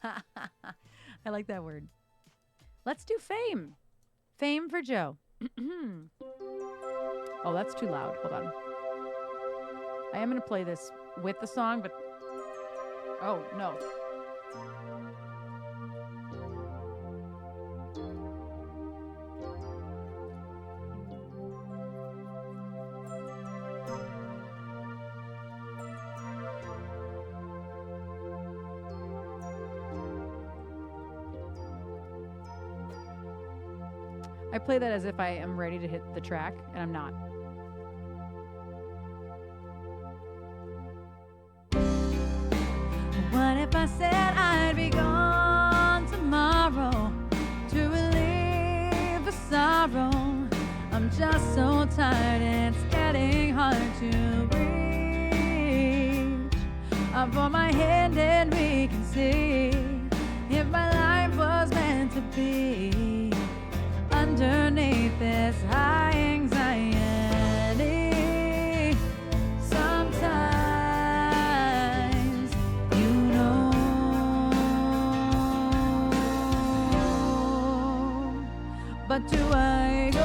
S2: I like that word. Let's do fame. Fame for Joe. Oh, that's too loud. Hold on. I am going to play this with the song, but... Oh, no. I play that as if I am ready to hit the track, and I'm not. What if I said I'd be gone tomorrow to relieve the sorrow? I'm just so tired, it's getting hard to reach. Up for my hand and we can see if my life was meant to be. Underneath this high anxiety, sometimes, you know, but do I go?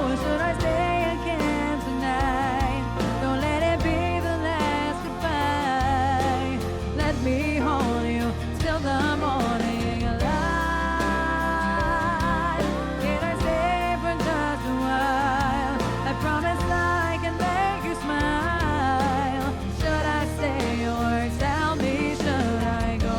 S2: Or should I stay and camp tonight? Don't let it be the last goodbye. Let me hold you till the morning. Promise I can make you smile. Should I stay or tell me, should I go?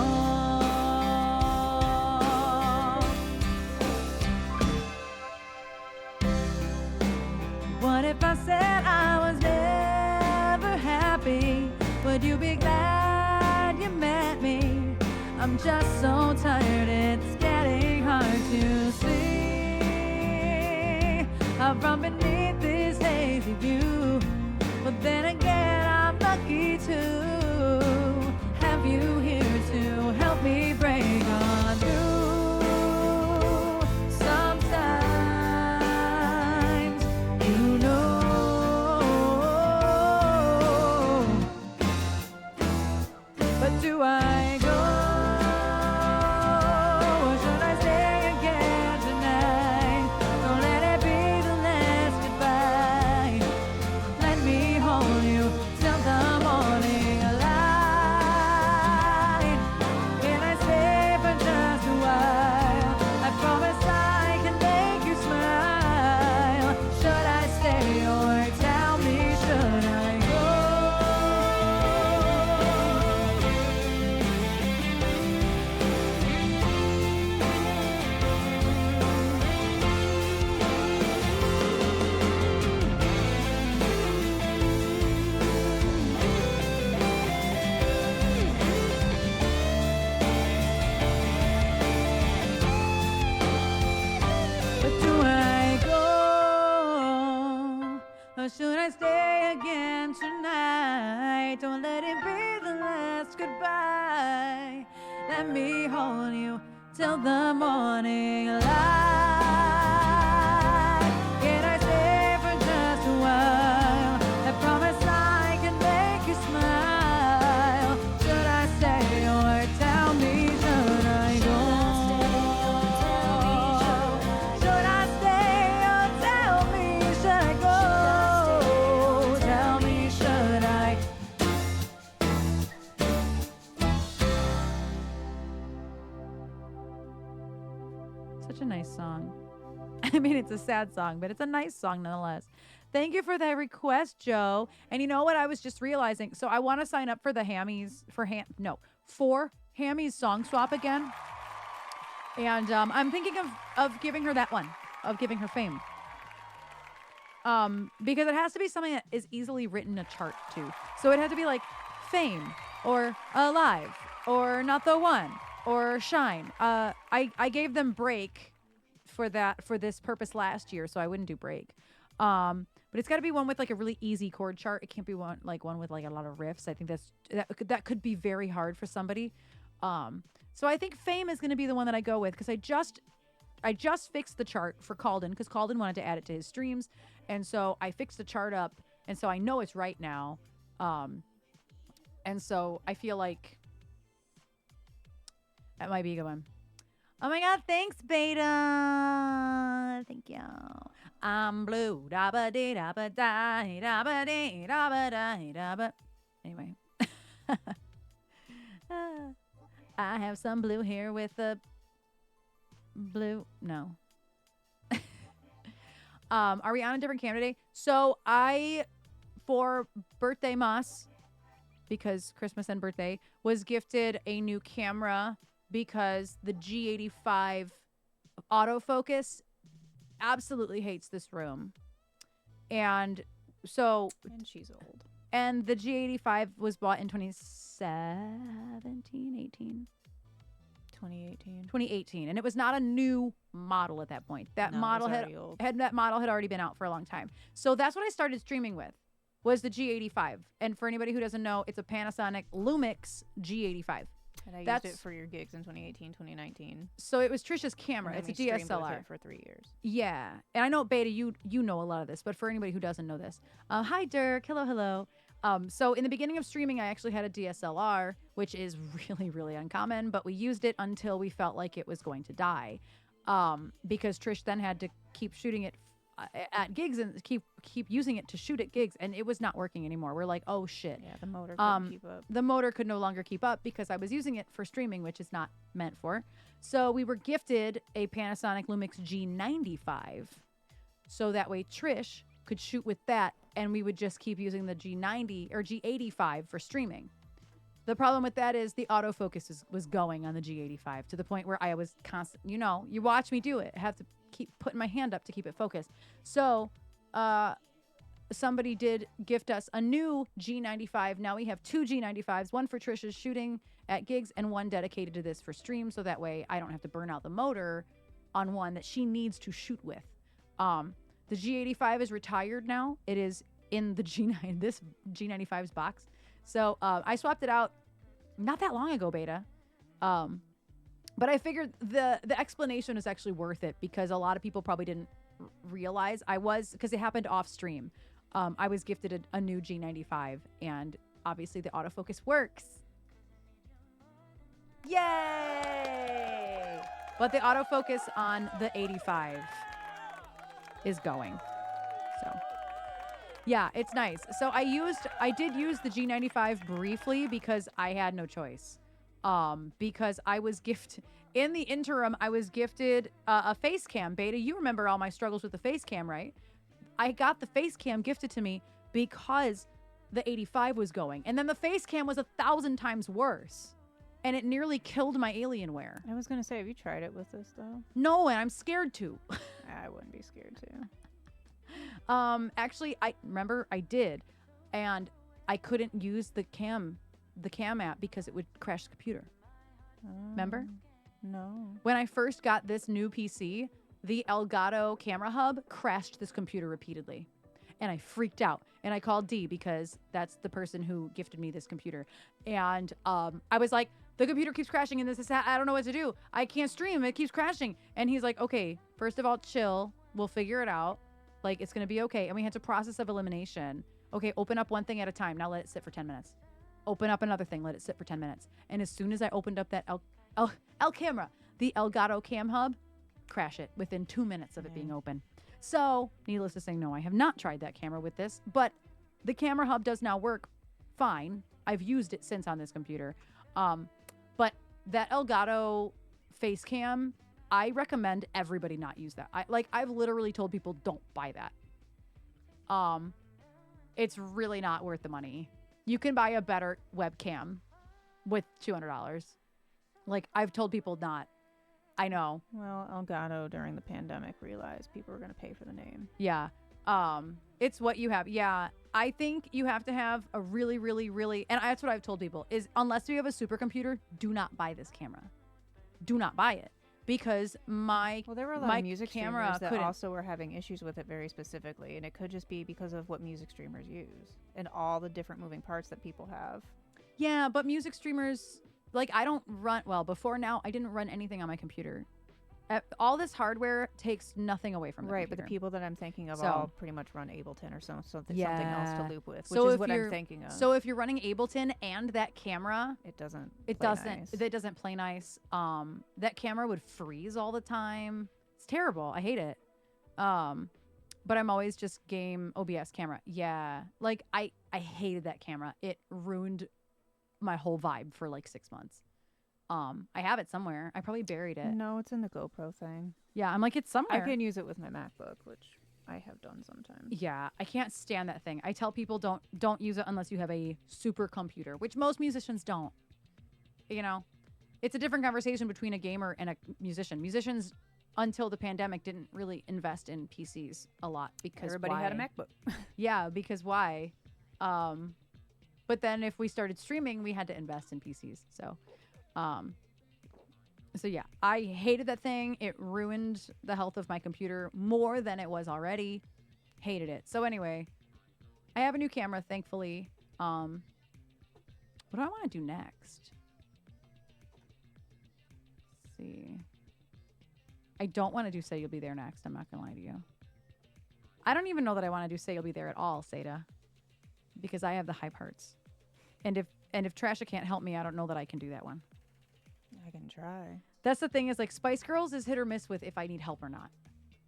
S2: What if I said I was never happy? Would you be glad you met me? I'm just so tired, it's getting hard to see. I'm from beneath this hazy view, but then again I'm lucky to have you here to help me break on through. Sometimes, you know, but do I go? let me hold you till the morning light. Can I stay for just a while? I promise I can make you smile. Should I stay or tell me, should I go? Should I stay or tell me, should I go? Tell me, should I? Such a nice song. I mean, it's a sad song, but it's a nice song nonetheless. Thank you for that request, Joe. And you know what? I was just realizing. So I want to sign up for the Hammies for Hammies song swap again. And I'm thinking of giving her that one, of giving her Fame. Because it has to be something that is easily written a chart to. So it had to be like Fame or Alive or Not the One or Shine. I gave them Break for this purpose last year, so I wouldn't do Break. But it's got to be one with like a really easy chord chart. It can't be one with like a lot of riffs. I think that could be very hard for somebody. So I think Fame is going to be the one that I go with because I just fixed the chart for Calden because Calden wanted to add it to his streams, and so I fixed the chart up, and so I know it's right now. And so I feel like that might be a good one. Oh my God, thanks, Beta. Thank you. I'm blue. Da ba dee da ba da da ba dee da ba da da ba. Anyway. I have some blue hair with a blue. No. Are we on a different camera today? So for birthday Moss, because Christmas and birthday, was gifted a new camera because the G85 autofocus absolutely hates this room. And so...
S3: And she's old.
S2: And the G85 was bought in 2017, 18?
S3: 2018.
S2: 2018. And it was not a new model at that point. That model had already been out for a long time. So that's what I started streaming with, was the G85. And for anybody who doesn't know, it's a Panasonic Lumix G85.
S3: And I used it for your gigs in 2018, 2019.
S2: So it was Trisha's camera. It's a DSLR.
S3: With it for 3 years.
S2: Yeah. And I know, Beta, you know a lot of this, but for anybody who doesn't know this. Hi, Dirk. Hello. So in the beginning of streaming, I actually had a DSLR, which is really, really uncommon, but we used it until we felt like it was going to die. Because Trish then had to keep shooting it at gigs and keep using it to shoot at gigs, and it was not working anymore. We're like, oh shit.
S3: Yeah, the motor couldn't keep up.
S2: The motor could no longer keep up because I was using it for streaming, which is not meant for. So we were gifted a Panasonic Lumix G95, so that way Trish could shoot with that, and we would just keep using the G90 or G85 for streaming. The problem with that is the autofocus was going on the G85 to the point where I was constant. You know, you watch me do it. I have to keep putting my hand up to keep it focused. So somebody did gift us a new G95. Now we have two G95s, one for Trisha's shooting at gigs and one dedicated to this for stream. So that way I don't have to burn out the motor on one that she needs to shoot with. The G85 is retired now. It is in the this G95's box. So I swapped it out not that long ago, Beta. But I figured the explanation is actually worth it because a lot of people probably didn't realize because it happened off stream. I was gifted a new G95, and obviously the autofocus works. Yay! But the autofocus on the 85 is going. So yeah, it's nice. So I did use the G95 briefly because I had no choice. Because I was in the interim, I was gifted a face cam. Beta, you remember all my struggles with the face cam, right? I got the face cam gifted to me because the 85 was going. And then the face cam was 1,000 times worse. And it nearly killed my Alienware.
S3: I was going to say, have you tried it with this, though?
S2: No, and I'm scared to.
S3: I wouldn't be scared to.
S2: Actually, I did. And I couldn't use the cam app because it would crash the computer. Remember?
S3: No.
S2: When I first got this new PC, the Elgato camera hub crashed this computer repeatedly. And I freaked out. And I called Dee because that's the person who gifted me this computer. And I was like, the computer keeps crashing and this is that. I don't know what to do. I can't stream. It keeps crashing. And he's like, okay, first of all, chill. We'll figure it out. Like, it's going to be okay. And we had to process of elimination. Okay, open up one thing at a time. Now let it sit for 10 minutes. Open up another thing. Let it sit for 10 minutes. And as soon as I opened up that El camera, the Elgato Cam Hub, crash it within 2 minutes of it being open. So, needless to say, no, I have not tried that camera with this. But the camera hub does now work fine. I've used it since on this computer. But that Elgato face cam, I recommend everybody not use that. I've literally told people don't buy that. It's really not worth the money. You can buy a better webcam with $200. Like, I've told people not. I know.
S3: Well, Elgato during the pandemic realized people were going to pay for the name.
S2: Yeah. It's what you have. Yeah. I think you have to have a really, really, really, and that's what I've told people is unless you have a supercomputer, do not buy this camera. Do not buy it. Because
S3: there were a lot of music
S2: camera
S3: streamers that also were having issues with it very specifically, and it could just be because of what music streamers use and all the different moving parts that people have.
S2: Yeah, but music streamers, like I don't run, well, before now, I didn't run anything on my computer. All this hardware takes nothing away from the
S3: right,
S2: computer.
S3: but the people that I'm thinking of
S2: So-
S3: all pretty much run Ableton or something else to loop with, which
S2: So
S3: is
S2: if
S3: what I'm
S2: you're-
S3: thinking of.
S2: So if you're running Ableton and that camera,
S3: it doesn't.
S2: it
S3: play
S2: doesn't.
S3: nice.
S2: It doesn't play nice. That camera would freeze all the time. It's terrible. I hate it. But I'm always just game OBS camera. Yeah, like I hated that camera. It ruined my whole vibe for like 6 months. I have it somewhere. I probably buried it.
S3: No, it's in the GoPro thing.
S2: Yeah, I'm like it's somewhere.
S3: I can use it with my MacBook, which I have done sometimes.
S2: Yeah, I can't stand that thing. I tell people don't use it unless you have a super computer, which most musicians don't. You know, it's a different conversation between a gamer and a musician. Musicians, until the pandemic, didn't really invest in PCs a lot because
S3: everybody had a MacBook.
S2: Yeah, because why? But then if we started streaming, we had to invest in PCs. So yeah, I hated that thing. It ruined the health of my computer more than it was already. Hated it. So anyway, I have a new camera, thankfully. What do I want to do next? Let's see. I don't want to do Say You'll Be There next. I'm not going to lie to you. I don't even know that I want to do Say You'll Be There at all, Seda. Because I have the high parts. And if Trasha can't help me, I don't know that I can do that one.
S3: I can try.
S2: That's the thing is like Spice Girls is hit or miss with if I need help or not.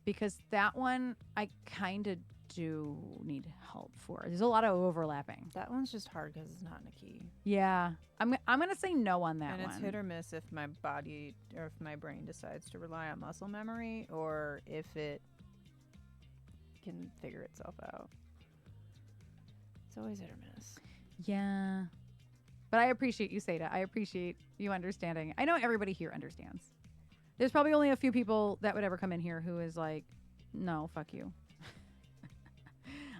S2: Because that one I kind of do need help for. There's a lot of overlapping.
S3: That one's just hard because it's not in a key.
S2: Yeah. I'm going to say no on that
S3: and
S2: one.
S3: it's hit or miss if my body or if my brain decides to rely on muscle memory or if it can figure itself out. It's always hit or miss.
S2: Yeah. But I appreciate you, Seda. I appreciate you understanding. I know everybody here understands. There's probably only a few people that would ever come in here who is like, no, fuck you.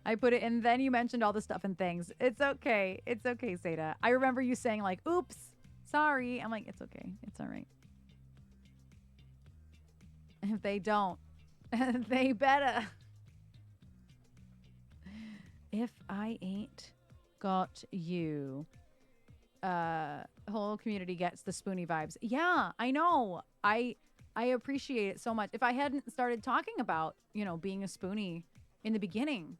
S2: I put it, and then you mentioned all the stuff and things. It's okay. It's okay, Seda. I remember you saying like, oops, sorry. I'm like, it's okay. It's all right. If they don't, they better. If I ain't got you. Whole community gets the Spoonie vibes. Yeah, I know. I appreciate it so much. If I hadn't started talking about, being a Spoonie in the beginning,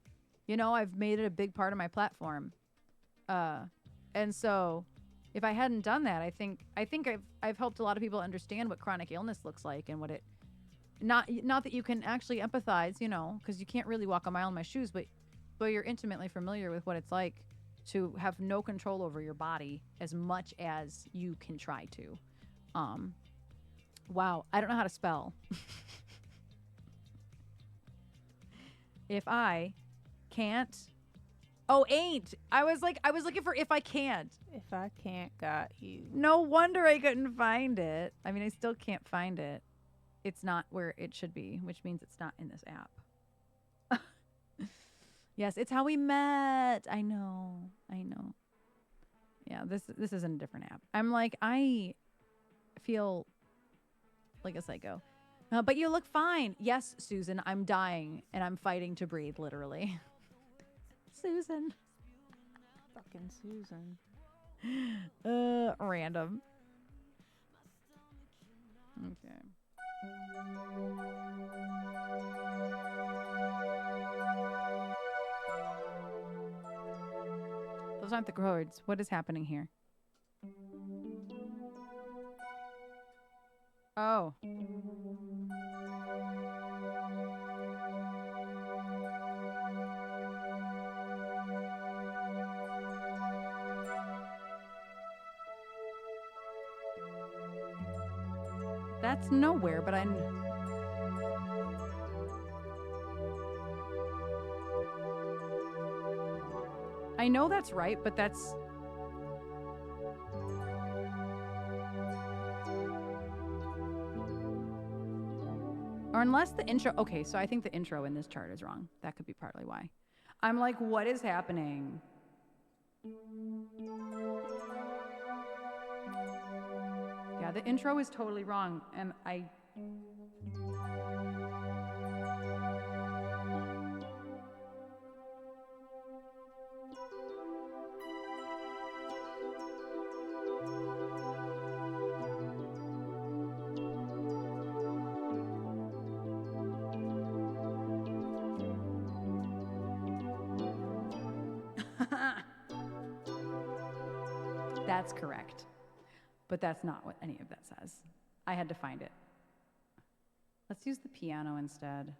S2: I've made it a big part of my platform. And so if I hadn't done that, I think I've helped a lot of people understand what chronic illness looks like and what it not that you can actually empathize, because you can't really walk a mile in my shoes, but you're intimately familiar with what it's like to have no control over your body as much as you can try to. Wow, I don't know how to spell. If I can't. Oh, ain't. I was looking for if I can't.
S3: If I can't got you.
S2: No wonder I couldn't find it. I mean, I still can't find it. It's not where it should be, which means it's not in this app. Yes, it's how we met. I know. Yeah, this isn't a different app. I'm like, I feel like a psycho. But you look fine. Yes, Susan, I'm dying and I'm fighting to breathe, literally. Susan.
S3: Fucking Susan.
S2: Random. Okay. Those aren't the chords. What is happening here? Oh. That's nowhere, but I know that's right, but that's... Or unless the intro... Okay, so I think the intro in this chart is wrong. That could be partly why. I'm like, what is happening? Yeah, the intro is totally wrong, and I... That's correct. But that's not what any of that says. I had to find it. Let's use the piano instead.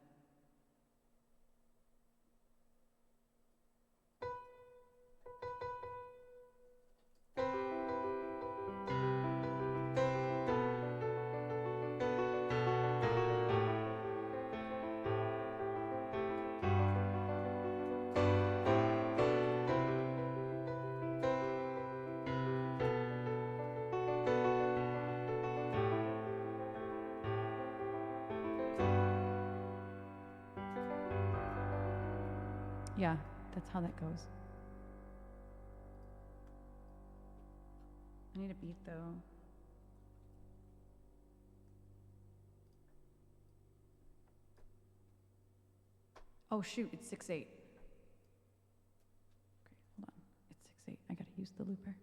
S2: Yeah, that's how that goes. I need a beat though. Oh shoot, it's 6/8. Okay, hold on. It's 6/8. I gotta use the looper.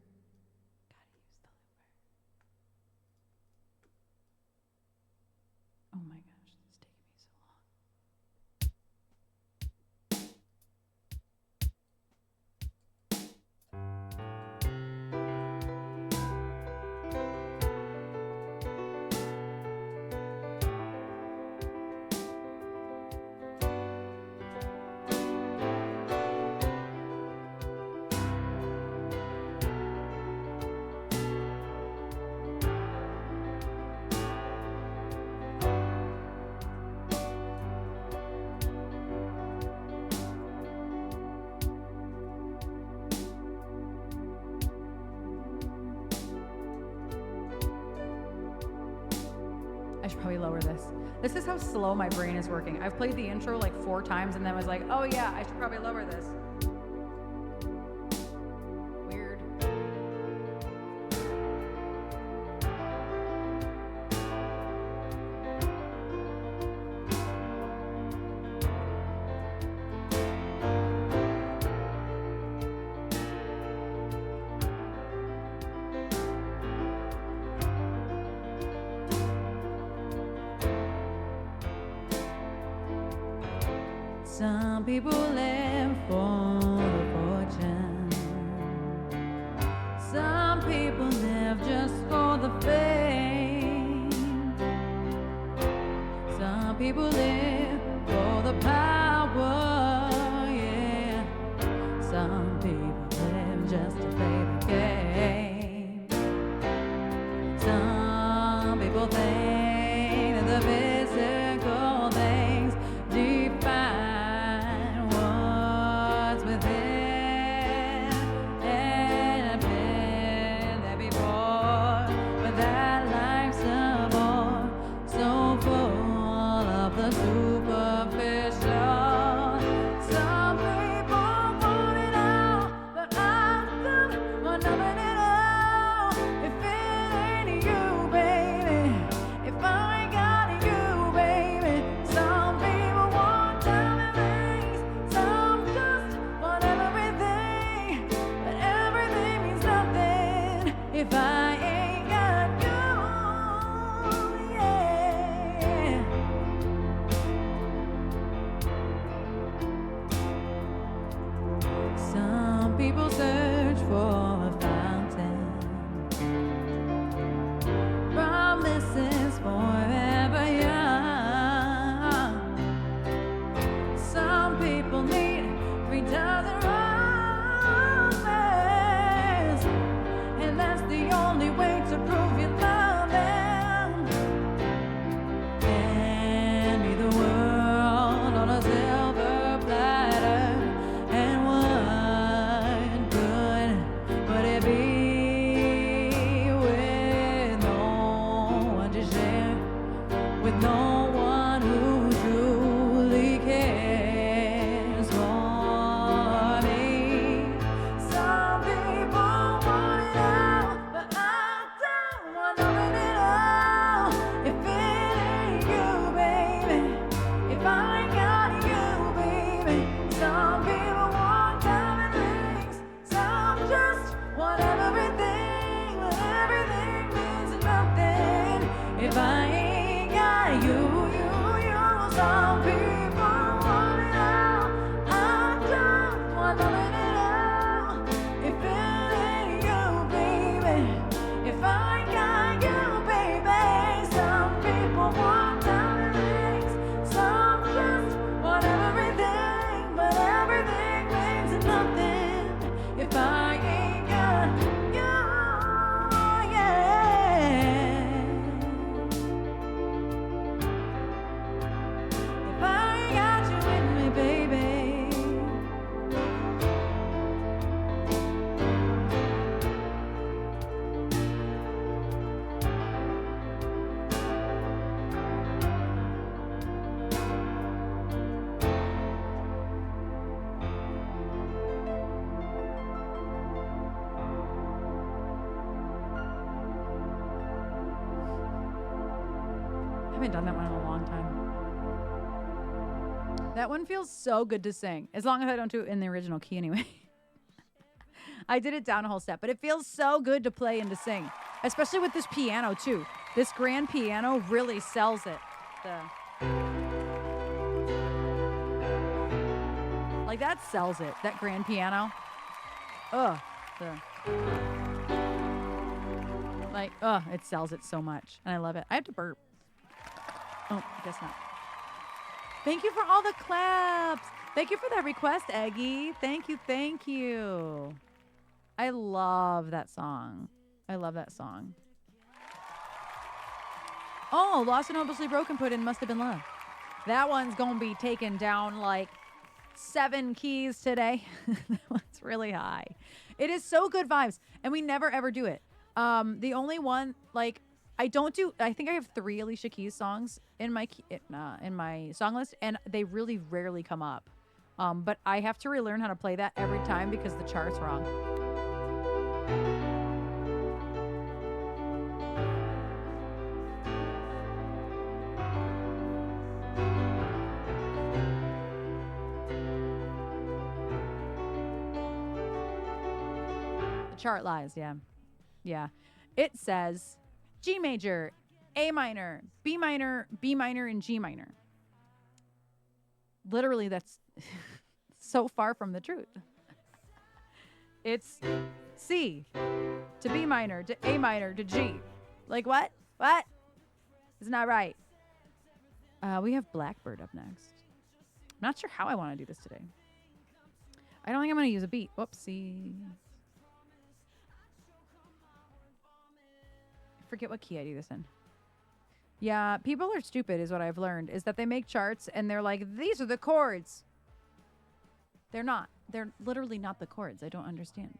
S2: Oh my gosh, this is taking me so long. I should probably lower this. This is how slow my brain is working. I've played the intro like 4 times and then was like, oh yeah, I should probably lower this. Weird. Some people live for the fortune. Some people live just for the fame. Some people live for the power, yeah. Some people live just to play the game. Some people think that the physical things define superficial.
S1: Some people want it all. I don't want none of it all. If it ain't you, baby. If I got you, baby. Some people want diamond rings. Some just want everything. But everything means nothing if I ain't got you. Yeah. If I ain't got you with me, baby.
S2: I haven't done that one in a long time. That one feels so good to sing, as long as I don't do it in the original key anyway. I did it down a whole step, but it feels so good to play and to sing, especially with this piano too. This grand piano really sells it. Like that sells it, that grand piano. It sells it so much, and I love it. I have to burp. Oh, I guess not. Thank you for all the claps. Thank you for that request, Eggy. Thank you, thank you. I love that song. I love that song. Oh, Lost and Hopelessly Broken put in Must Have Been Love. That one's going to be taken down like 7 keys today. That one's really high. It is so good vibes, and we never ever do it. The only one, like, I think I have 3 Alicia Keys songs in my song list, and they really rarely come up. But I have to relearn how to play that every time because the chart's wrong. The chart lies, yeah. Yeah. It says G major, A minor, B minor, B minor, and G minor. Literally, that's so far from the truth. It's C to B minor to A minor to G. Like what? What? It's not right. We have Blackbird up next. I'm not sure how I want to do this today. I don't think I'm going to use a beat. Whoopsie. Forget what key I do this in. Yeah, people are stupid is what I've learned, is that they make charts and they're like, these are the chords. They're not. They're literally not the chords. I don't understand.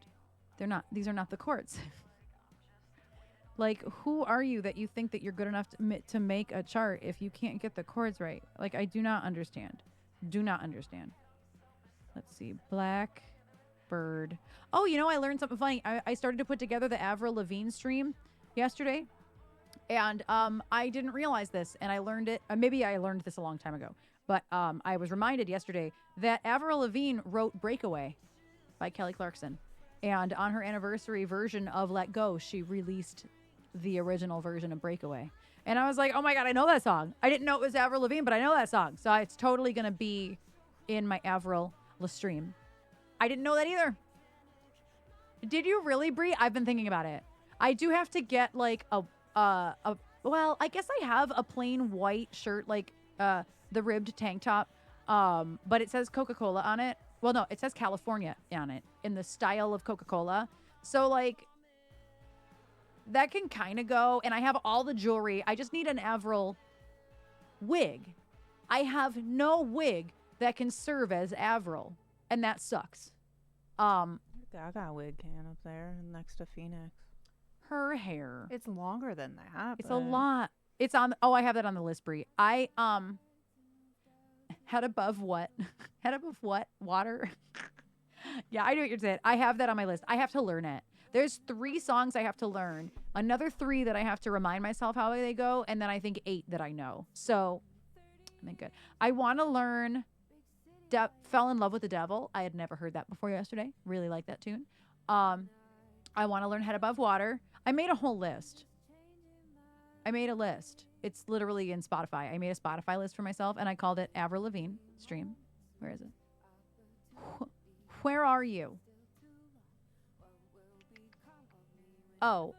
S2: They're not. These are not the chords. Like, who are you that you think that you're good enough to make a chart if you can't get the chords right? Like, I do not understand. Do not understand. Let's see. Blackbird. Oh, you know, I learned something funny. I started to put together the Avril Lavigne stream yesterday, and I didn't realize this, and I learned it. Maybe I learned this a long time ago, but I was reminded yesterday that Avril Lavigne wrote "Breakaway" by Kelly Clarkson, and on her anniversary version of "Let Go," she released the original version of "Breakaway," and I was like, "Oh my god, I know that song! I didn't know it was Avril Lavigne, but I know that song, so it's totally gonna be in my Avril La stream." I didn't know that either. Did you really, Brie? I've been thinking about it. I do have to get like well, I guess I have a plain white shirt, like the ribbed tank top, but it says Coca-Cola on it. Well, no, it says California on it in the style of Coca-Cola. So like that can kind of go, and I have all the jewelry. I just need an Avril wig. I have no wig that can serve as Avril, and that sucks.
S3: I got a wig can up there next to Phoenix.
S2: Her hair.
S3: It's longer than that.
S2: It's a lot. It's on. Oh, I have that on the list, Brie. I head above what? Head above what? Water. Yeah, I know what you're saying. I have that on my list. I have to learn it. There's 3 songs I have to learn. Another 3 that I have to remind myself how they go, and then I think 8 that I know. So, I think good. I want to learn. Fell in Love with the Devil. I had never heard that before yesterday. Really like that tune. I want to learn Head Above Water. I made a whole list. I made a list. It's literally in Spotify. I made a Spotify list for myself and I called it Avril Lavigne Stream. Where is it? Where are you? Oh.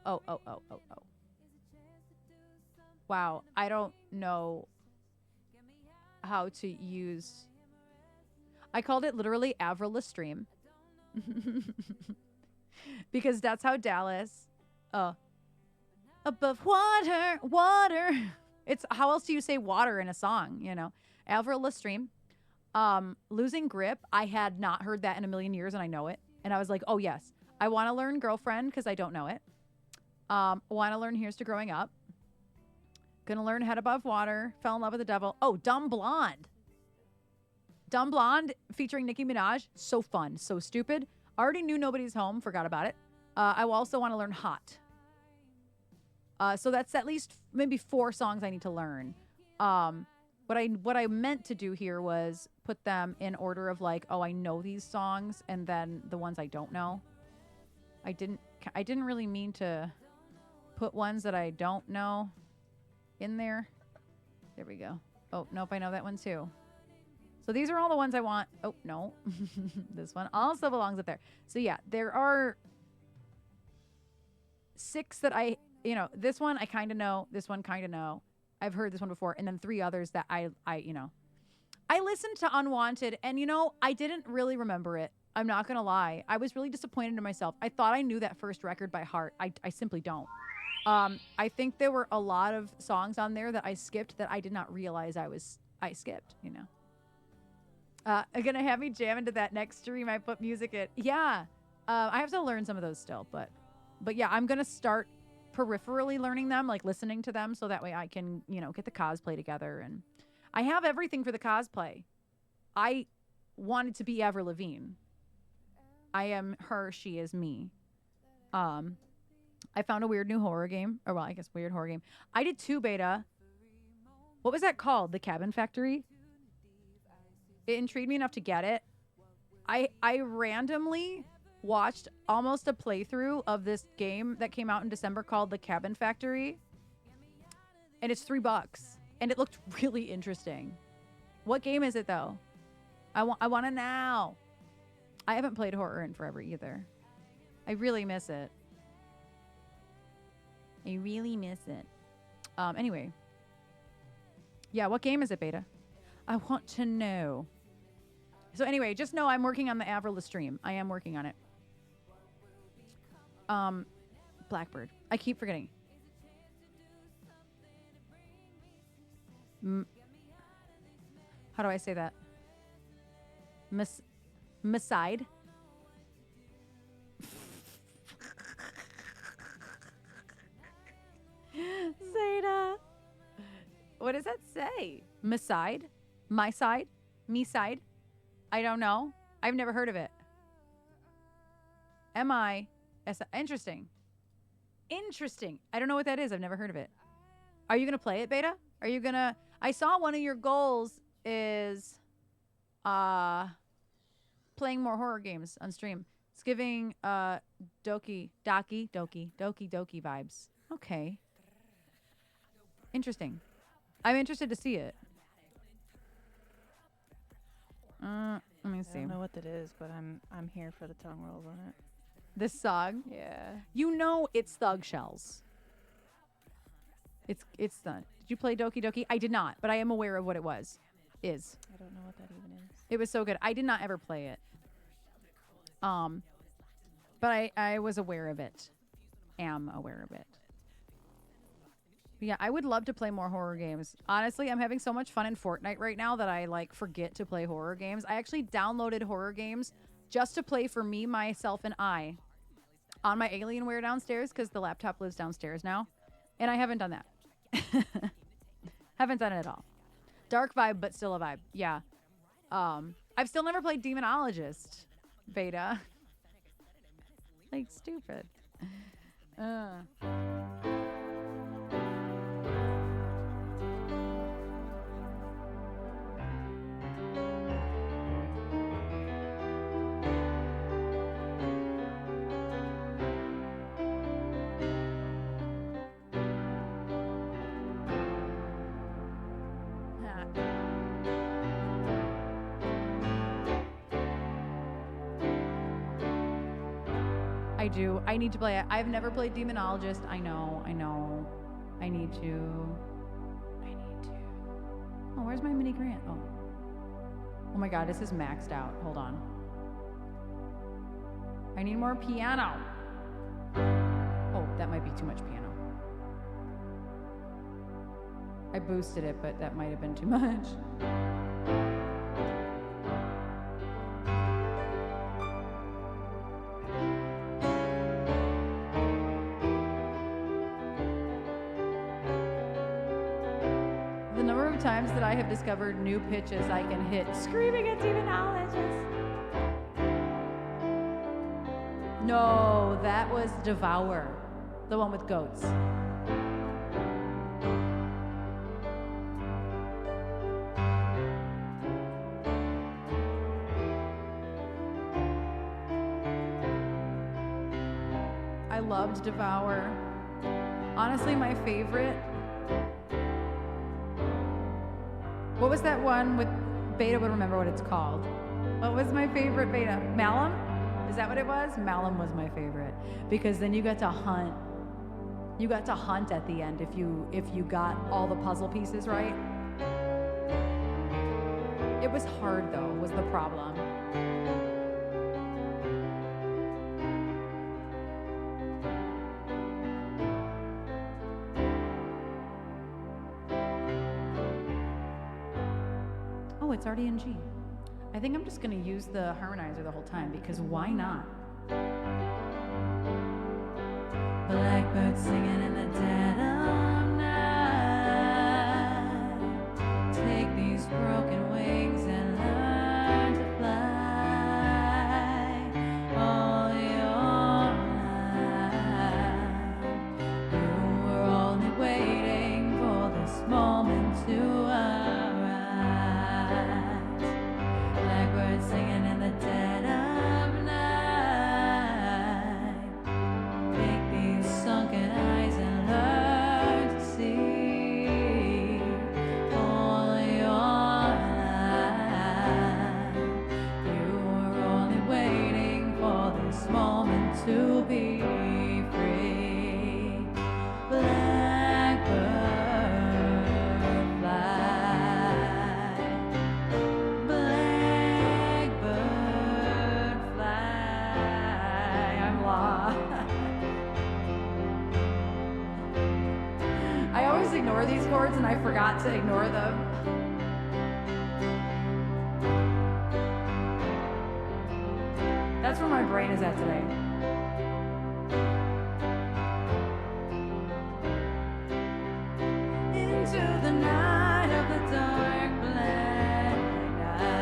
S2: Wow, I don't know how to use. I called it literally Avril Stream. Because that's how Dallas above water. It's how else do you say water in a song, you know? Avril Stream. Losing Grip. I had not heard that in a million years and I know it. And I was like, oh yes. I want to learn Girlfriend because I don't know it. Want to learn Here's to Growing Up. Gonna learn Head Above Water. Fell in Love with the Devil. Oh, Dumb Blonde. Dumb Blonde featuring Nicki Minaj. So fun. So stupid. Already knew Nobody's Home. Forgot about it. I also want to learn Hot. So that's at least maybe 4 songs I need to learn. What I meant to do here was put them in order of like, oh, I know these songs, and then the ones I don't know. I didn't really mean to put ones that I don't know in there. There we go. Oh, nope, I know that one too. So these are all the ones I want. Oh, no. This one also belongs up there. So yeah, there are 6 that this one I kind of know. This one kind of know. I've heard this one before. And then 3 others that I listened to Unwanted and, I didn't really remember it. I'm not going to lie. I was really disappointed in myself. I thought I knew that first record by heart. I simply don't. I think there were a lot of songs on there that I skipped that I did not realize I skipped, I'm going to have me jam into that next stream I put music in. Yeah. I have to learn some of those still, but yeah, I'm going to start peripherally learning them, like listening to them so that way I can, get the cosplay together. And I have everything for the cosplay. I wanted to be Avril Lavigne. I am her, she is me. I found a weird new horror game, or well, I guess weird horror game. I did 2 beta. What was that called? The Cabin Factory? It intrigued me enough to get it. I randomly watched almost a playthrough of this game that came out in December called The Cabin Factory. And it's $3. And it looked really interesting. What game is it though? I want to now. I haven't played horror in forever either. I really miss it. I really miss it. Anyway. Yeah, what game is it, Beta? I want to know. So anyway, just know I'm working on the Avril stream. I am working on it. Blackbird. I keep forgetting. How do I say that? Maside. Zeta. What does that say? Maside? My side? Me side? I don't know. I've never heard of it. Interesting. Interesting. I don't know what that is. I've never heard of it. Are you going to play it, Beta? Are you going to... I saw one of your goals is playing more horror games on stream. It's giving Doki vibes. Okay. Interesting. I'm interested to see it. Let me see.
S3: I don't know what that is, but I'm here for the tongue rolls on it.
S2: This song?
S3: Yeah.
S2: It's Thug Shells. It's the. Did you play Doki Doki? I did not, but I am aware of what it was.
S3: I don't know what that even is.
S2: It was so good. I did not ever play it. But I was aware of it. Am aware of it. Yeah, I would love to play more horror games. Honestly, I'm having so much fun in Fortnite right now that I forget to play horror games. I actually downloaded horror games just to play for me, myself, and I on my Alienware downstairs because the laptop lives downstairs now. And I haven't done that. Haven't done it at all. Dark vibe, but still a vibe. Yeah. I've still never played Demonologist beta. Stupid. that. I do. I need to play it. I've never played Demonologist. I know. I need to. Oh, where's my mini grant? Oh. Oh my god, this is maxed out. Hold on. I need more piano. Oh, that might be too much piano. I boosted it, but that might have been too much. The number of times that I have discovered new pitches I can hit screaming at Demonologist. No, that was Devour, the one with goats. I loved Devour. Honestly, my favorite. What was that one with Beta would remember what it's called? What was my favorite Beta? Malum? Is that what it was? Malum was my favorite because then you got to hunt. You got to hunt at the end if you got all the puzzle pieces right. It was hard though, was the problem. Oh, it's already in G. I think I'm just gonna use the harmonizer the whole time because why not? Blackbird singing in the dead of night. Take these broken wings and learn to fly. All your life, you were only waiting for this moment to arise. Blackbird singing in the dead of night. Take these sunken eyes and learn to see. All your life, you were only waiting for this moment to be free. Blackbird fly. Blackbird fly. I'm lost. I always ignore these chords and I forgot to ignore them. That's where my brain is at today. Into the night of the dark black night.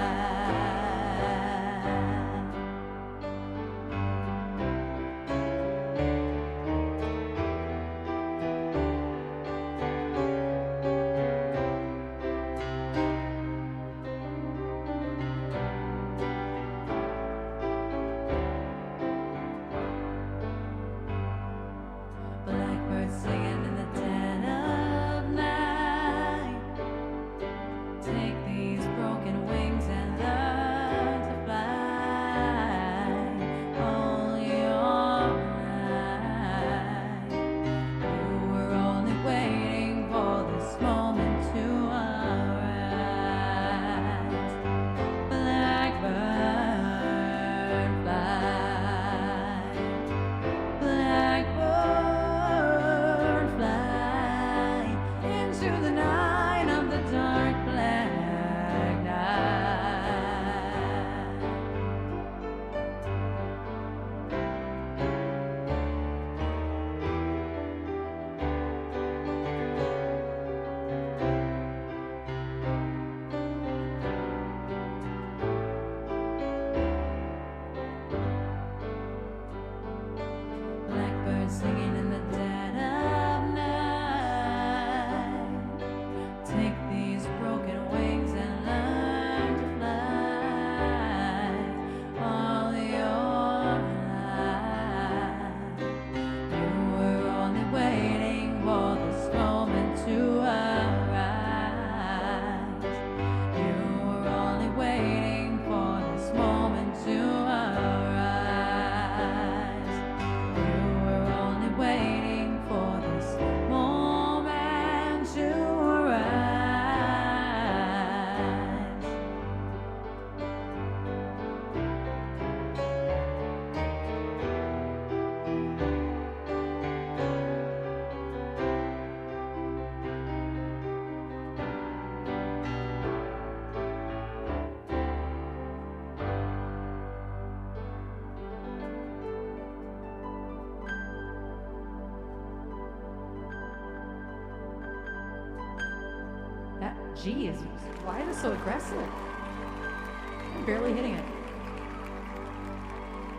S2: Jeez, why is it so aggressive? I'm barely hitting it.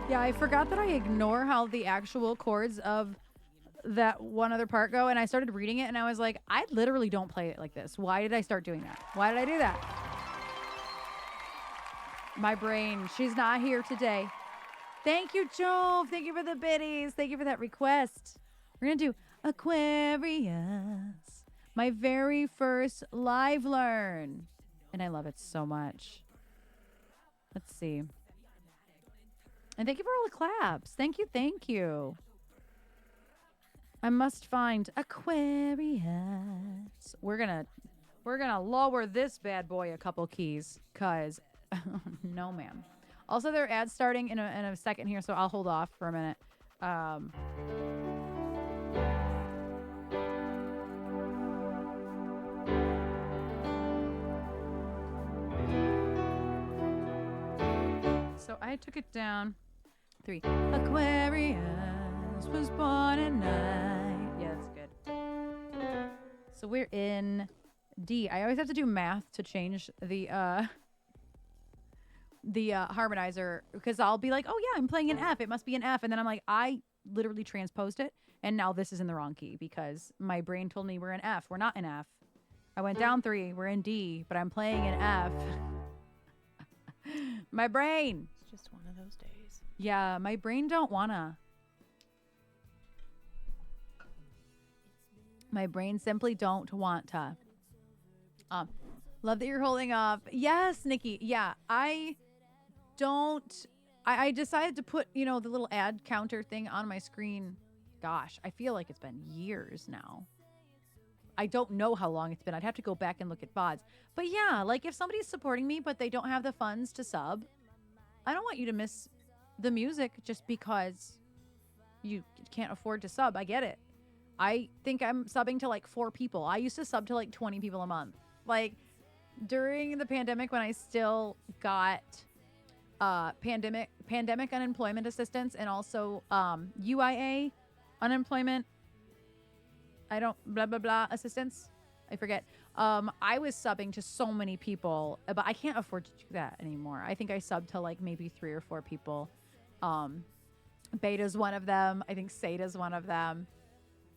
S2: Yeah, I forgot that I ignore how the actual chords of that one other part go, and I started reading it, and I was like, I literally don't play it like this. Why did I start doing that? Why did I do that? My brain, she's not here today. Thank you, Jove. Thank you for the biddies. Thank you for that request. We're going to do Aquarius, my very first live learn. And I love it so much. Let's see. And thank you for all the claps. Thank you. Thank you. I must find Aquarius. We're gonna lower this bad boy a couple keys, cause no ma'am. Also, there are ads starting in a second here, so I'll hold off for a minute. So I took it down. 3. Aquarius was born at night. Yeah, that's good. So we're in D. I always have to do math to change the harmonizer, because I'll be like, oh yeah, I'm playing an F. It must be an F. And then I'm like, I literally transposed it. And now this is in the wrong key because my brain told me we're in F. We're not in F. I went down 3. We're in D, but I'm playing an F. My brain.
S3: It's just one of those days.
S2: Yeah, my brain don't wanna. My brain simply don't want to. Love that you're holding up. Yes, Nikki. Yeah, I decided to put, the little ad counter thing on my screen. Gosh, I feel like it's been years now. I don't know how long it's been. I'd have to go back and look at VODs. But yeah, like if somebody's supporting me, but they don't have the funds to sub, I don't want you to miss the music just because you can't afford to sub. I get it. I think I'm subbing to like 4 people. I used to sub to like 20 people a month. Like during the pandemic when I still got pandemic unemployment assistance and also UIA unemployment, blah blah blah assistance, I forget. I was subbing to so many people, but I can't afford to do that anymore. I think I subbed to like maybe 3 or 4 people. Beta's one of them. I think Sada's one of them.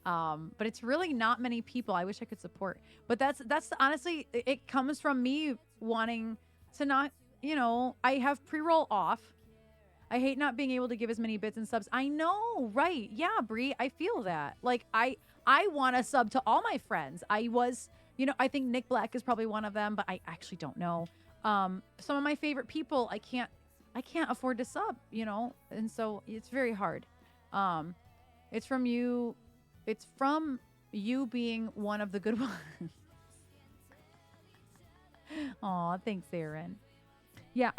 S2: But it's really not many people. I wish I could support. But that's honestly, it comes from me wanting to not, I have pre-roll off. I hate not being able to give as many bits and subs. I know, right? Yeah, Bree, I feel that. Like I want to sub to all my friends. I was, I think Nick Black is probably one of them, but I actually don't know. Some of my favorite people, I can't afford to sub, and so it's very hard. It's from you being one of the good ones. Aw, thanks, Erin. Yeah,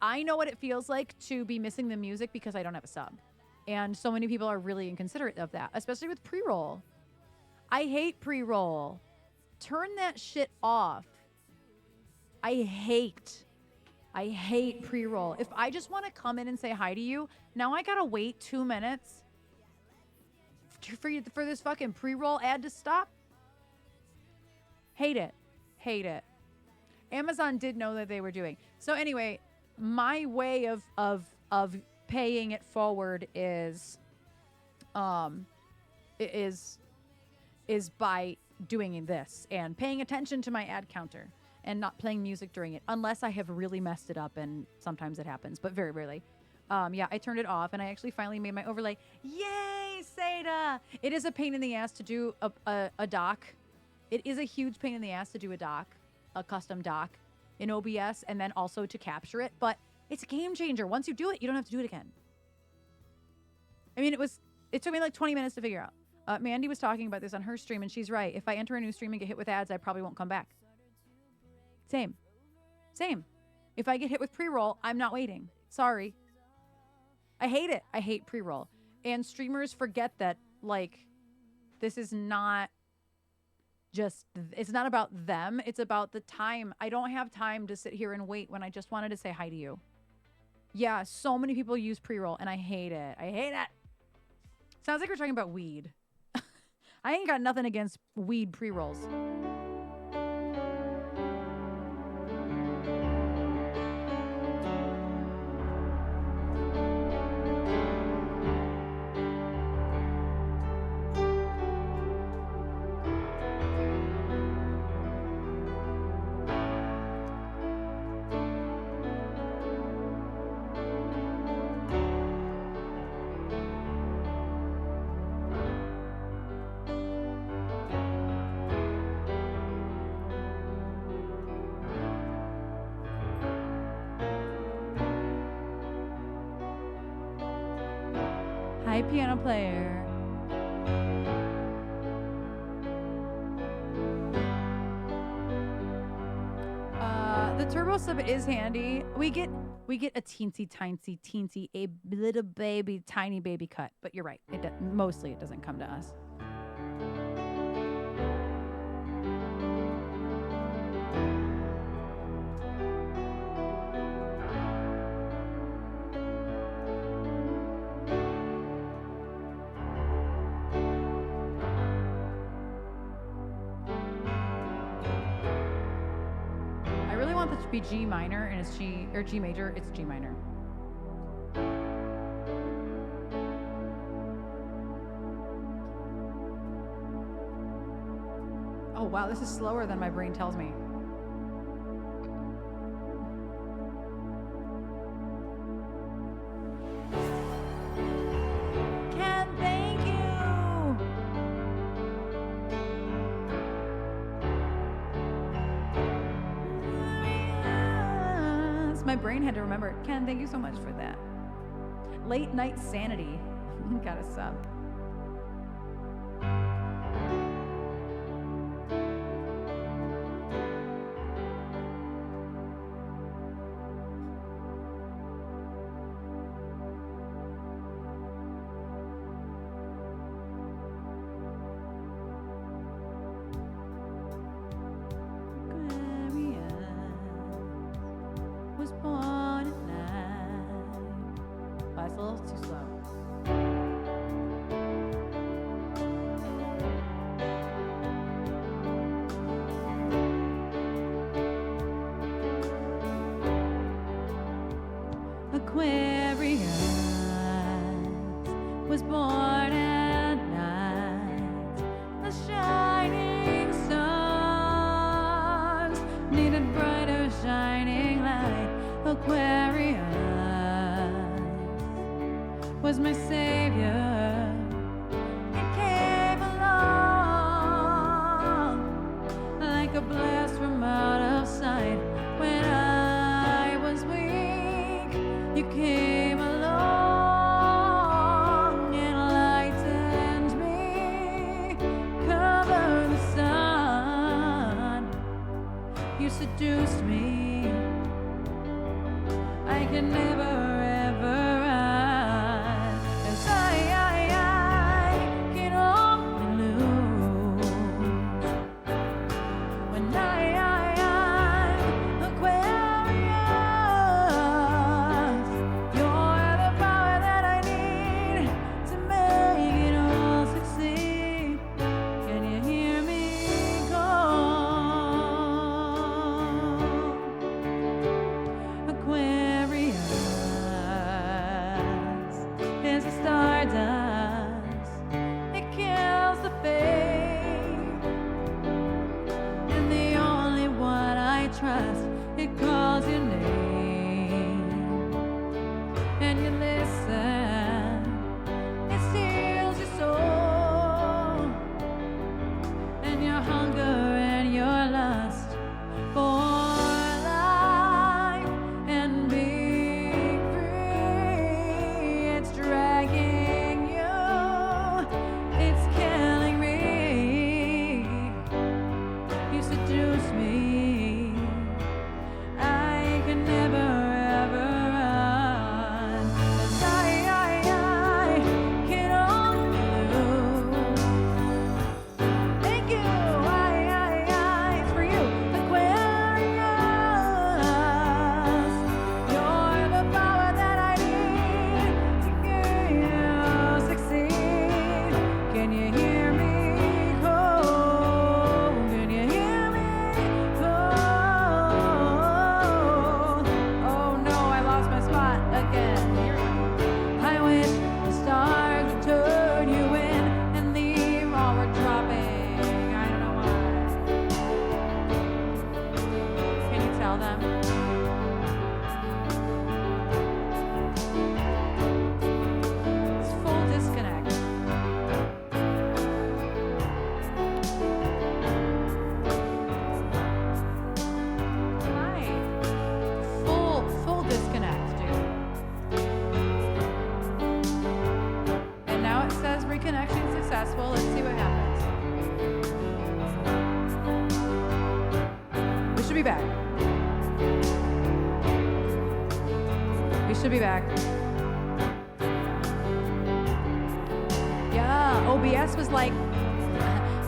S2: I know what it feels like to be missing the music because I don't have a sub. And so many people are really inconsiderate of that, especially with pre-roll. I hate pre-roll. Turn that shit off. I hate pre-roll. If I just want to come in and say hi to you, now I gotta wait 2 minutes for this fucking pre-roll ad to stop. Hate it. Amazon did know that they were doing. So anyway, my way of paying it forward is by doing this and paying attention to my ad counter and not playing music during it, unless I have really messed it up, and sometimes it happens, but very rarely. Yeah, I turned it off, and I actually finally made my overlay. Yay, Seda! It is a pain in the ass to do a doc. It is a huge pain in the ass to do a custom doc in OBS, and then also to capture it, but it's a game changer. Once you do it, you don't have to do it again. I mean, it took me like 20 minutes to figure out. Mandy was talking about this on her stream, and she's right. If I enter a new stream and get hit with ads, I probably won't come back. Same. If I get hit with pre-roll, I'm not waiting. Sorry. I hate it. I hate pre-roll. And streamers forget that, like, this is not it's not about them. It's about the time. I don't have time to sit here and wait when I just wanted to say hi to you. Yeah, so many people use pre-roll, and I hate it. Sounds like we're talking about weed. I ain't got nothing against weed pre-rolls. my piano player. The turbo sub is handy. We get a teensy, a little baby, tiny baby cut. But you're right. Mostly it doesn't come to us. To be G minor and it's G or G major, it's G minor. Oh wow, this is slower than my brain tells me. Ken, thank you. My brain had to remember it. Ken, thank you so much for that. Late Night Sanity. Got a sub. Was born at night. The shining stars needed brighter shining light. Aquarius was my savior. It came along like a blast from out of sight. When I was weak, you came along. Seduced me. I can never ever run, 'cause I can only lose when I'm Aquarius. You're the power that I need to make it all succeed. Can you hear me call? Aquarius is a stardust. It kills the fake, and the only one I trust. It calls your name, and you listen. It steals your soul, and your hunger and your lust for back. We should be back. Yeah, OBS was like,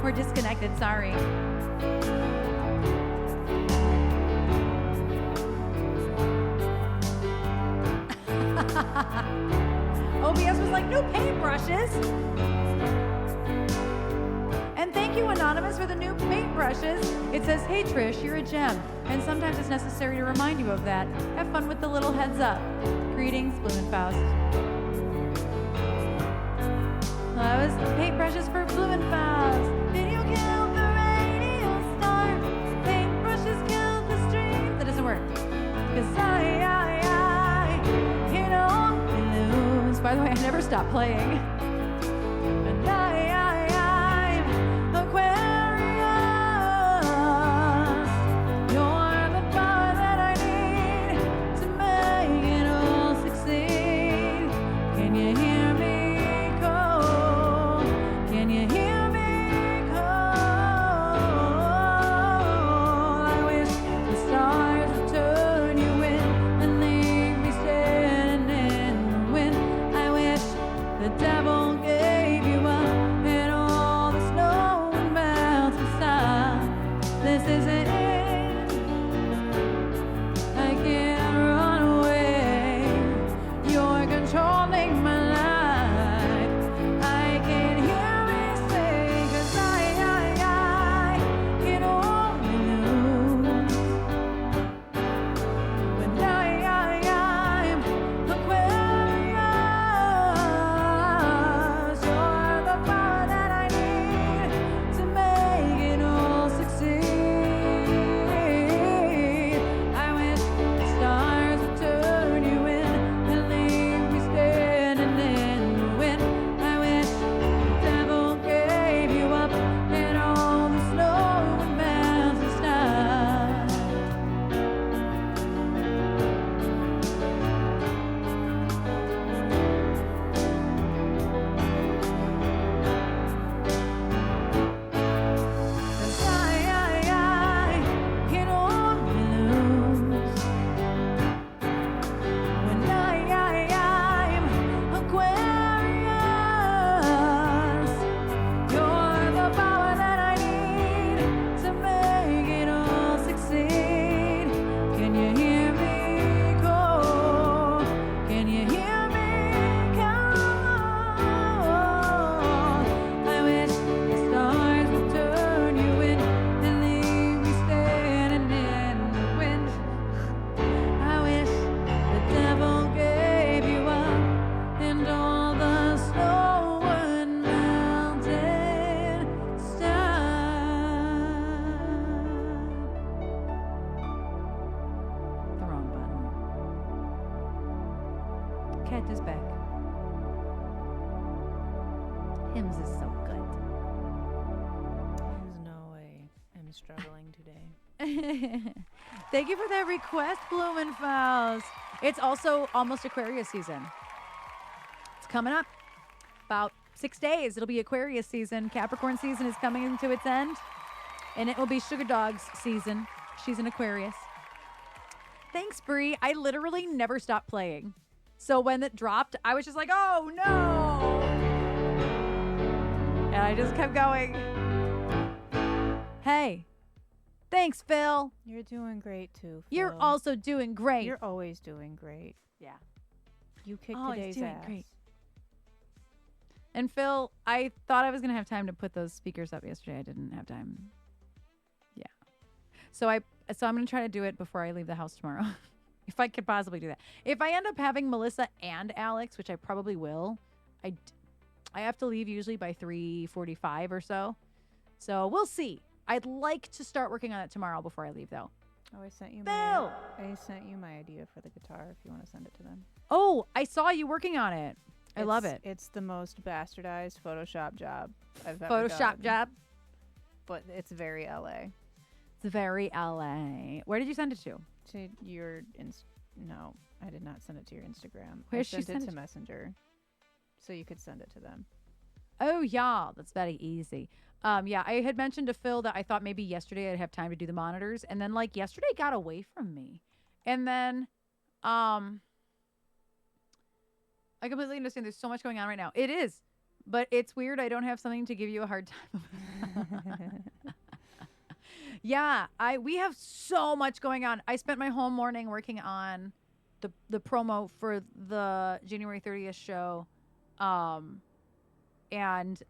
S2: we're disconnected, sorry. OBS was like, new paintbrushes. And thank you, Anonymous, for the new paintbrushes. It says, hey, Trish, you're a gem. And sometimes it's necessary to remind you of that. Have fun with the little heads up. Greetings, Blumenfaust. That was paintbrushes for Blumenfaust. Did you kill the radio star? Paintbrushes killed the stream. That doesn't work. Cause I hit on balloons. By the way, I never stop playing. And I'm Aquarius. You're the power that I need to make it all succeed. Can you hear me call? Can you hear me call? I wish the stars would turn you in and leave me standing in the wind. I wish the devil gave you up and all the snow would melt and stop. This isn't it. I can't run away. You're controlling my life. I can hear me say, 'cause I can only lose when I'm Aquarius. You're the power that I need to make it all succeed. I wish the stars would turn you in and leave me standing in the wind. I wish the devil gave you up and all the snow would melt and stop. Cause I can only lose when I'm Aquarius. You're the power that I need to make it all succeed. Can you hear me call? Can you hear me call? I wish the stars would turn you in and leave me standing in the wind. I wish the devil gave you up and all the snow would melt and stop. The wrong button. Cat is back. Hymns is so good.
S3: There's no way I'm struggling today.
S2: Thank you for that request, Blumenfaust. It's also almost Aquarius season. It's coming up. About 6 days. It'll be Aquarius season. Capricorn season is coming to its end. And it will be Sugar Dog's season. She's an Aquarius. Thanks, Bree. I literally never stopped playing. So when it dropped, I was just like, oh no. And I just kept going. Hey. Thanks, Phil.
S3: You're doing great too, Phil.
S2: You're also doing great.
S3: You're always doing great.
S2: Yeah.
S3: You kicked
S2: Always
S3: today's
S2: doing
S3: ass.
S2: great. And Phil, I thought I was going to have time to put those speakers up yesterday. I didn't have time. Yeah. So I'm going to try to do it before I leave the house tomorrow. If I could possibly do that. If I end up having Melissa and Alex, which I probably will, I have to leave usually by 3:45 or so. So we'll see. I'd like to start working on it tomorrow before I leave, though.
S3: Oh, I sent you
S2: Phil!
S3: I sent you my idea for the guitar if you want to send it to them.
S2: Oh, I saw you working on it. I love it.
S3: It's the most bastardized Photoshop job I've ever
S2: Photoshop
S3: done.
S2: job.
S3: But it's very LA.
S2: It's very LA. Where did you send it to?
S3: To your no, I did not send it to your Instagram.
S2: Where
S3: I
S2: she
S3: sent it
S2: send
S3: to
S2: it?
S3: Messenger, so you could send it to them.
S2: Oh, yeah. That's very easy. Yeah, I had mentioned to Phil that I thought maybe yesterday I'd have time to do the monitors, and then like yesterday got away from me, and then I completely understand. There's so much going on right now. It is, but it's weird. I don't have something to give you a hard time. Yeah, we have so much going on. I spent my whole morning working on the promo for the January 30th show, and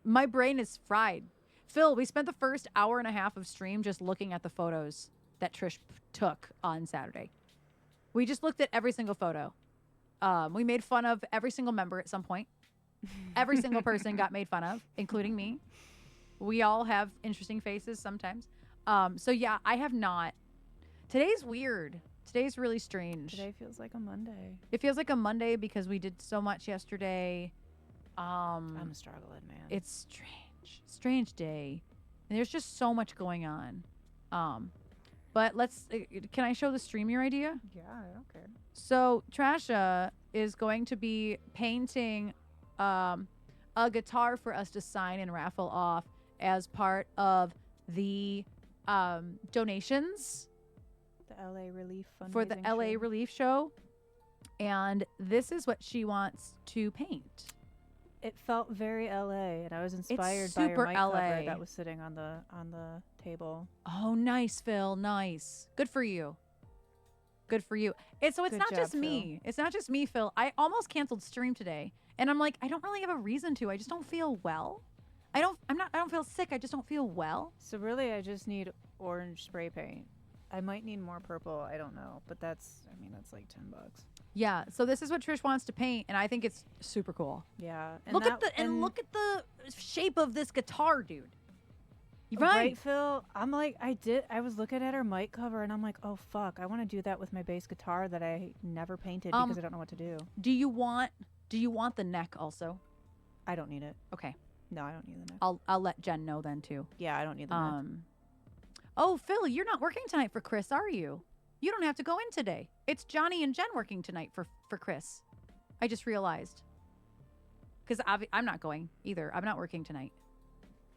S2: my brain is fried. Phil, we spent the first hour and a half of stream just looking at the photos that Trish took on Saturday. We just looked at every single photo. We made fun of every single member at some point. Every single person got made fun of, including me. We all have interesting faces sometimes. So yeah, I have not. Today's weird. Today's really strange.
S3: Today feels like a Monday.
S2: It feels like a Monday because we did so much yesterday.
S3: I'm struggling, man.
S2: It's strange day, and there's just so much going on. But can I show the stream your idea?
S3: Yeah, I don't care.
S2: So Trasha is going to be painting a guitar for us to sign and raffle off as part of the donations
S3: The LA Relief Fundraising
S2: for the LA
S3: show.
S2: Relief show. And this is what she wants to paint.
S3: It felt very LA, and I was inspired by
S2: super
S3: your mic
S2: LA.
S3: cover that was sitting on the table.
S2: Oh, nice, Phil. Nice. Good for you. Good for you. It's
S3: Good
S2: not
S3: job,
S2: just
S3: Phil.
S2: me. It's not just me, Phil. I almost canceled stream today, and I'm like, I don't really have a reason to. I just don't feel well. I don't feel sick. I just don't feel well.
S3: So really, I just need orange spray paint. I might need more purple. I don't know, but that's like $10.
S2: Yeah. So this is what Trish wants to paint, and I think it's super cool.
S3: Yeah.
S2: Look at the shape of this guitar, dude.
S3: Right, Phil. I'm like, I was looking at her mic cover, and I'm like, oh fuck, I want to do that with my bass guitar that I never painted because I don't know what to do.
S2: Do you want the neck also?
S3: I don't need it.
S2: Okay.
S3: No, I don't need the neck.
S2: I'll let Jen know then too.
S3: Yeah, I don't need the neck.
S2: Oh, Phil, you're not working tonight for Chris, are you? You don't have to go in today. It's Johnny and Jen working tonight for Chris. I just realized. Because I'm not going either. I'm not working tonight.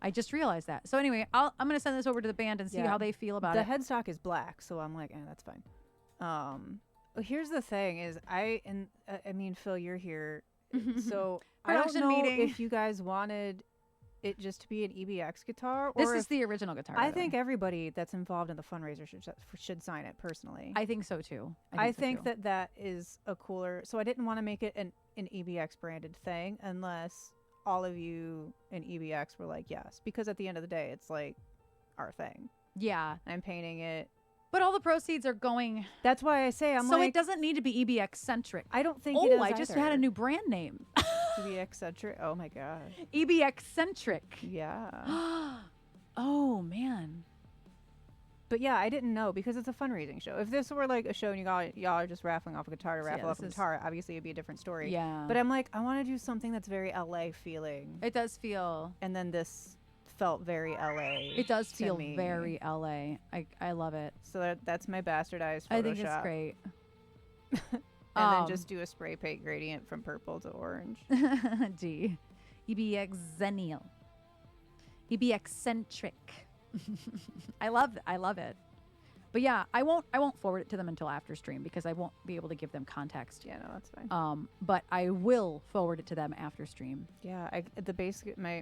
S2: I just realized that. So anyway, I'm going to send this over to the band and see how they feel about it.
S3: The headstock is black, so I'm like, that's fine. Here's the thing is I mean, Phil, you're here. So I don't
S2: Production
S3: know
S2: meeting.
S3: if you guys wanted it just to be an EBX guitar, or
S2: This
S3: if,
S2: is the original guitar.
S3: I
S2: by the
S3: think
S2: way.
S3: everybody that's involved in the fundraiser should sign it personally.
S2: I think so too.
S3: I think that is a cooler. So I didn't want to make it an EBX branded thing unless all of you in EBX were like yes, because at the end of the day, it's like our thing.
S2: Yeah.
S3: I'm painting it.
S2: But all the proceeds are going.
S3: That's why I say I'm
S2: so
S3: like.
S2: it doesn't need to be EBX centric.
S3: I don't think. It is
S2: I just had a new brand name.
S3: EBX centric. Oh my god.
S2: EBX centric.
S3: Yeah.
S2: Oh man.
S3: But yeah, I didn't know because it's a fundraising show. If this were like a show and y'all are just raffling off a guitar to
S2: So yeah,
S3: raffle off a
S2: this is-
S3: guitar, obviously it'd be a different story.
S2: Yeah.
S3: But I'm like, I want to do something that's very LA feeling.
S2: It does feel.
S3: And then this felt very LA.
S2: It does
S3: to
S2: feel
S3: me.
S2: very LA. I love it.
S3: So that's my bastardized Photoshop.
S2: I think it's great.
S3: And then just do a spray paint gradient from purple to orange.
S2: D. EBX Zennial. EBX centric. I love it. But yeah, I won't forward it to them until after stream because I won't be able to give them context.
S3: Yeah, no, that's fine.
S2: But I will forward it to them after stream.
S3: Yeah,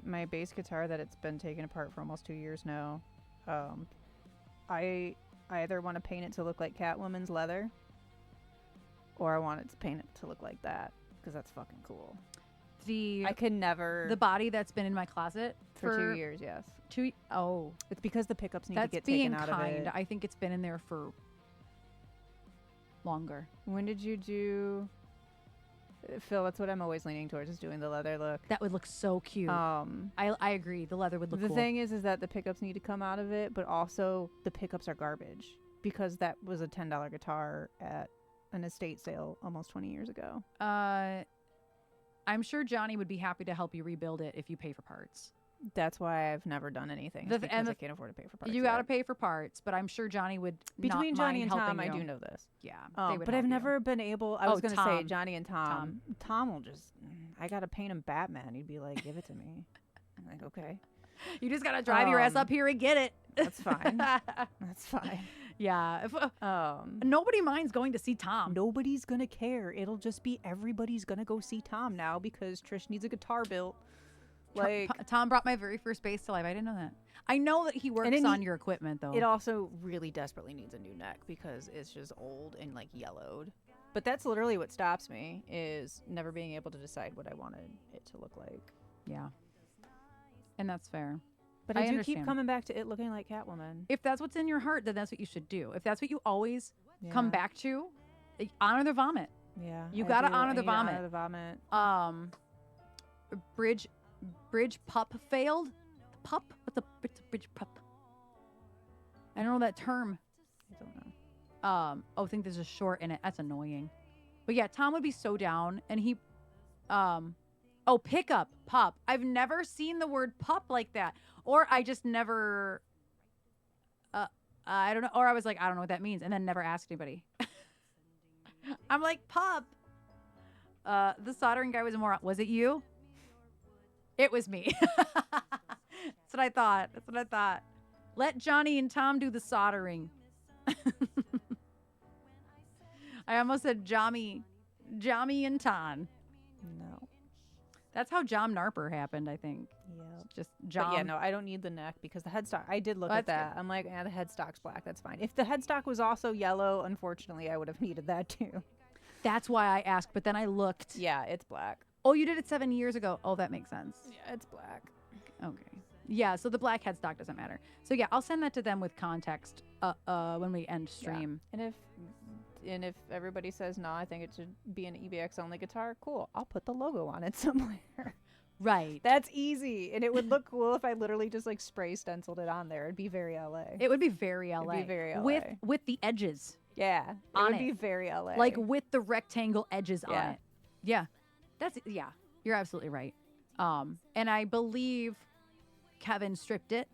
S3: my bass guitar that it's been taken apart for almost 2 years now. I either want to paint it to look like Catwoman's leather, or I want it to paint it to look like that because that's fucking cool. I could never.
S2: The body that's been in my closet
S3: for 2 years, yes.
S2: It's
S3: It's because the pickups need
S2: that's
S3: to get
S2: being
S3: taken out
S2: kind.
S3: of it.
S2: I think it's been in there for longer.
S3: When did you do? Phil, that's what I'm always leaning towards, is doing the leather look.
S2: That would look so cute. I agree. The leather would look
S3: The
S2: cool.
S3: thing is that the pickups need to come out of it, but also the pickups are garbage because that was a $10 guitar at an estate sale almost 20 years ago.
S2: I'm sure Johnny would be happy to help you rebuild it if you pay for parts.
S3: That's why I've never done anything. It's because I can't afford to pay for parts.
S2: You got to pay for parts, but I'm sure Johnny would.
S3: Between
S2: not
S3: Johnny
S2: mind
S3: and Tom,
S2: helping
S3: I
S2: you.
S3: do know this.
S2: Yeah,
S3: But I've never been able. I was going to say Johnny and Tom.
S2: Tom.
S3: Tom will just. I got to paint him Batman. He'd be like, "Give it to me." Like, okay,
S2: You just gotta drive your ass up here and get it.
S3: that's fine. That's fine.
S2: Yeah. If, nobody minds going to see Tom.
S3: Nobody's gonna care. It'll just be everybody's gonna go see Tom now because Trish needs a guitar built. Like,
S2: Tom brought my very first bass to life. I didn't know that. I know that he works on your equipment though.
S3: it also really desperately needs a new neck because it's just old and like yellowed. But that's literally what stops me, is never being able to decide what I wanted it to look like.
S2: Yeah. And that's fair.
S3: But I do keep coming back to it looking like Catwoman.
S2: If that's what's in your heart, then that's what you should do. If that's what you always come back to, honor the vomit.
S3: Yeah.
S2: You gotta honor the vomit.
S3: Honor the vomit.
S2: Bridge pup failed. Pup? What's a bridge pup? I don't know that term.
S3: I don't know.
S2: I think there's a short in it. That's annoying. But yeah, Tom would be so down, and he, pickup pup. I've never seen the word pup like that, or I just never. I don't know, or I was like, I don't know what that means, and then never asked anybody. I'm like, pup. The soldering guy was a moron. Was it you? It was me. That's what I thought. Let Johnny and Tom do the soldering. I almost said Jammy and Ton.
S3: No.
S2: That's how Jom Narper happened, I think.
S3: Yeah.
S2: Just Jom.
S3: But yeah, no, I don't need the neck because the headstock, I did look at that. Good. I'm like, the headstock's black. That's fine. If the headstock was also yellow, unfortunately, I would have needed that too.
S2: That's why I asked, but then I looked.
S3: Yeah, it's black.
S2: Oh, you did it 7 years ago. Oh, that makes sense.
S3: Yeah, it's black.
S2: Okay. Yeah, so the black headstock doesn't matter. So yeah, I'll send that to them with context when we end stream.
S3: Yeah. And if everybody says no, I think it should be an EBX only guitar, cool. I'll put the logo on it somewhere.
S2: Right.
S3: That's easy. And it would look cool if I literally just like spray stenciled it on there. It'd be very LA.
S2: It would be very LA.
S3: It'd be very LA.
S2: With the edges.
S3: Yeah. It would be very LA.
S2: Like with the rectangle edges on it. Yeah. You're absolutely right. And I believe Kevin stripped it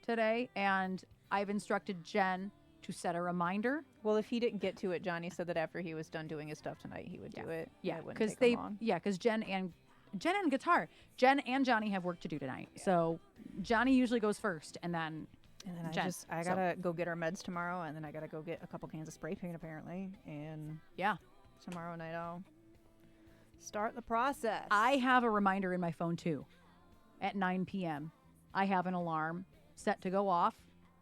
S2: today, and I've instructed Jen to set a reminder.
S3: Well, if he didn't get to it, Johnny said that after he was done doing his stuff tonight, he would do it.
S2: Yeah, because Jen and guitar, Jen and Johnny have work to do tonight. Yeah. So Johnny usually goes first, and then Jen.
S3: I gotta go get our meds tomorrow, and then I gotta go get a couple cans of spray paint apparently, and tomorrow night I'll start the process.
S2: I have a reminder in my phone too. At 9 p.m. I have an alarm set to go off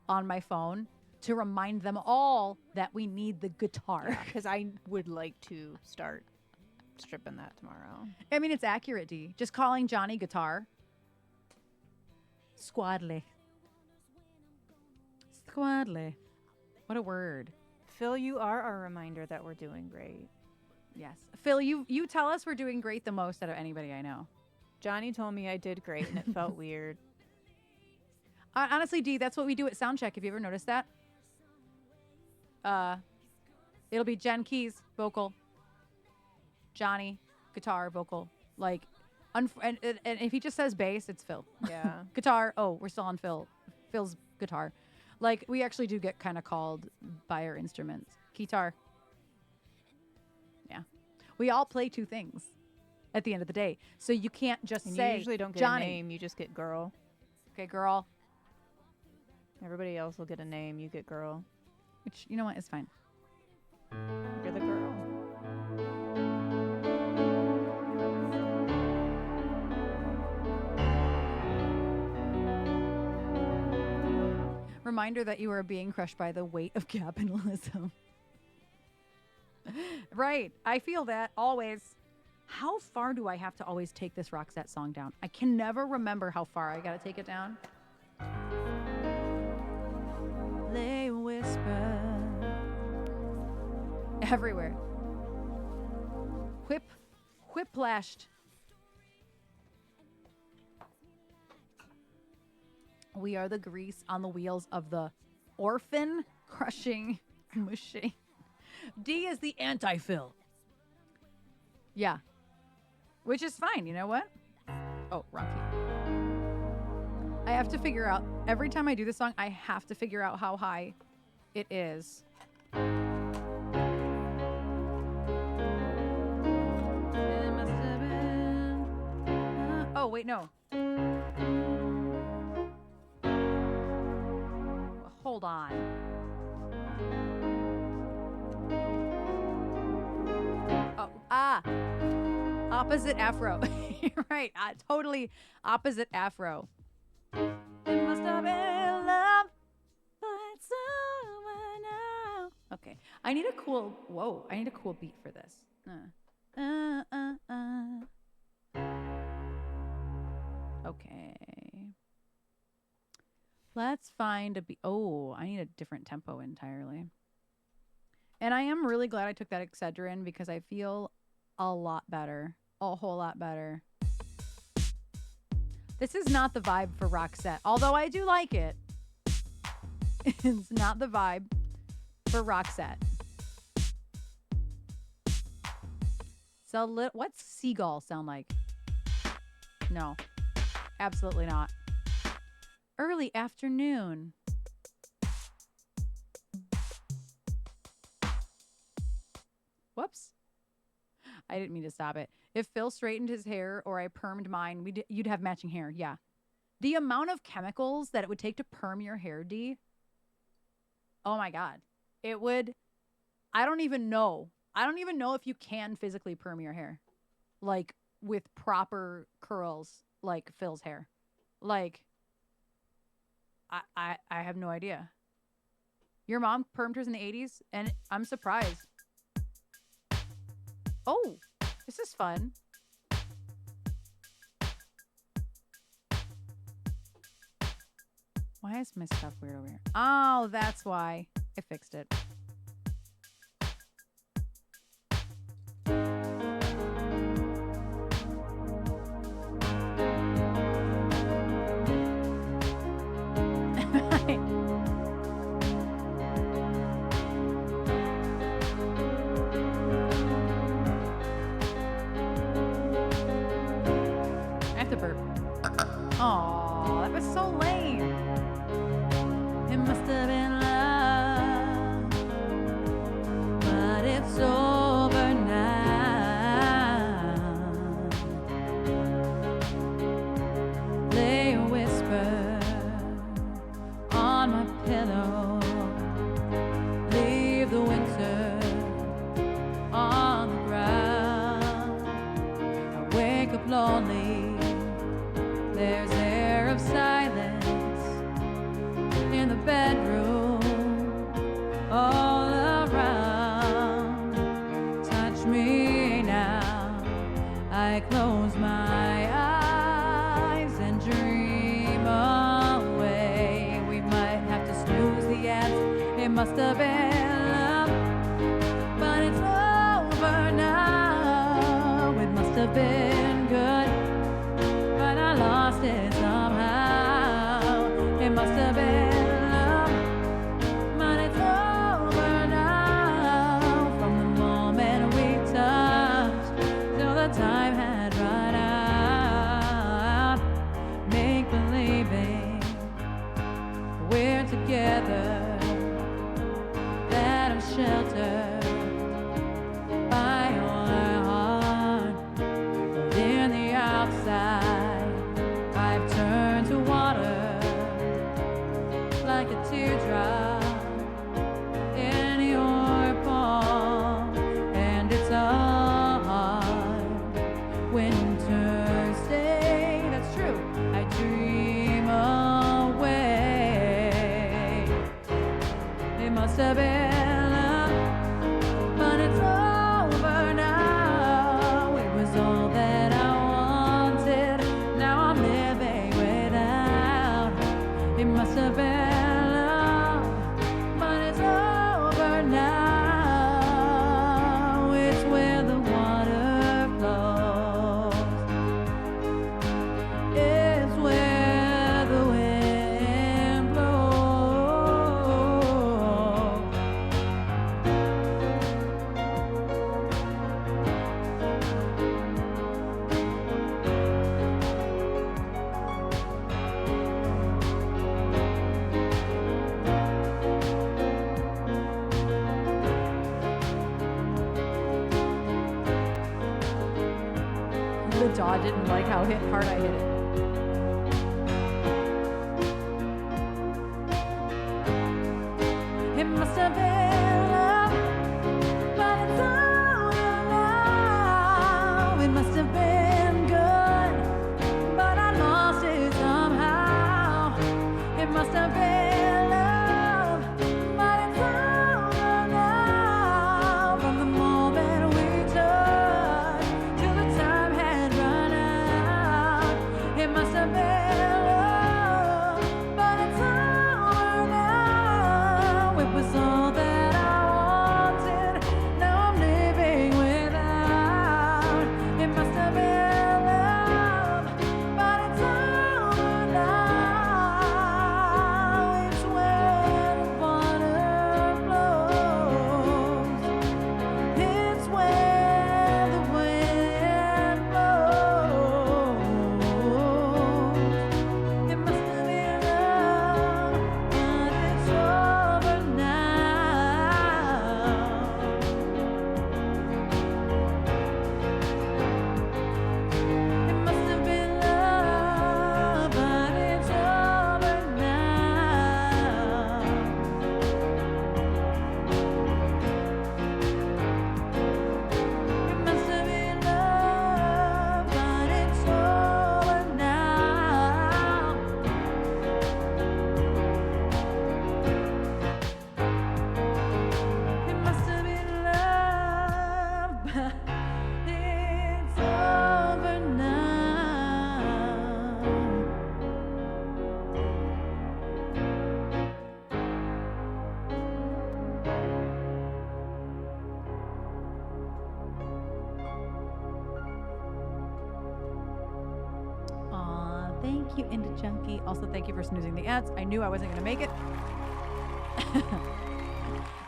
S2: on my phone to remind them all that we need the guitar.
S3: Because I would like to start stripping that tomorrow.
S2: I mean, it's accurate, D. Just calling Johnny guitar. Squadly. What a word.
S3: Phil, you are our reminder that we're doing great.
S2: Yes. Phil, you tell us we're doing great the most out of anybody I know.
S3: Johnny told me I did great, and it felt weird.
S2: Honestly, D, that's what we do at Soundcheck. Have you ever noticed that? It'll be Jen keys, vocal. Johnny, guitar, vocal. Like, and if he just says bass, it's Phil.
S3: Yeah.
S2: Guitar, we're still on Phil's guitar. Like, we actually do get kind of called by our instruments. Guitar. Yeah. We all play two things at the end of the day. So you can't just say,
S3: you usually don't get
S2: Johnny.
S3: A name, you just get girl.
S2: Okay, girl.
S3: Everybody else will get a name, you get girl.
S2: Which, you know what, is fine.
S3: You're the girl.
S2: Reminder that you are being crushed by the weight of capitalism. Right. I feel that always. How far do I have to always take this Roxette song down? I can never remember how far I got to take it down. They whisper everywhere. Whiplashed. We are the grease on the wheels of the orphan crushing machine. D is the anti-Phil. Yeah. Which is fine, you know what? Oh, wrong key. I have to figure out, every time I do this song, I have to figure out how high it is. It must have been... oh, wait, no. Hold on. Oh, opposite afro. You're right. Totally opposite afro. It must have been love, but it's over now. Okay. I need a cool beat for this. Okay. Let's find a beat. Oh, I need a different tempo entirely. And I am really glad I took that Excedrin because I feel a lot better. A whole lot better. This is not the vibe for Roxette, although I do like it. It's not the vibe for Roxette. So what's seagull sound like? No, absolutely not. Early afternoon. Whoops. I didn't mean to stop it. If Phil straightened his hair or I permed mine, you'd have matching hair. Yeah. The amount of chemicals that it would take to perm your hair, D. Oh my God. It would. I don't even know. I don't even know if you can physically perm your hair. Like with proper curls, like Phil's hair. Like, I have no idea. Your mom permed hers in the 80s, and I'm surprised. Oh, this is fun. Why is my stuff weird over here? Oh, that's why. I fixed it. Oh, that was so lame. It must have been love, but it's over now. Lay a whisper on my pillow. Leave the winter on the ground. I wake up lonely. There's air of silence in the bedroom all around. Touch me now. I close my eyes and dream away. We might have to snooze the ads. It must have been love, but it's over now. It must have been good, but I lost it somehow. It must have been love, but it's over now. From the moment we touched till the time had run out. Make believing we're together, that I'm sheltered by your heart. But in the outside, I've turned to water like a teardrop in your palm. And it's a hard winter's day. That's true. I dream away. It must have been love, but it's over now. It was all that I wanted. Now I'm living without. It must have been love, but it's over now. It's where the water flows. It's where the wind blows. The jaw didn't like how hard I hit it. you, Inda Junkie. Also, thank you for snoozing the ads. I knew I wasn't going to make it.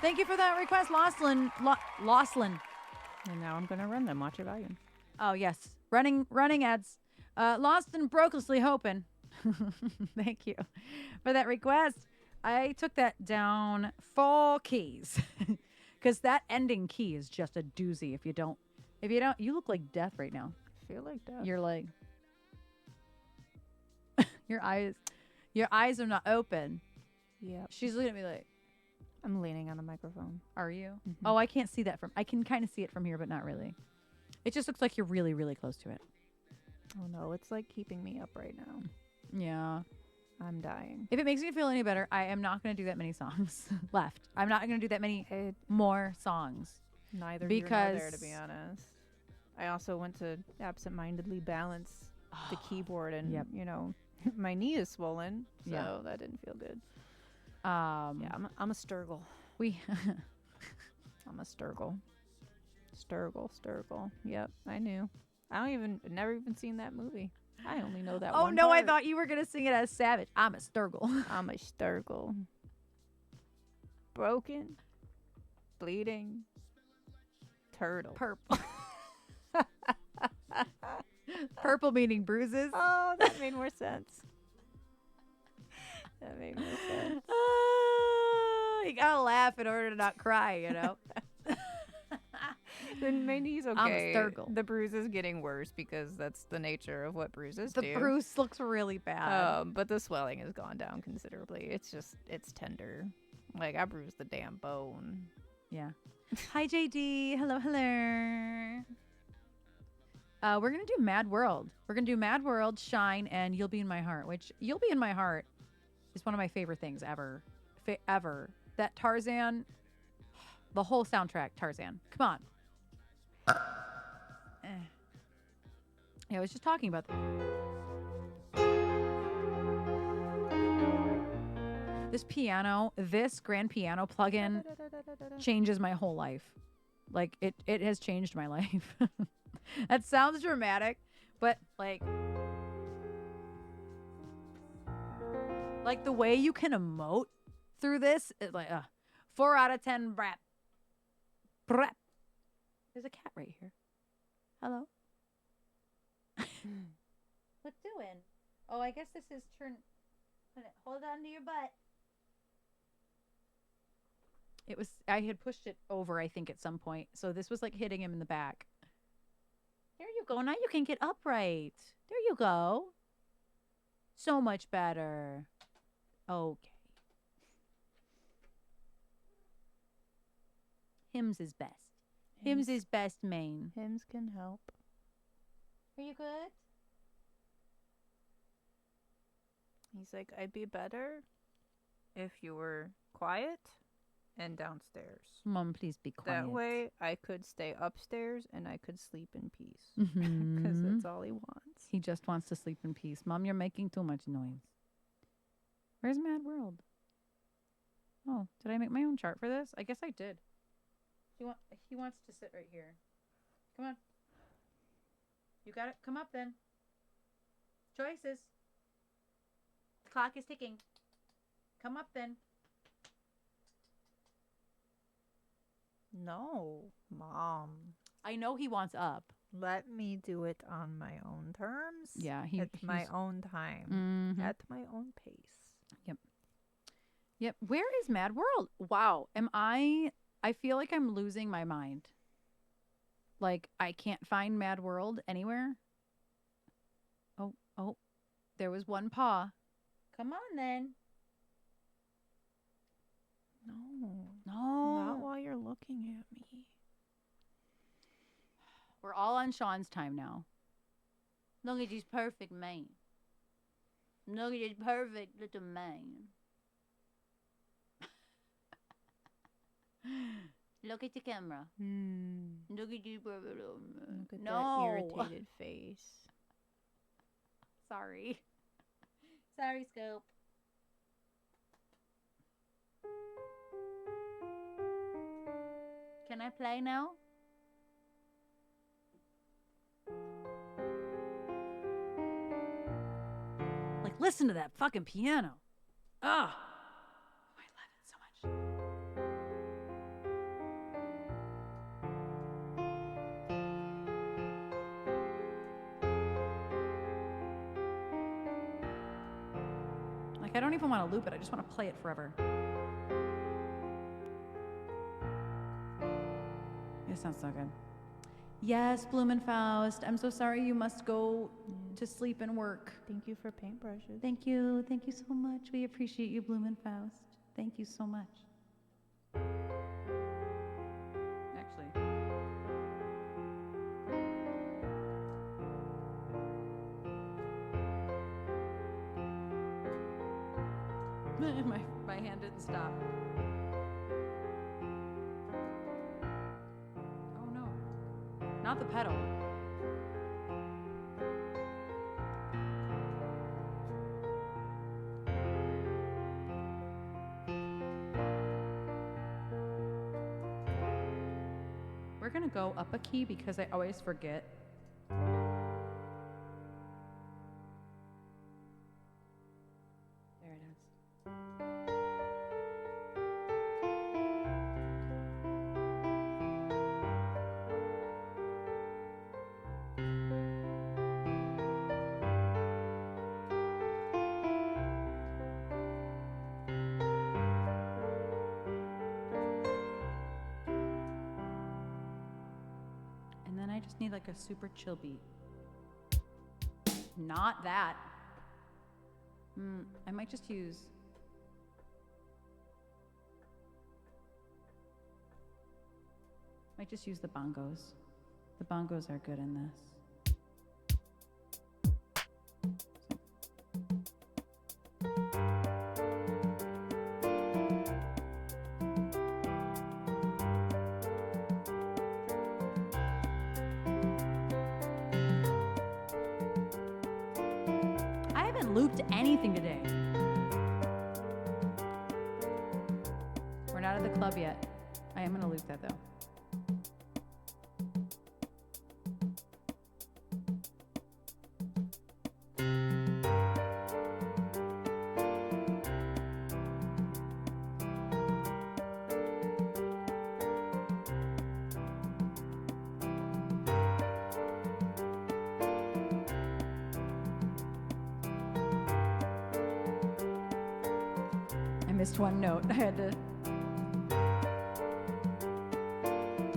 S2: Thank you for that request, Losslyn. Losslyn.
S3: And now I'm gonna run them. Watch your volume.
S2: Oh, yes. Running ads. Lost and Brokelessly hoping. Thank you for that request. I took that down 4 keys because that ending key is just a doozy. If you don't, you look like death right now.
S3: I feel like that.
S2: You're like, your eyes are not open.
S3: Yeah.
S2: She's looking at me like,
S3: I'm leaning on the microphone.
S2: are you?
S3: Mhm.
S2: Oh, I can't see that I can kind of see it from here, but not really. It just looks like you're really, really close to it.
S3: Oh no, it's like keeping me up right now.
S2: Yeah.
S3: I'm dying.
S2: If it makes me feel any better, I am not going to do that many songs left. I'm not going to do that many
S3: It,
S2: more songs.
S3: neither here nor there, to
S2: Because-
S3: be honest. I also went to absentmindedly balance the keyboard, and
S2: Yep.
S3: you know, my knee is swollen, so
S2: Yeah.
S3: that didn't feel good.
S2: Yeah,
S3: I'm a Sturgill.
S2: we
S3: I'm a Sturgill. Sturgill. Yep, I knew. Never even seen that movie. I only know that
S2: Oh
S3: one
S2: no, I
S3: part.
S2: thought you were going to sing it as Savage. I'm a Sturgill.
S3: I'm a Sturgill. Broken, bleeding, turtle.
S2: Purple. Purple meaning bruises.
S3: Oh, that made more sense. That made more sense.
S2: You gotta laugh in order to not cry, you know.
S3: Then my knee's
S2: I'm
S3: okay.
S2: a Sturgill.
S3: The bruise is getting worse because that's the nature of what bruises
S2: The
S3: do.
S2: bruise looks really bad.
S3: But the swelling has gone down considerably. It's tender. Like I bruised the damn bone.
S2: Yeah. Hi, JD. Hello. We're going to do Mad World. We're going to do Mad World, Shine, and You'll Be in My Heart, which You'll Be in My Heart is one of my favorite things ever. Ever. That Tarzan, the whole soundtrack, Tarzan. Come on. Yeah, I was just talking about that. This piano, this grand piano plugin changes my whole life. Like it has changed my life. That sounds dramatic, but like the way you can emote through this is like 4 out of 10 brap. Brap. There's a cat right here. Hello. What's doing? Oh, I guess this is turn. Hold on to your butt. It was. I had pushed it over, I think, at some point. So this was like hitting him in the back. There you go. Now you can get upright. There you go. So much better. Okay. Hymns is best. Hymns is best, main.
S3: Hymns can help.
S2: Are you good?
S3: He's like, I'd be better if you were quiet and downstairs.
S2: Mom, please be quiet.
S3: That way I could stay upstairs and I could sleep in peace.
S2: Mhm.
S3: Because that's all he wants.
S2: He just wants to sleep in peace. Mom, you're making too much noise. Where's Mad World? Oh, did I make my own chart for this? I guess I did. He wants to sit right here. Come on. You got it. Come up then. Choices. The clock is ticking. Come up then.
S3: No, Mom.
S2: I know he wants up.
S3: Let me do it on my own terms.
S2: Yeah,
S3: at my own time.
S2: Mhm.
S3: At my own pace.
S2: Yep. Where is Mad World? Wow. I feel like I'm losing my mind. Like I can't find Mad World anywhere. Oh. There was one paw. Come on then.
S3: No.
S2: No.
S3: Not while you're looking at me.
S2: We're all on Sean's time now. Look at this perfect man. Look at this perfect little man. Look at the camera. Look at you, perfect little man.
S3: Look at
S2: No.
S3: that irritated face.
S2: Sorry. Sorry, Scope. Can I play now? Listen to that fucking piano. Ah. I love it so much. Like, I don't even want to loop it. I just want to play it forever. It sounds so good. Yes, Blumenfaust. I'm so sorry you must go to sleep and work.
S3: Thank you for paintbrushes.
S2: Thank you. Thank you so much. We appreciate you, Blumenfaust. Thank you so much. Actually. my hand didn't stop. Oh no. Not the pedal. We're gonna go up a key because I always forget. There it is. And then I just need like a super chill beat. Not that. I might just use. Might just use the bongos. The bongos are good in this. I haven't looped anything today. We're not at the club yet. I am gonna loop that though. I missed one note. I had to.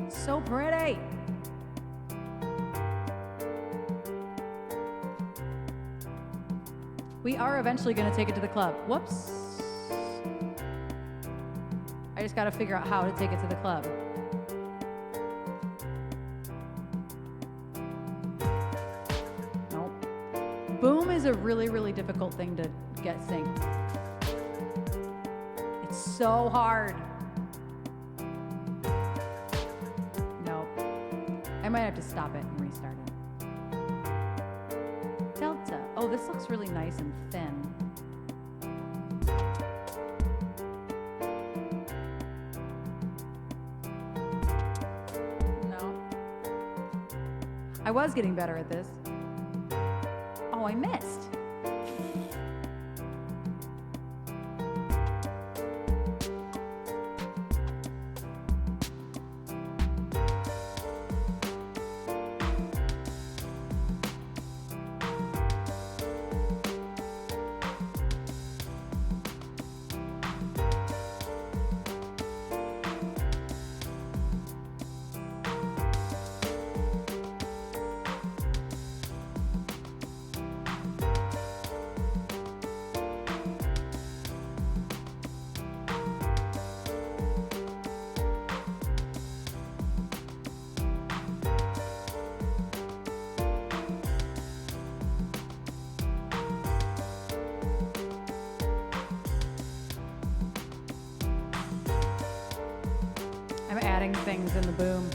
S2: So pretty. We are eventually going to take it to the club. Whoops. I just got to figure out how to take it to the club. Nope. Boom is a really, really difficult thing to get synced. It's so hard. Nope. I might have to stop it and restart it. Delta. Oh, this looks really nice and thin. No. I was getting better at this. Oh, I missed. I'm adding things in the boom.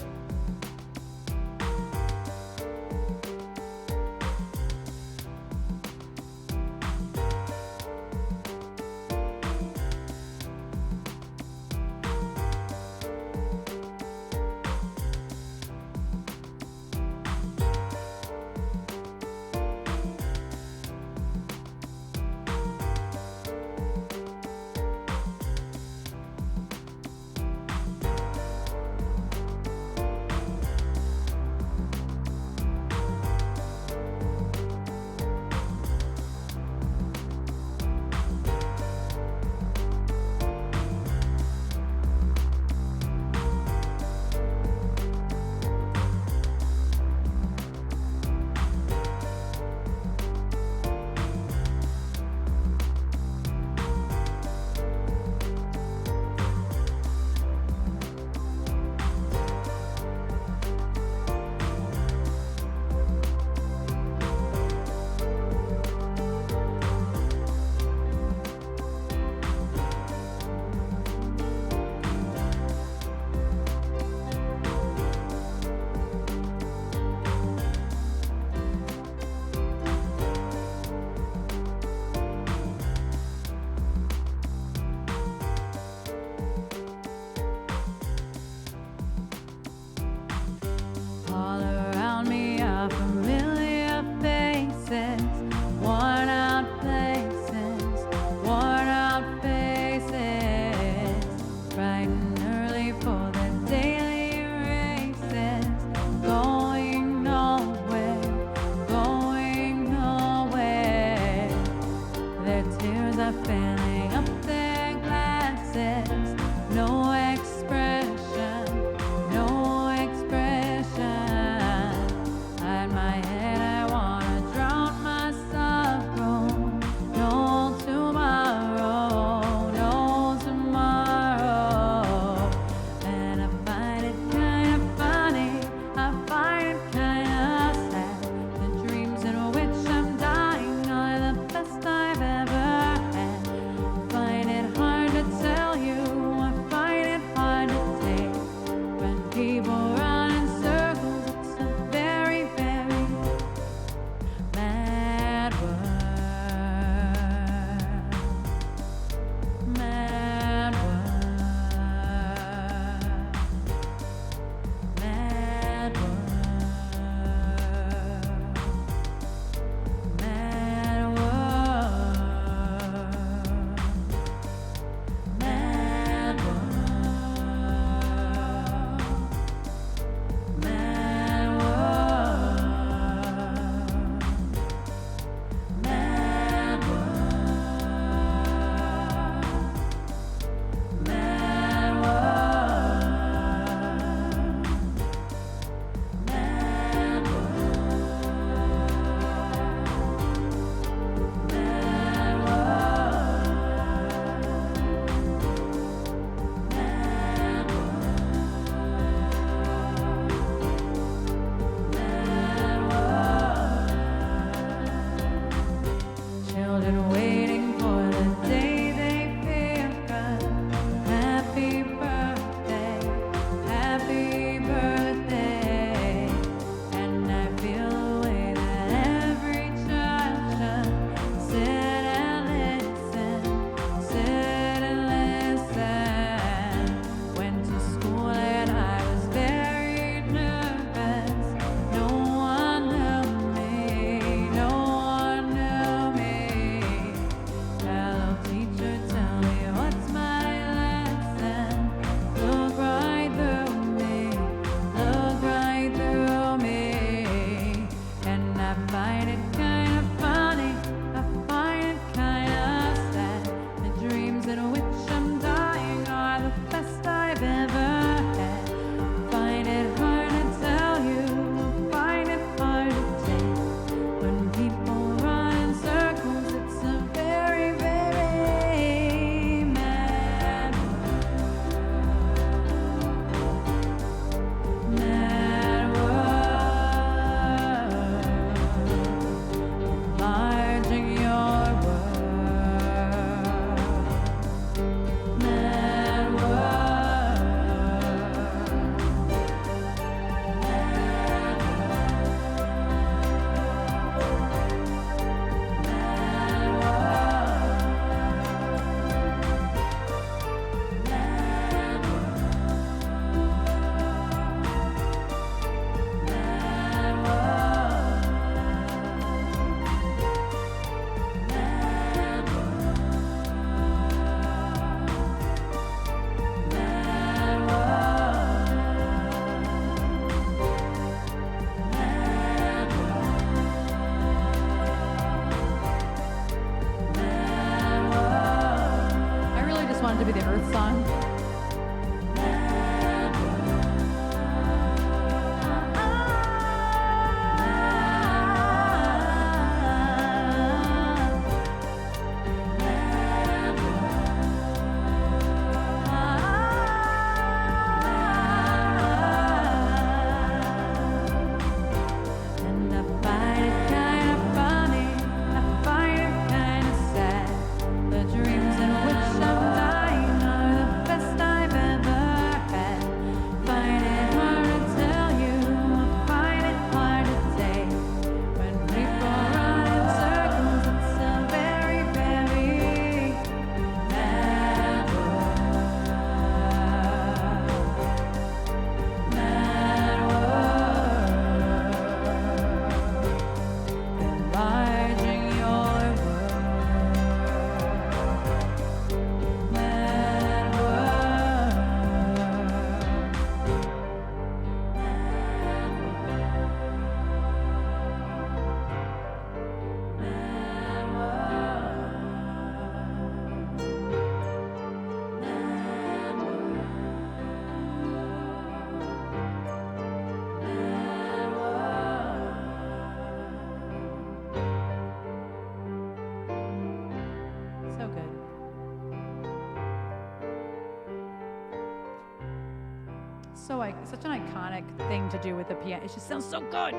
S2: It's such an iconic thing to do with the piano. It just sounds so good.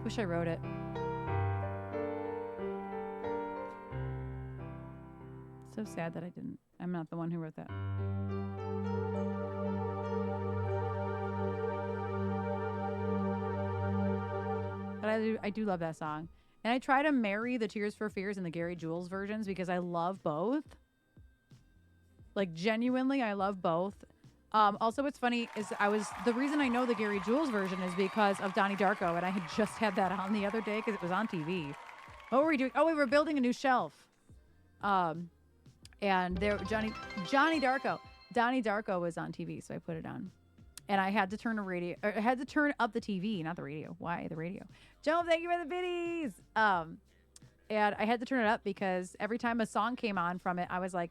S2: Wish I wrote it. So sad that I didn't. I'm not the one who wrote that. But I do love that song. And I try to marry the Tears for Fears and the Gary Jules versions because I love both. Like, genuinely, I love both. Also, what's funny is the reason I know the Gary Jules version is because of Donnie Darko, and I had just had that on the other day because it was on TV. What were we doing? Oh, we were building a new shelf. And there, Donnie Darko was on TV, so I put it on. And I had to turn I had to turn up the TV, not the radio. Why the radio? Joe, thank you for the biddies. And I had to turn it up because every time a song came on from it, I was like,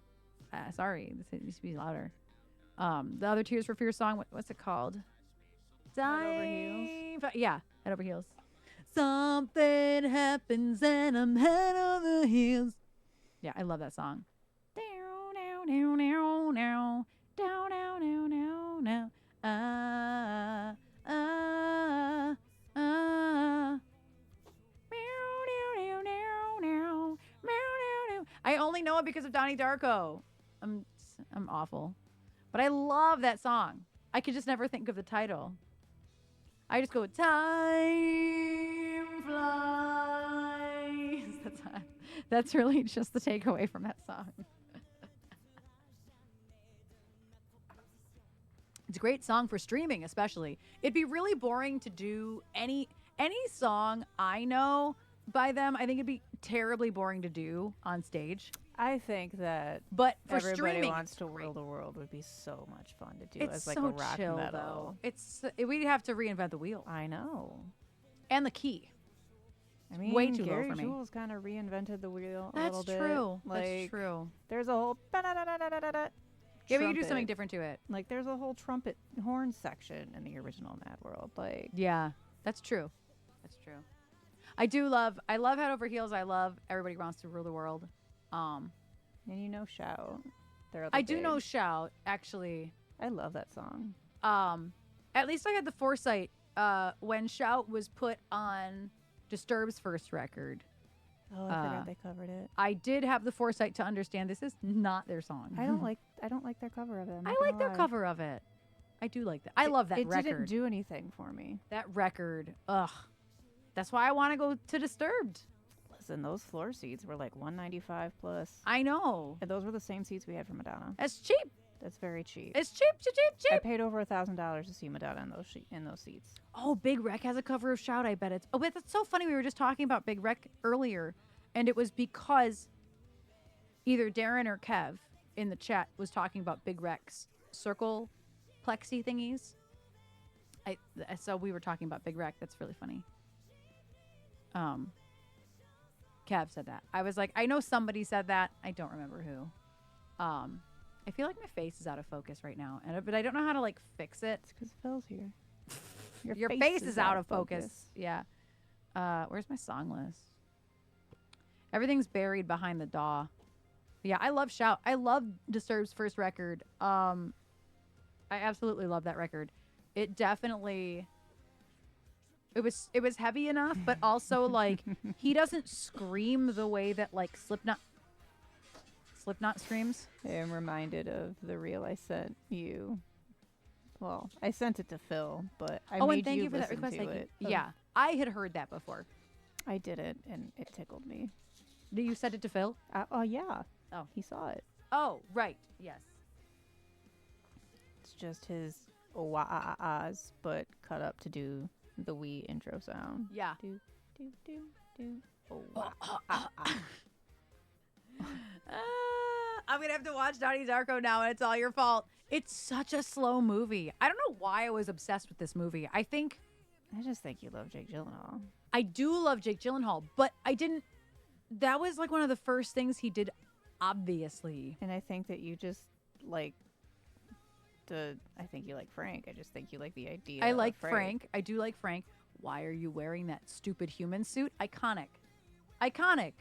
S2: sorry, this needs to be louder. The other Tears for Fears song, what's it called?
S3: Head Over Heels.
S2: Yeah, Head Over Heels. Something happens and I'm head over heels. Yeah, I love that song. Down, down, down, down, down, down, down, down, down, down. I only know it because of Donnie Darko. I'm awful. But I love that song. I could just never think of the title. I just go, time flies. That's really just the takeaway from that song. It's a great song for streaming, especially. It'd be really boring to do any song I know by them. I think it'd be terribly boring to do on stage.
S3: I think that
S2: But for
S3: Everybody
S2: streaming,
S3: Wants to Rule the World would be so much fun to do
S2: it's
S3: as like
S2: so
S3: a rock
S2: chill,
S3: metal.
S2: though. We'd have to reinvent the wheel
S3: I know.
S2: and the key.
S3: I mean,
S2: way too low
S3: Gary
S2: for me.
S3: Jules kind of reinvented the wheel a
S2: That's
S3: little bit.
S2: true.
S3: Like,
S2: That's true.
S3: There's a whole
S2: Yeah, but you do something
S3: trumpet.
S2: different to it.
S3: Like there's a whole trumpet horn section in the original Mad World. Like
S2: Yeah, that's true. That's true. I love Head Over Heels. I love Everybody Wants to Rule the World.
S3: and you know Shout.
S2: I do know Shout, actually.
S3: I love that song.
S2: At least I had the foresight when Shout was put on Disturbed's first record.
S3: Oh, I forgot they covered it.
S2: I did have the foresight to understand this is not their song.
S3: I don't like their cover of it.
S2: I like their cover of it. I do like that. I love that record.
S3: It didn't do anything for me.
S2: That record. Ugh. That's why I want to go to Disturbed.
S3: Listen, those floor seats were like $195 plus.
S2: I know.
S3: And those were the same seats we had for Madonna.
S2: That's cheap.
S3: That's very cheap.
S2: It's cheap, cheap, cheap,
S3: I
S2: cheap.
S3: paid over $1,000 to see Madonna in those seats.
S2: Oh, Big Wreck has a cover of Shout, I bet it's. Oh, wait, that's so funny. We were just talking about Big Wreck earlier, and it was because either Darren or Kev in the chat was talking about Big Wreck's circle plexi thingies. So we were talking about Big Wreck. That's really funny. Kev said that. I was like, I know somebody said that. I don't remember who. I feel like my face is out of focus right now, but I don't know how to like fix it.
S3: It's because Phil's here.
S2: Your face is out of focus. Yeah. Where's my song list? Everything's buried behind the DAW. Yeah, I love Shout. I love Disturbed's first record. I absolutely love that record. It definitely. It was heavy enough, but also like he doesn't scream the way that like Slipknot screams.
S3: I am reminded of the reel I sent you. Well, I sent it to Phil, but I made
S2: and thank you for that
S3: listen
S2: request.
S3: to
S2: Thank you.
S3: it.
S2: Yeah, I had heard that before.
S3: I did it, and it tickled me.
S2: You sent it to Phil?
S3: Oh, yeah.
S2: Oh.
S3: He saw it.
S2: Oh, right. Yes.
S3: It's just his wah-ahs, but cut up to do the wee intro sound.
S2: Yeah.
S3: Do, do, do, do. Oh,
S2: I'm gonna have to watch Donnie Darko now, and it's all your fault. It's such a slow movie. I don't know why I was obsessed with this movie. I
S3: just think you love Jake Gyllenhaal.
S2: I do love Jake Gyllenhaal, but I didn't. That was like one of the first things he did, obviously.
S3: And I think that you just like I think you like Frank. I just think you like the idea.
S2: I like
S3: of Frank.
S2: I do like Frank. Why are you wearing that stupid human suit? Iconic. Iconic.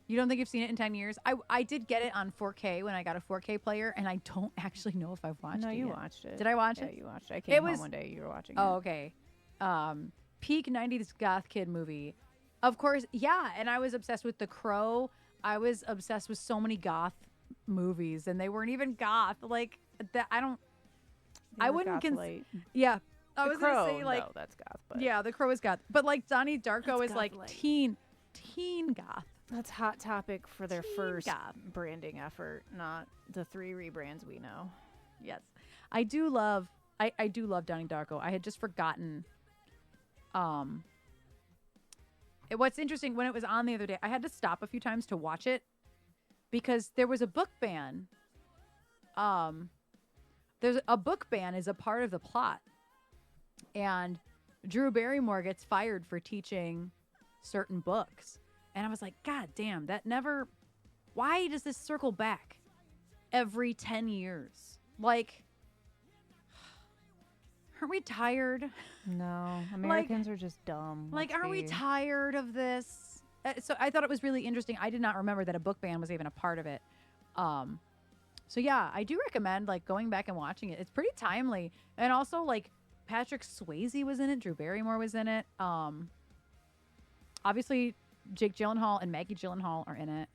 S2: You don't think you've seen it in 10 years? I did get it on 4K when I got a 4K player, and I don't actually know if I've watched it.
S3: No, you
S2: yet.
S3: watched it.
S2: Did I watch
S3: Yeah,
S2: it?
S3: you watched it. I came home one day. You were watching
S2: Oh,
S3: it.
S2: okay. Peak 90s goth kid movie. Of course, yeah. And I was obsessed with The Crow. I was obsessed with so many goth movies, and they weren't even goth. Like that, I don't.
S3: They
S2: I
S3: were
S2: wouldn't.
S3: goth light.
S2: Yeah, I
S3: The
S2: was
S3: Crow,
S2: gonna say like.
S3: no, that's goth. But
S2: Yeah, The Crow is goth, but like Donnie Darko
S3: That's
S2: is
S3: goth
S2: like
S3: light.
S2: teen goth.
S3: that's Hot Topic for their
S2: Teen
S3: first
S2: goth.
S3: branding effort, not the 3 rebrands we know.
S2: Yes, I do love. I do love Donnie Darko. I had just forgotten. What's interesting, when it was on the other day, I had to stop a few times to watch it because there was a book ban. There's a book ban is a part of the plot, and Drew Barrymore gets fired for teaching certain books, and I was like, God damn, that never. Why does this circle back every 10 years? Like, aren't we tired?
S3: No, Americans are just dumb.
S2: Like, aren't we tired of this? So I thought it was really interesting. I did not remember that a book ban was even a part of it. So yeah, I do recommend like going back and watching it. It's pretty timely, and also like Patrick Swayze was in it, Drew Barrymore was in it. Obviously Jake Gyllenhaal and Maggie Gyllenhaal are in it.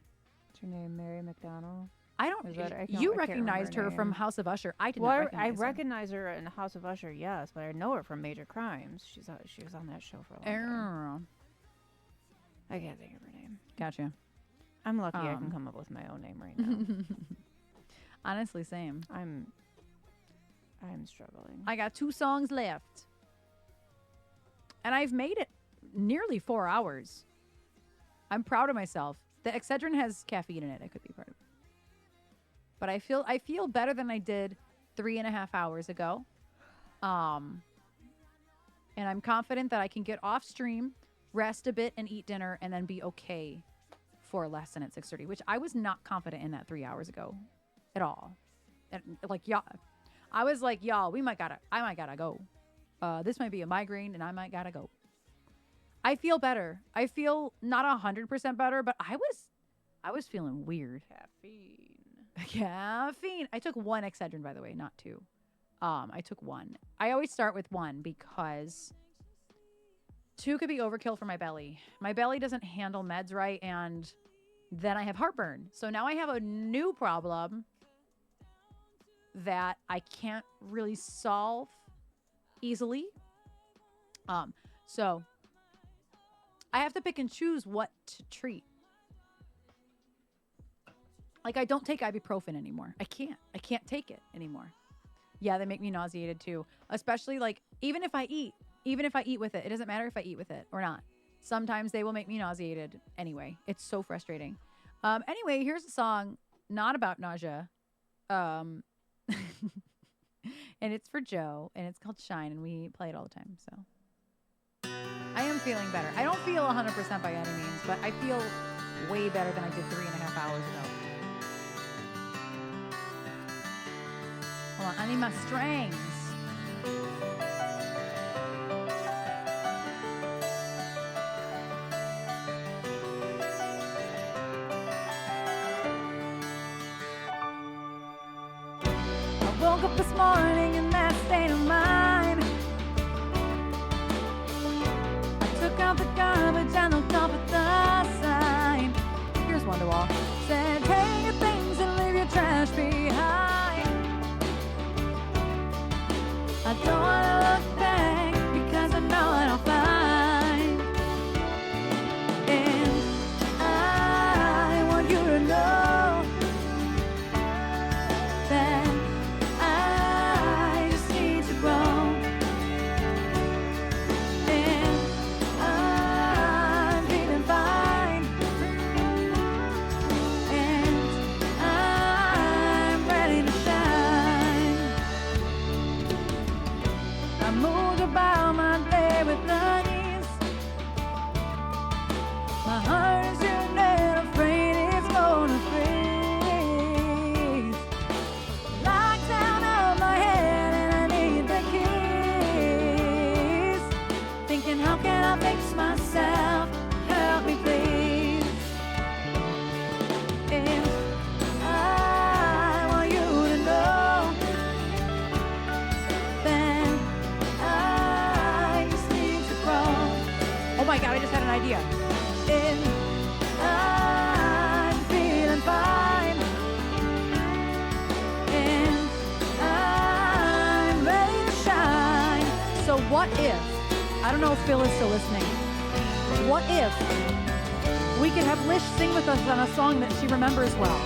S3: What's her name? Mary McDonnell.
S2: I don't.
S3: Is that- I
S2: You
S3: can't remember
S2: recognized
S3: her
S2: her from
S3: name.
S2: House of Usher. I did
S3: Well,
S2: not
S3: I
S2: recognize her.
S3: recognize her in House of Usher, yes, but I know her from Major Crimes. She was on that show for a long time. I can't think of her name.
S2: Gotcha.
S3: I'm lucky I can
S2: Um,
S3: come up with my own name right now.
S2: Honestly, same.
S3: I'm struggling.
S2: I got 2 songs left. And I've made it nearly 4 hours. I'm proud of myself. The Excedrin has caffeine in it. I could be part of it. But I feel better than I did 3.5 hours ago. And I'm confident that I can get off stream, rest a bit, and eat dinner, and then be okay for a lesson at 6:30, which I was not confident in that 3 hours ago at all. And like, y'all, I was like, y'all, I might gotta go. This might be a migraine, and I might gotta go. I feel better. I feel not 100% better, but I was feeling weird. Caffeine. I took 1 Excedrin, by the way, not 2. I took 1. I always start with 1 because 2 could be overkill for my belly. My belly doesn't handle meds right, and then I have heartburn. So now I have a new problem that I can't really solve easily. So I have to pick and choose what to treat. Like, I don't take ibuprofen anymore. I can't take it anymore. Yeah, they make me nauseated too. Especially like, even if I eat with it, it doesn't matter if I eat with it or not. Sometimes they will make me nauseated anyway. It's so frustrating. Anyway, here's a song not about nausea. And it's for Joe, and it's called Shine, and we play it all the time. So I am feeling better. I don't feel 100% by any means, but I feel way better than I did 3.5 hours ago. Hold on, I need my strings. I woke up this morning in that state of mind. I took out the garbage and looked up at the sign. Here's Wonderwall. Said, take your things and leave your trash behind. I don't wanna look back because I know what I'll find. And I want you to know that I just need to grow. And I'm feeling fine. And I'm ready to shine. I moved about my day with unease. My heart is yearning, afraid it's gonna freeze. Locked down on my head and I need the keys. Thinking, how can I fix myself? Help me, please. idea. And I'm feeling fine. And I'm ready to shine. So what if, I don't know if Phil is still listening, what if we could have Lish sing with us on a song that she remembers well?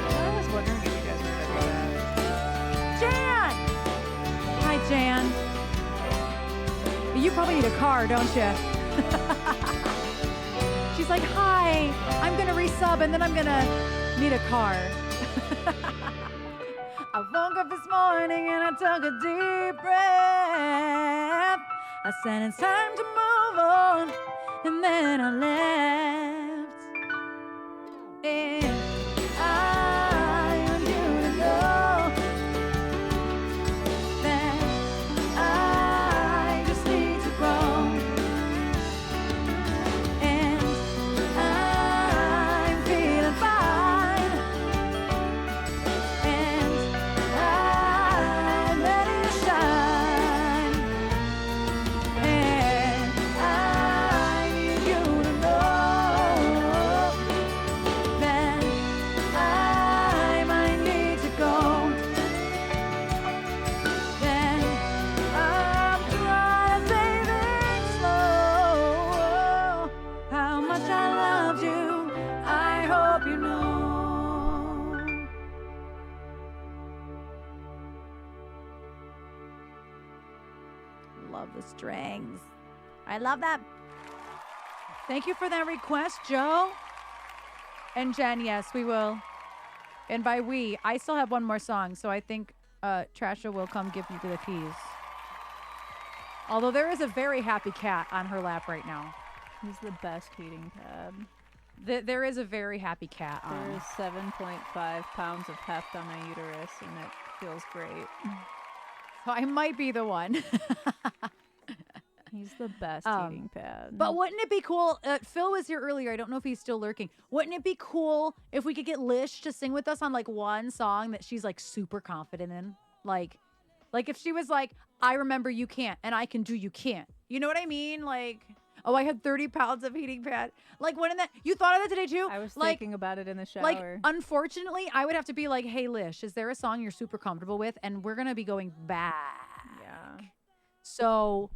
S3: I was wondering if you guys would ever do that.
S2: Jan! Hi, Jan. You probably need a car, don't you? She's like, hi, I'm going to resub and then I'm going to need a car. I woke up this morning and I took a deep breath. I said it's time to move on, and then I left. And I want you to know that I just need to grow. And I'm feeling fine. And I'm ready to shine. And I need you to know that I might need to go. Then I'm trying to say things slow. How much I loved you, I hope you know. Love the strings. I love that. Thank you for that request, Joe. And Jen, yes, we will. And by we, I still have one more song, so I think Trasha will come give you the keys. Although there is a very happy cat on her lap right now.
S3: He's the best heating pad.
S2: There is a very happy cat
S3: There
S2: on.
S3: is 7.5 pounds of heft on my uterus, and it feels great.
S2: So I might be the one.
S3: He's the best heating pad.
S2: But wouldn't it be cool? Phil was here earlier. I don't know if he's still lurking. Wouldn't it be cool if we could get Lish to sing with us on like one song that she's like super confident in? Like if she was like, I remember you can't, and I can do you can't. You know what I mean? Like, oh, I had 30 pounds of heating pad. Like, wouldn't that? You thought of that today too?
S3: I was
S2: like,
S3: thinking about it in the shower.
S2: like, unfortunately, I would have to be like, hey, Lish, is there a song you're super comfortable with? And we're gonna be going back.
S3: yeah.
S2: So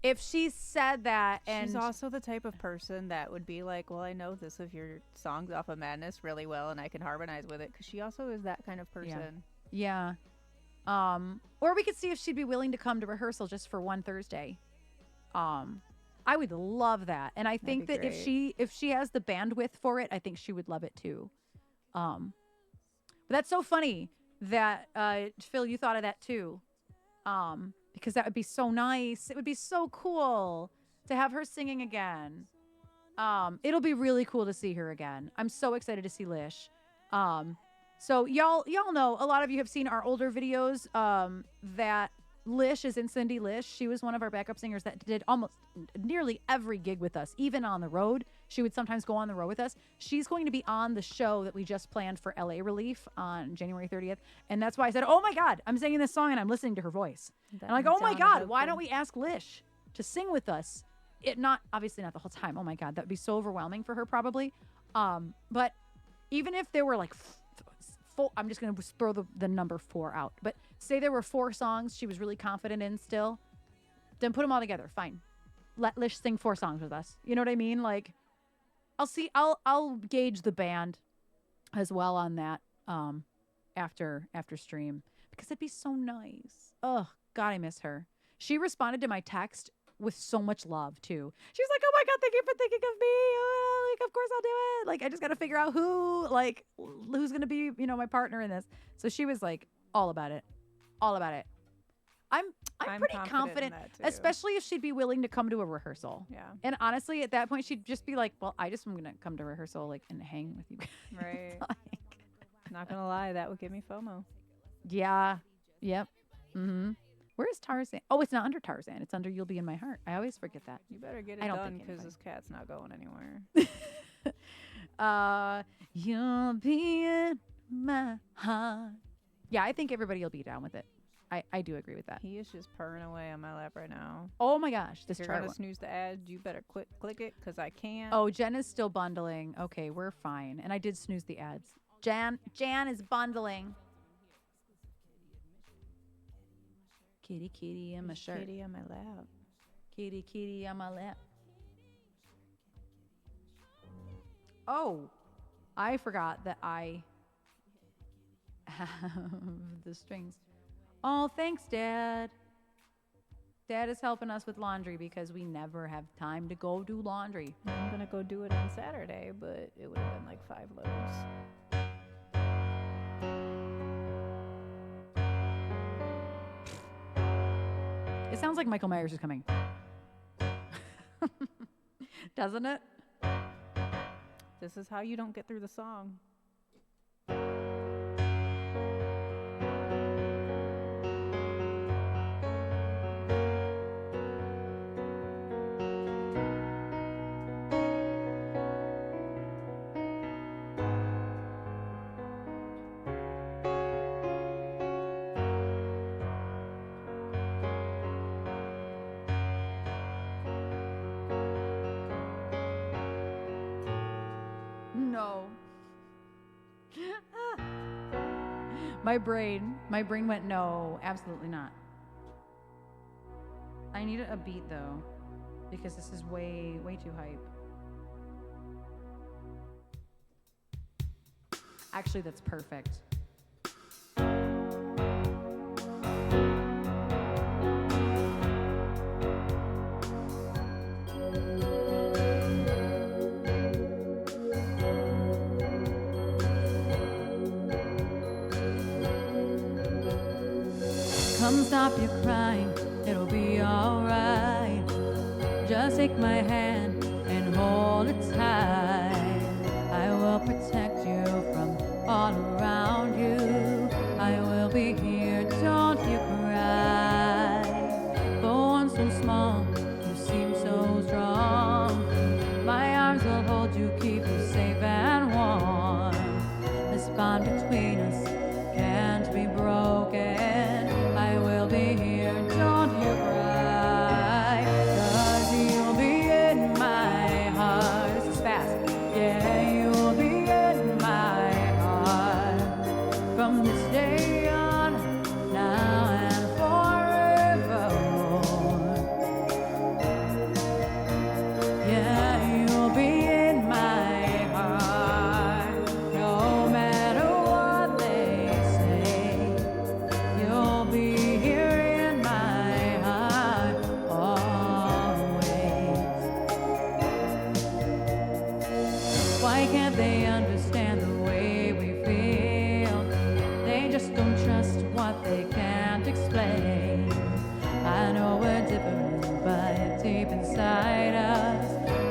S2: if she said that, and
S3: She's also the type of person that would be like, well, I know this of your songs off of Madness really well, and I can harmonize with it, because she also is that kind of person.
S2: yeah. Or we could see if she'd be willing to come to rehearsal just for one Thursday. I would love that. And I think
S3: be
S2: that if she has the bandwidth for it, I think she would love it too. But that's so funny that Phil, you thought of that too. Because that would be so nice. It would be so cool to have her singing again. It'll be really cool to see her again. I'm so excited to see Lish. So y'all know, a lot of you have seen our older videos that Lish is in Cindy Lish. She was one of our backup singers that did almost nearly every gig with us, even on the road. She would sometimes go on the road with us. She's going to be on the show that we just planned for LA Relief on January 30th. And that's why I said, oh my God, I'm singing this song and I'm listening to her voice. And I'm like, oh my God, why don't we ask Lish to sing with us? Obviously not the whole time. Oh my God, that would be so overwhelming for her probably. But even if there were like four, I'm just going to throw the number 4 out. But say there were 4 songs she was really confident in still, then put them all together. Fine. Let Lish sing 4 songs with us. You know what I mean? Like, I'll gauge the band as well on that after stream, because it'd be so nice. Oh God, I miss her. She responded to my text with so much love too. She was like, oh my God, thank you for thinking of me. Like, of course I'll do it. Like, I just got to figure out who's going to be, my partner in this. So she was like all about it. I'm pretty confident,
S3: in that, too.
S2: especially if she'd be willing to come to a rehearsal.
S3: Yeah.
S2: And honestly, at that point, she'd just be like, well, I just am going to come to rehearsal and hang with you guys.
S3: Right.
S2: Like,
S3: Not gonna lie, that would give me FOMO.
S2: yeah. Yep. Mm-hmm. Where is Tarzan? Oh, it's not under Tarzan. It's under You'll Be in My Heart. I always forget that.
S3: You better get it
S2: I don't
S3: done,
S2: think
S3: because
S2: anybody-
S3: this cat's not going anywhere.
S2: You'll be in my heart. Yeah, I think everybody will be down with it. I do agree with that.
S3: He is just purring away on my lap right now.
S2: Oh my gosh, this
S3: If you're
S2: chart.
S3: gonna snooze the ad, you better click it, because I can't.
S2: Oh, Jen is still bundling. Okay, we're fine. And I did snooze the ads. Jan is bundling. Kitty, kitty in my shirt.
S3: Kitty on my lap.
S2: Kitty, kitty on my lap. Oh, I forgot that I have the strings. Oh, thanks, Dad. Dad is helping us with laundry because we never have time to go do laundry.
S3: I'm gonna go do it on Saturday, but it would have been like 5 loads.
S2: It sounds like Michael Myers is coming. Doesn't it?
S3: This is how you don't get through the song.
S2: No. My brain went, no, absolutely not. I need a beat though, because this is way too hype. Actually, that's perfect. Come stop your crying, it'll be alright. Just take my hand and hold it tight. I will protect you from all around you. I will be here, don't you cry. For one so small, you seem so strong. My arms will hold you, keep you safe and warm. This bond between us can't be broken. I will be here, don't you cry. 'Cause you'll be in my heart. This is fast. Yeah, you'll be in my heart. From this day on, now and forevermore. Yeah, you'll be in my heart. No matter what they say, you'll be here in my heart always. Why can't they understand the way we feel? They just don't trust what they can't explain. I know we're different, but deep inside us,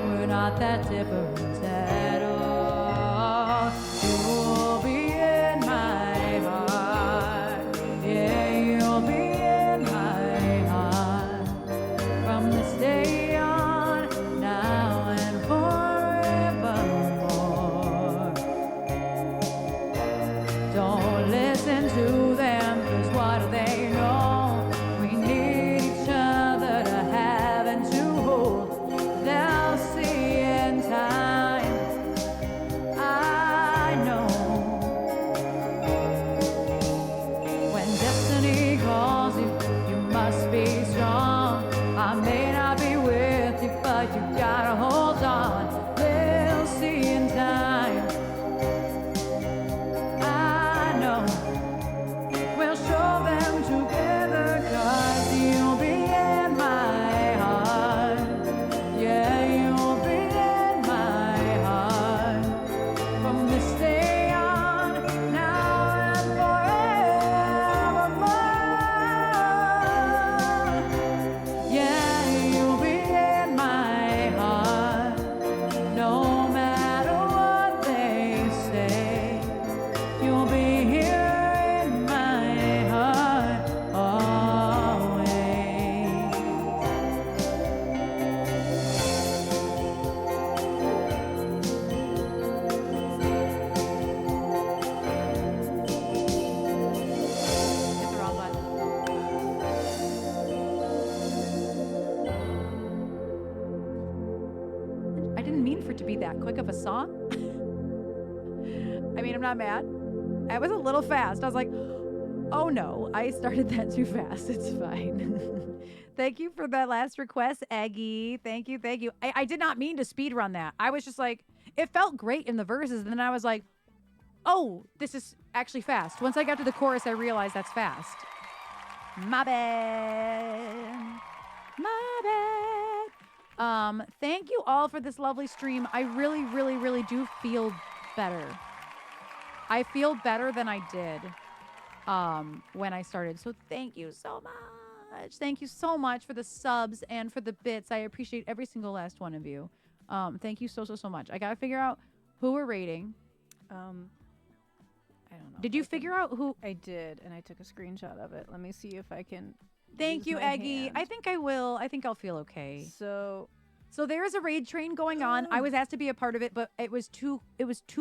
S2: we're not that different at all. You'll be in my heart. Yeah, you'll be in my heart. From this day on, now and forevermore. Don't listen to them, 'cause what do they know? We need each other to have and to hold. They'll see in time. it to be that quick of a song. I mean, I'm not mad. I was a little fast. I was like, oh no, I started that too fast. It's fine. Thank you for that last request, Aggie. Thank you, thank you. I did not mean to speed run that. I was just like, it felt great in the verses. And then I was like, oh, this is actually fast. Once I got to the chorus, I realized that's fast. My bad. My bad. Thank you all for this lovely stream. I really, really, really do feel better. I feel better than I did when I started. So thank you so much. Thank you so much for the subs and for the bits. I appreciate every single last one of you. Thank you so, so, so much. I got to figure out who we're rating.
S3: I don't know.
S2: Did you figure out who?
S3: I did, and I took a screenshot of it. Let me see if I can.
S2: Thank
S3: use
S2: you,
S3: my
S2: Aggie.
S3: hand.
S2: I think I will. I think I'll feel okay.
S3: So
S2: there is a raid train going on. I was asked to be a part of it, but it was too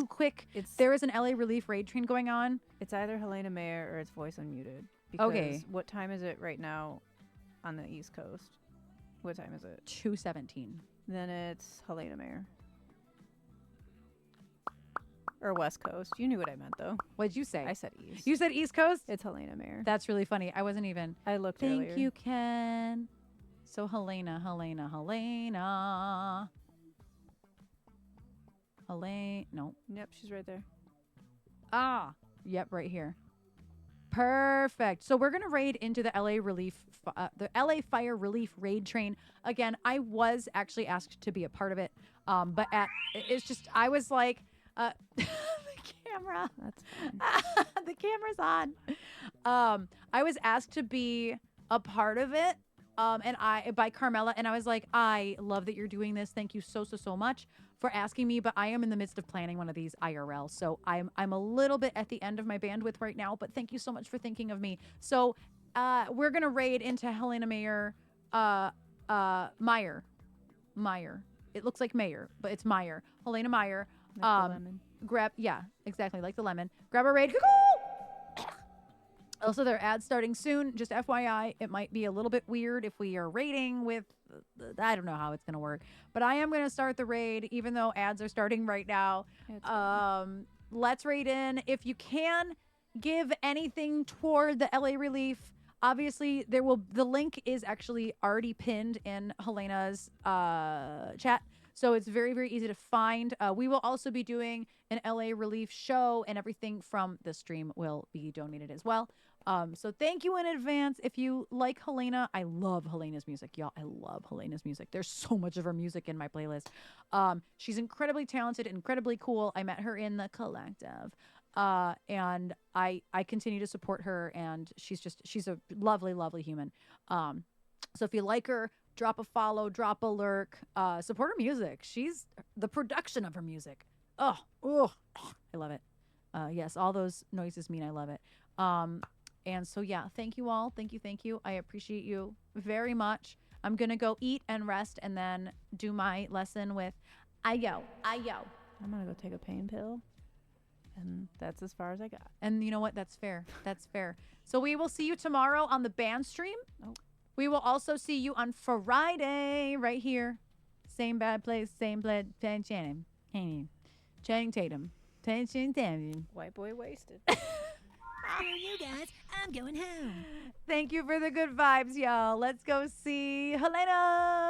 S2: quick. There is an LA Relief raid train going on.
S3: It's either Helena Mayer or it's Voice Unmuted. Because
S2: Okay.
S3: what time is it right now on the East Coast? What time is it?
S2: 2:17.
S3: Then it's Helena Mayer. Or West Coast. You knew what I meant, though.
S2: What'd you say?
S3: I said East.
S2: You said East Coast?
S3: It's Helena Mayer.
S2: That's really funny. I wasn't even.
S3: I looked
S2: Thank
S3: earlier.
S2: you, Ken. So Helena. No.
S3: Yep, she's right there.
S2: Ah. Yep, right here. Perfect. So we're gonna raid into the LA the LA Fire Relief raid train again. I was actually asked to be a part of it, but it's just I was like, the camera.
S3: That's fine.
S2: The camera's on. I was asked to be a part of it, and by Carmela, and I was like, I love that you're doing this. Thank you so much for asking me, but I am in the midst of planning one of these IRL, so I'm a little bit at the end of my bandwidth right now. But thank you so much for thinking of me. So we're gonna raid into Helena Mayer, Meyer. It looks like Mayer, but it's Meyer. Helena Meyer.
S3: Like the lemon.
S2: Yeah, exactly, like the lemon. Grab a raid. Also, there are ads starting soon. Just FYI, it might be a little bit weird if we are raiding with, I don't know how it's going to work. But I am going to start the raid, even though ads are starting right now. Let's raid in. If you can give anything toward the LA Relief, obviously the link is actually already pinned in Helena's chat. So it's very, very easy to find. We will also be doing an LA Relief show, and everything from the stream will be donated as well. So thank you in advance. If you like Helena, I love Helena's music, y'all. I love Helena's music. There's so much of her music in my playlist. She's incredibly talented, incredibly cool. I met her in the collective. And I continue to support her, and she's a lovely, lovely human. So if you like her, drop a follow, drop a lurk, support her music. She's the production of her music. I love it. Yes, all those noises mean I love it. And so, yeah, thank you all. Thank you. I appreciate you very much. I'm going to go eat and rest and then do my lesson with Ayo.
S3: I'm going to go take a pain pill. And that's as far as I got.
S2: And you know what? That's fair. That's fair. So we will see you tomorrow on the band stream.
S3: Oh.
S2: We will also see you on Friday right here. Same bad place, same blood. Channing Tatum.
S3: White boy wasted.
S1: Screw you guys, I'm going home.
S2: Thank you for the good vibes, y'all. Let's go see Helena.